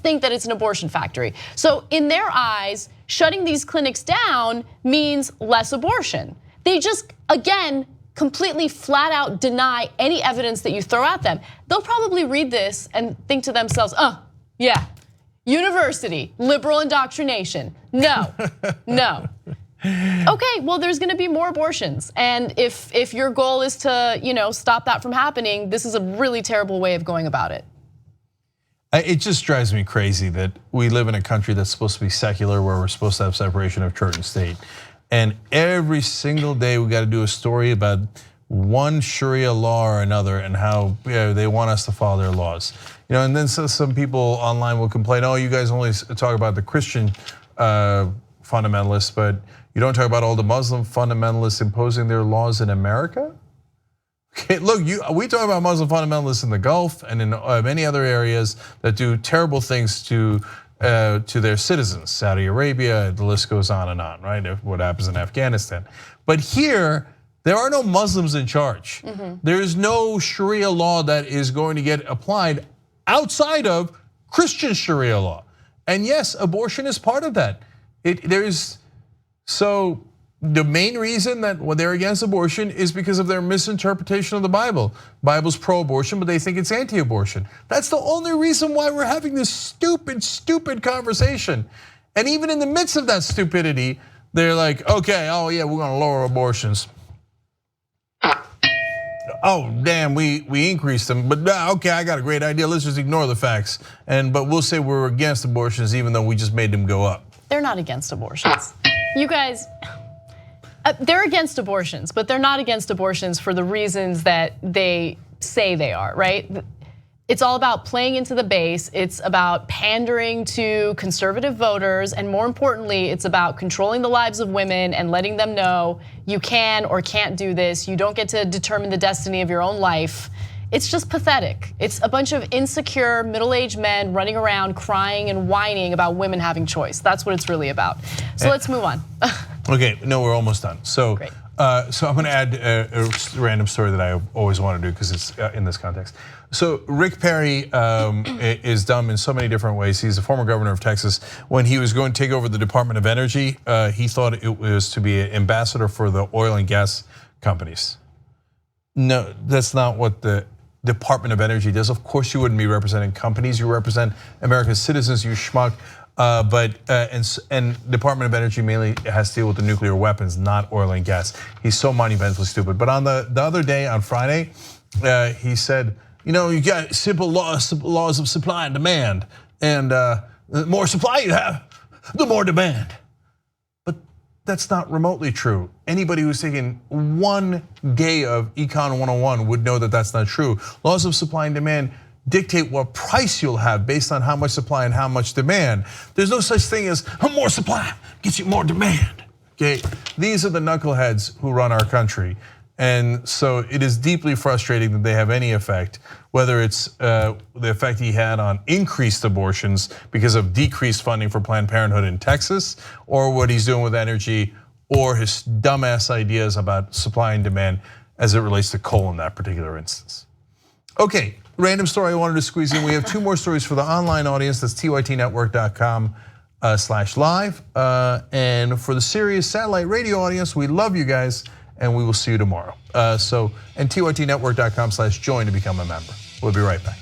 think that it's an abortion factory. So in their eyes, shutting these clinics down means less abortion. They just, again, completely flat out deny any evidence that you throw at them. They'll probably read this and think to themselves, yeah, University, liberal indoctrination. No, no. Okay, well, there's gonna be more abortions. And if your goal is to, stop that from happening, this is a really terrible way of going about it. It just drives me crazy that we live in a country that's supposed to be secular, where we're supposed to have separation of church and state. And every single day we got to do a story about one Sharia law or another and how they want us to follow their laws. And then some people online will complain, oh, you guys only talk about the Christian fundamentalists, but you don't talk about all the Muslim fundamentalists imposing their laws in America? Okay, look, we talk about Muslim fundamentalists in the Gulf and in many other areas that do terrible things to their citizens. Saudi Arabia, the list goes on, right? What happens in Afghanistan. But here, there are no Muslims in charge. There is no Sharia law that is going to get applied outside of Christian Sharia law. And yes, abortion is part of that. So the main reason that they're against abortion is because of their misinterpretation of the Bible. Bible's pro-abortion, but they think it's anti-abortion. That's the only reason why we're having this stupid conversation. And even in the midst of that stupidity, they're like, okay, oh yeah, we're gonna lower abortions. Oh damn, we increased them, but okay, I got a great idea. Let's just ignore the facts, but we'll say we're against abortions even though we just made them go up. They're not against abortions. You guys, they're against abortions, but they're not against abortions for the reasons that they say they are, right? It's all about playing into the base. It's about pandering to conservative voters. And more importantly, it's about controlling the lives of women and letting them know you can or can't do this. You don't get to determine the destiny of your own life. It's just pathetic. It's a bunch of insecure middle-aged men running around crying and whining about women having choice. That's what it's really about. So let's move on. Okay, no, we're almost done. So, so I'm gonna add a random story that I always want to do because it's in this context. So Rick Perry is dumb in so many different ways. He's the former governor of Texas. When he was going to take over the Department of Energy, he thought it was to be an ambassador for the oil and gas companies. No, that's not what the Department of Energy does. Of course you wouldn't be representing companies, you represent America's citizens, you schmuck. And Department of Energy mainly has to deal with the nuclear weapons, not oil and gas. He's so monumentally stupid. But on the other day, on Friday, he said, you got simple laws of supply and demand, and the more supply you have, the more demand. But that's not remotely true. Anybody who's taken one day of Econ 101 would know that that's not true. Laws of supply and demand dictate what price you'll have based on how much supply and how much demand. There's no such thing as more supply gets you more demand. Okay, these are the knuckleheads who run our country. And so it is deeply frustrating that they have any effect, whether it's the effect he had on increased abortions because of decreased funding for Planned Parenthood in Texas, or what he's doing with energy, or his dumbass ideas about supply and demand as it relates to coal in that particular instance. Okay, random story I wanted to squeeze in. We have two more stories for the online audience. That's tytnetwork.com/live. And for the Sirius satellite radio audience, we love you guys, and we will see you tomorrow. And tytnetwork.com/join to become a member. We'll be right back.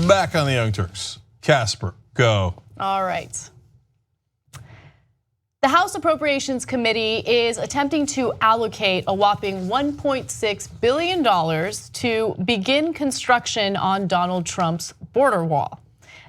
Back on the Young Turks. Casper, go. All right. The House Appropriations Committee is attempting to allocate a whopping $1.6 billion to begin construction on Donald Trump's border wall.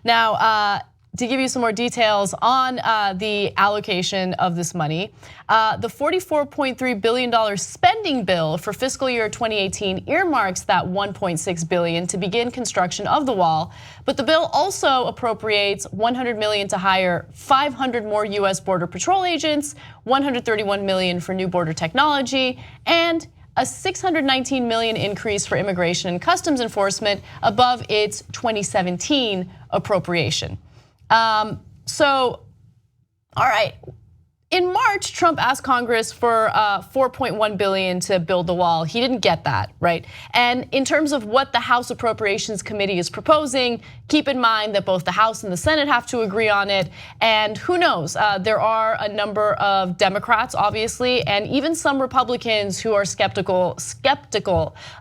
Now, to give you some more details on the allocation of this money, the $44.3 billion spending bill for fiscal year 2018 earmarks that $1.6 billion to begin construction of the wall, but the bill also appropriates $100 million to hire 500 more US Border Patrol agents, $131 million for new border technology, and a $619 million increase for immigration and customs enforcement above its 2017 appropriation. All right. In March, Trump asked Congress for $4.1 billion to build the wall. He didn't get that, right? And in terms of what the House Appropriations Committee is proposing, keep in mind that both the House and the Senate have to agree on it. And who knows, there are a number of Democrats, obviously, and even some Republicans who are skeptical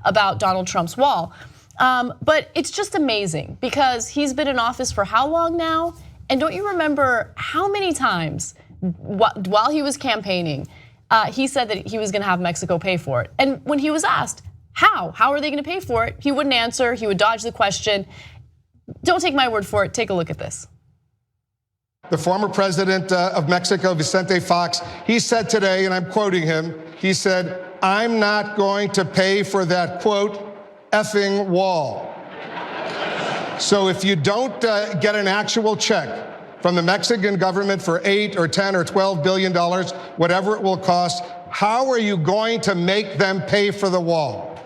about Donald Trump's wall. But it's just amazing because he's been in office for how long now? And don't you remember how many times while he was campaigning, he said that he was gonna have Mexico pay for it. And when he was asked, how are they gonna pay for it? He wouldn't answer, he would dodge the question. Don't take my word for it, take a look at this. The former president of Mexico, Vicente Fox, he said today, and I'm quoting him, he said, "I'm not going to pay for that, quote, effing wall." So if you don't get an actual check from the Mexican government for $8 or $10 or $12 billion, whatever it will cost, how are you going to make them pay for the wall?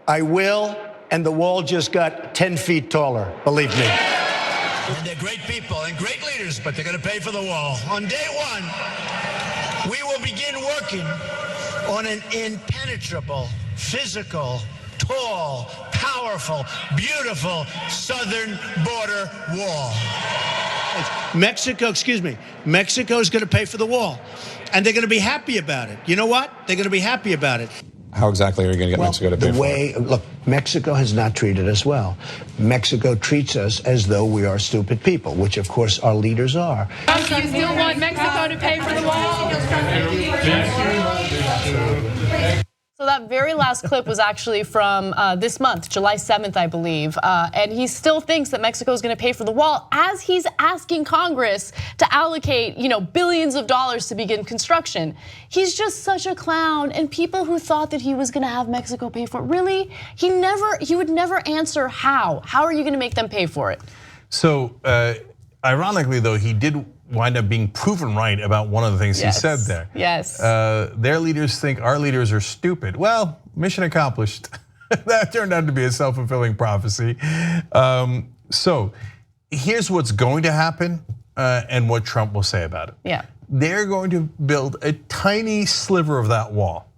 I will, and the wall just got 10 feet taller, believe me. And they're great people and great leaders, but they're going to pay for the wall. On day one, we will begin working on an impenetrable, physical, tall, powerful, beautiful southern border wall. Mexico is going to pay for the wall, and they're going to be happy about it. You know what? They're going to be happy about it. How exactly are you going to get Mexico to pay for it? Look, Mexico has not treated us well. Mexico treats us as though we are stupid people, which of course our leaders are. Do you still want Mexico to pay for the wall? So that very last clip was actually from this month, July 7th, I believe. And he still thinks that Mexico is going to pay for the wall as he's asking Congress to allocate, billions of dollars to begin construction. He's just such a clown. And people who thought that he was going to have Mexico pay for it, really, he would never answer how. How are you going to make them pay for it? So ironically, though, he did wind up being proven right about one of the things he said there. Yes. Their leaders think our leaders are stupid. Well, mission accomplished. That turned out to be a self-fulfilling prophecy. So here's what's going to happen and what Trump will say about it. Yeah. They're going to build a tiny sliver of that wall.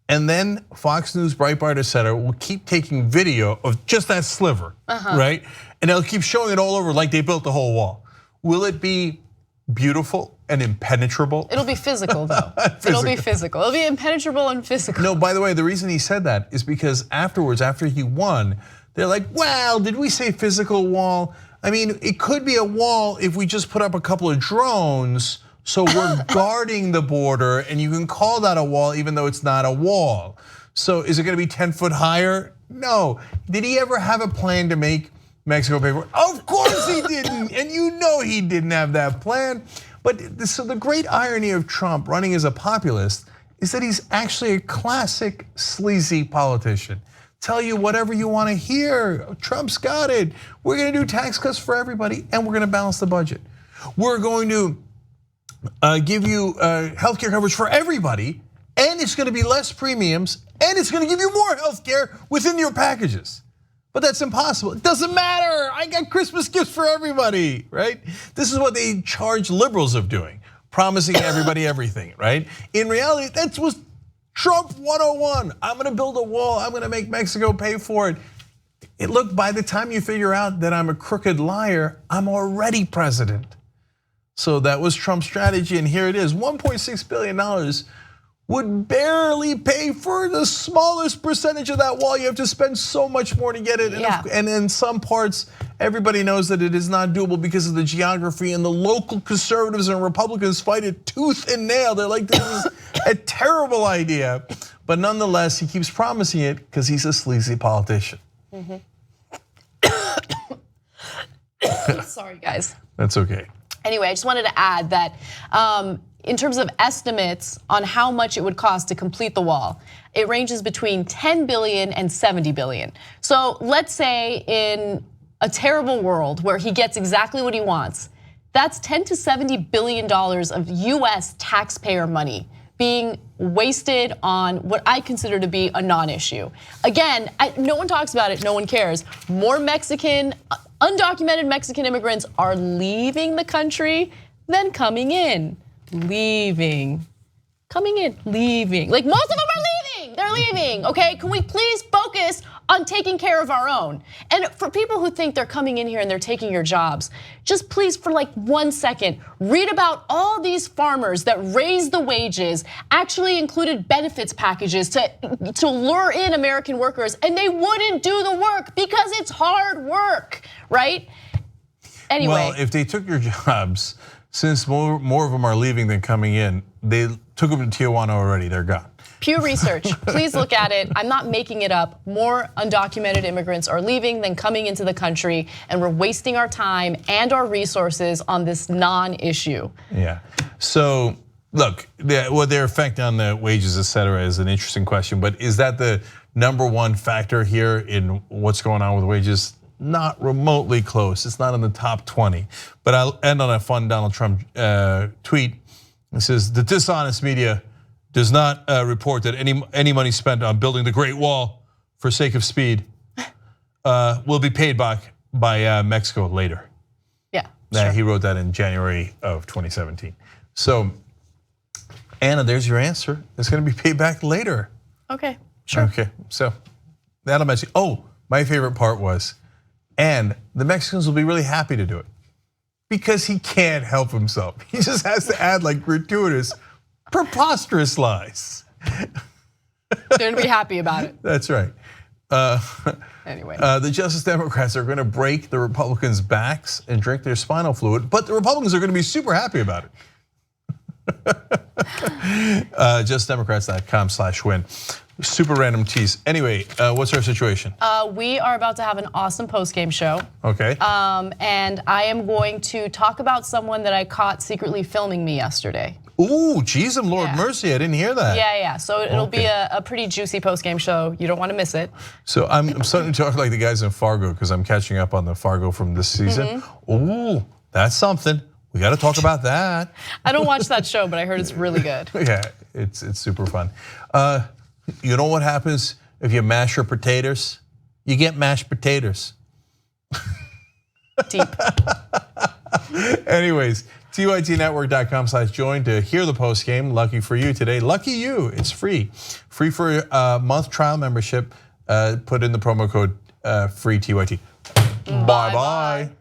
And then Fox News, Breitbart, etc. will keep taking video of just that sliver, right? And they'll keep showing it all over like they built the whole wall. Will it be beautiful and impenetrable? It'll be physical though. It'll be physical. It'll be impenetrable and physical. No, by the way, the reason he said that is because afterwards, after he won, they're like, well, did we say physical wall? I mean, it could be a wall if we just put up a couple of drones, so we're guarding the border, and you can call that a wall even though it's not a wall. So is it gonna be 10 foot higher? No. Did he ever have a plan to make Mexico pay for it? Of course he didn't, and he didn't have that plan. But so the great irony of Trump running as a populist is that he's actually a classic sleazy politician. Tell you whatever you want to hear. Trump's got it. We're going to do tax cuts for everybody, and we're going to balance the budget. We're going to give you healthcare coverage for everybody, and it's going to be less premiums, and it's going to give you more healthcare within your packages. But that's impossible. It doesn't matter. I got Christmas gifts for everybody, right? This is what they charge liberals of doing, promising everybody everything, right? In reality, that was Trump 101. I'm gonna build a wall. I'm gonna make Mexico pay for it. Look, by the time you figure out that I'm a crooked liar, I'm already president. So that was Trump's strategy, and here it is. $1.6 billion would barely pay for the smallest percentage of that wall. You have to spend so much more to get it. And in some parts, Everybody knows that it is not doable because of the geography, and the local conservatives and Republicans fight it tooth and nail. They're like, this is a terrible idea. But nonetheless, he keeps promising it because he's a sleazy politician. Sorry, guys. That's okay. Anyway, I just wanted to add that in terms of estimates on how much it would cost to complete the wall, it ranges between 10 billion and 70 billion. So let's say in a terrible world where he gets exactly what he wants, that's 10 to 70 billion dollars of US taxpayer money being wasted on what I consider to be a non-issue. Again, no one talks about it, no one cares. More undocumented Mexican immigrants are leaving the country than coming in. Coming in, leaving. Like most of them are leaving, they're leaving, okay? Can we please focus on taking care of our own? And for people who think they're coming in here and they're taking your jobs, just please for like 1 second, read about all these farmers that raised the wages, actually included benefits packages to lure in American workers, and they wouldn't do the work because it's hard work, right? Anyway. Well, if they took your jobs, since more of them are leaving than coming in, they took them to Tijuana already, they're gone. Pew Research, please look at it. I'm not making it up. More undocumented immigrants are leaving than coming into the country, and we're wasting our time and our resources on this non-issue. Yeah, so look, what their effect on the wages, et cetera, is an interesting question, but is that the #1 factor here in what's going on with wages? Not remotely close, it's not in the top 20. But I'll end on a fun Donald Trump tweet. It says, the dishonest media does not report that any money spent on building the Great Wall for sake of speed will be paid back by Mexico later. Yeah, sure. He wrote that in January of 2017. So, Anna, there's your answer. It's gonna be paid back later. Okay, sure. Okay, so that'll mention. Oh, my favorite part was, and the Mexicans will be really happy to do it because he can't help himself. He just has to add like gratuitous, preposterous lies. They're gonna be happy about it. That's right. Anyway. The Justice Democrats are gonna break the Republicans' backs and drink their spinal fluid, but the Republicans are gonna be super happy about it. JustDemocrats.com/win. Super random tease. Anyway, what's our situation? We are about to have an awesome post-game show. Okay. And I am going to talk about someone that I caught secretly filming me yesterday. Ooh, geez, and Lord mercy, I didn't hear that. Yeah. So it'll be a pretty juicy post-game show. You don't want to miss it. So I'm starting to talk like the guys in Fargo because I'm catching up on the Fargo from this season. Ooh, that's something. We got to talk about that. I don't watch that show, but I heard it's really good. Yeah, it's super fun. You know what happens if you mash your potatoes? You get mashed potatoes. Deep. Anyways, tytnetwork.com/join to hear the post game. Lucky for you today. Lucky you, it's free. Free for a month trial membership. Put in the promo code free TYT. Bye-bye.